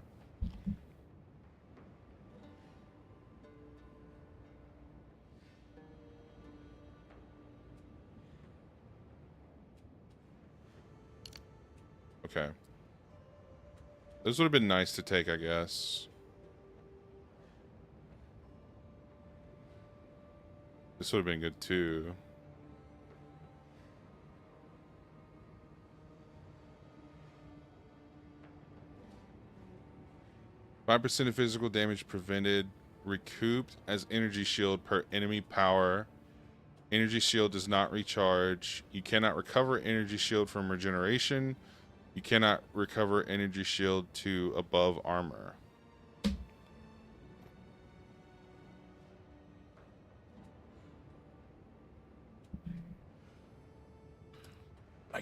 Okay. Those would have been nice to take, I guess. This would have been good too. %5 of physical damage prevented, recouped as energy shield per enemy power. Energy shield does not recharge. You cannot recover energy shield from regeneration. You cannot recover energy shield to above armor. I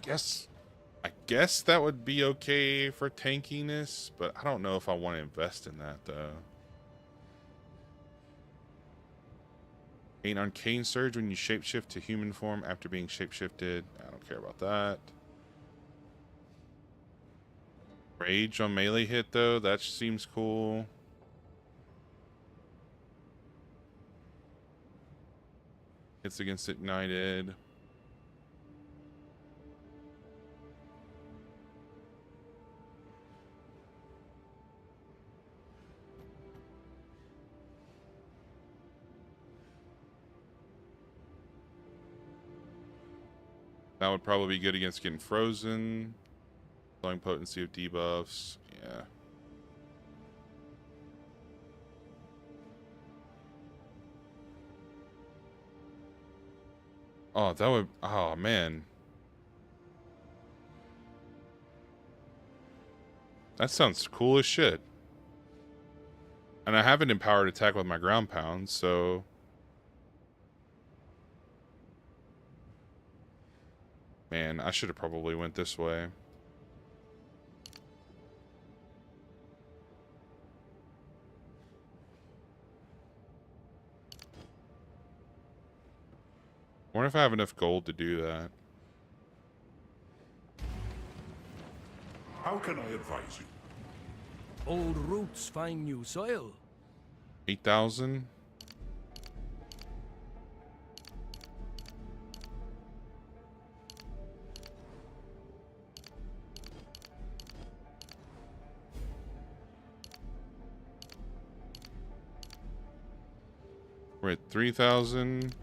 guess that would be okay for tankiness, but I don't know if I want to invest in that though. Gain Arcane Surge when you shapeshift to human form after being shapeshifted. I don't care about that. Rage on melee hit though, that seems cool. Hits against ignited. That would probably be good against getting frozen. Slowing potency of debuffs. Yeah. Oh, that would... Oh, man. That sounds cool as shit. And I have an empowered attack with my ground pound, so... Man, I should have probably went this way. I wonder if I have enough gold to do that. How can I advise you? Old roots find new soil. 8,000. We're at 3,000.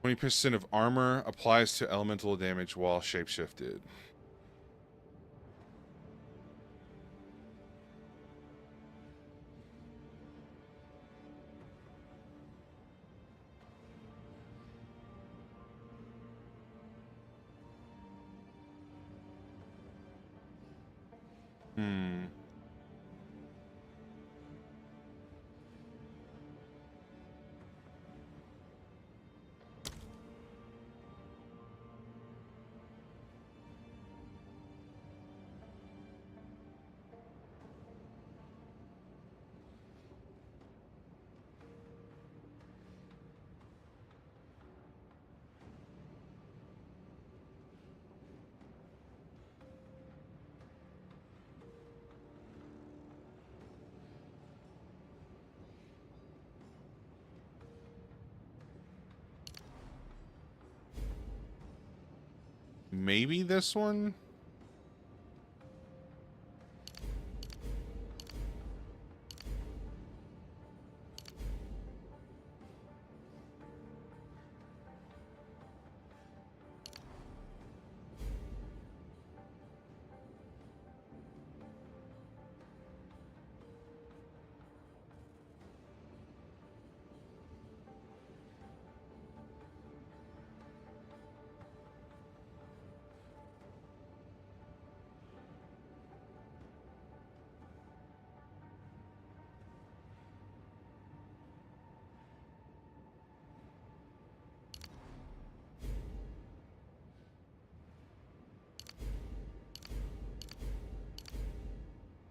20% of armor applies to elemental damage while shapeshifted. Hmm. Maybe this one?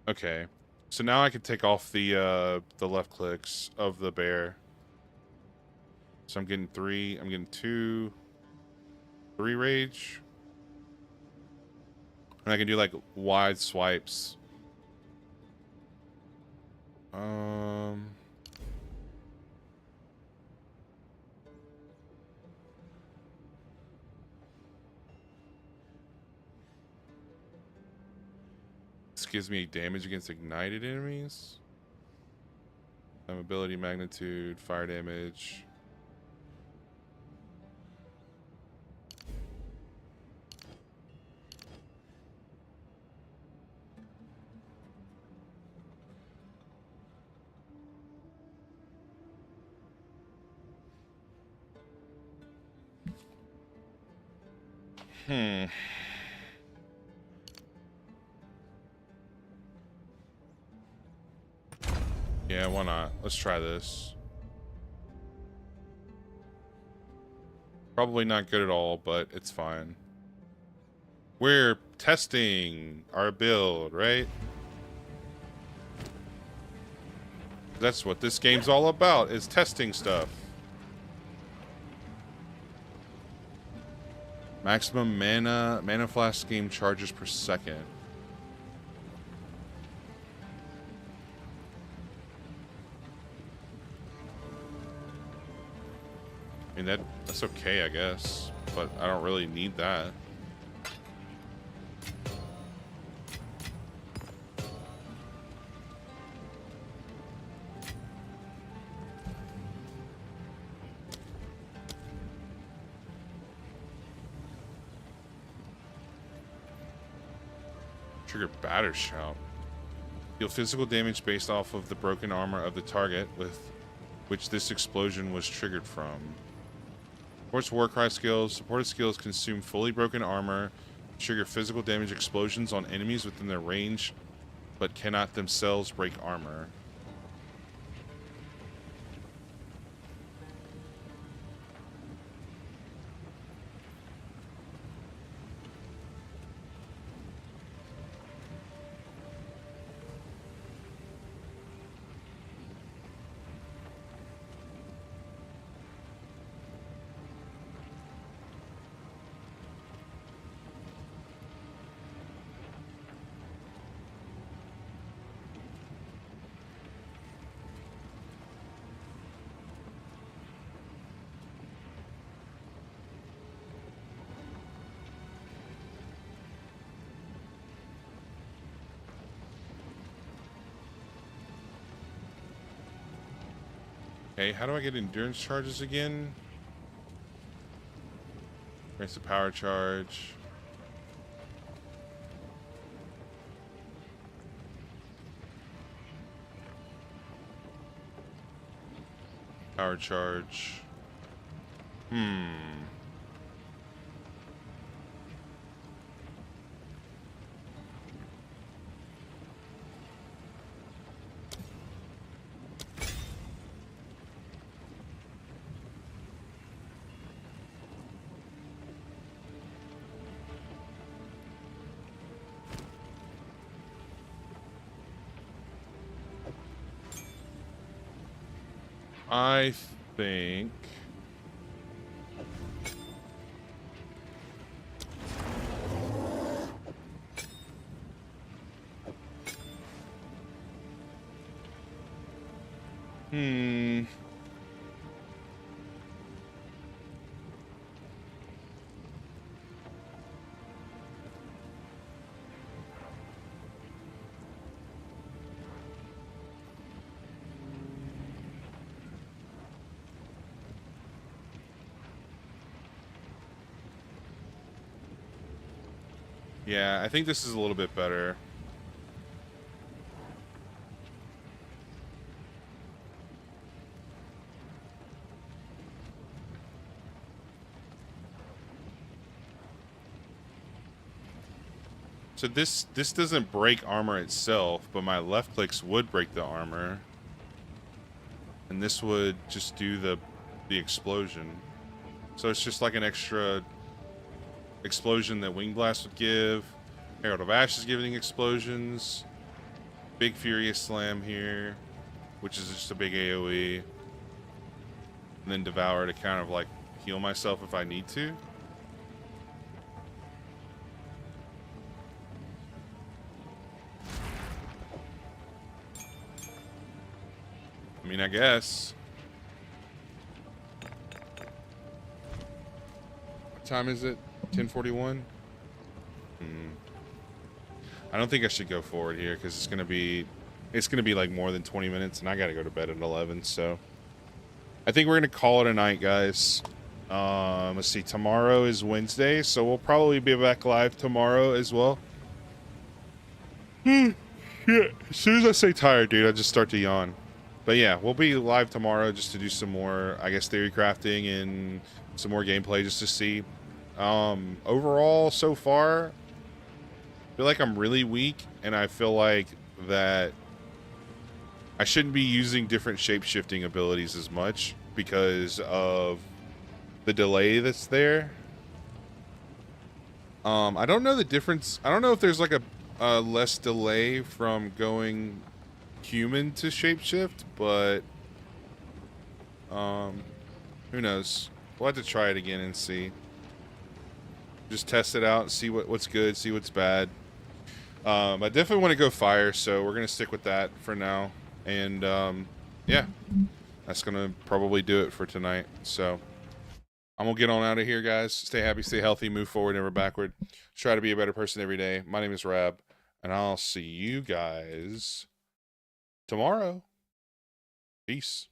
Okay. So now I can take off the left clicks of the bear. So I'm getting 3, I'm getting 2, 3 rage. And I can do like wide swipes. This gives me damage against ignited enemies. Ability magnitude, fire damage. Yeah, why not? Let's try this. Probably not good at all, but it's fine. We're testing our build, right? That's what this game's all about, is testing stuff. Maximum mana flash game charges per second. I mean, that's okay, I guess, but I don't really need that. Trigger batter shout. Deal physical damage based off of the broken armor of the target with which this explosion was triggered from. Supports Warcry skills. Supported skills consume fully broken armor, trigger physical damage explosions on enemies within their range, but cannot themselves break armor. Okay, how do I get endurance charges again? Grants a power charge. Power charge. I think yeah, I think this is a little bit better. So this doesn't break armor itself, but my left clicks would break the armor. And this would just do the explosion. So it's just like an extra explosion that Wing Blast would give. Herald of Ash is giving explosions. Big Furious Slam here, which is just a big AoE. And then Devour to kind of like heal myself if I need to. I mean, I guess. What time is it? 10:41? I don't think I should go forward here because it's gonna be like more than 20 minutes, and I gotta go to bed at 11. So I think we're gonna call it a night, guys. Let's see. Tomorrow is Wednesday, so we'll probably be back live tomorrow as well. Yeah. As soon as I say tired, dude, I just start to yawn. But yeah, we'll be live tomorrow just to do some more, I guess, theory crafting and some more gameplay just to see. Overall, so far, I feel like I'm really weak, and I feel like that I shouldn't be using different shape-shifting abilities as much because of the delay that's there. I don't know the difference. I don't know if there's like a less delay from going human to shapeshift, but who knows? We'll have to try it again and see. Just test it out and see what's good, see what's bad. I definitely want to go fire, so we're gonna stick with that for now. And yeah, that's gonna probably do it for tonight. So I'm gonna get on out of here, guys. Stay happy, stay healthy, move forward, never backward. Try to be a better person every day. My name is Rab, and I'll see you guys tomorrow. Peace.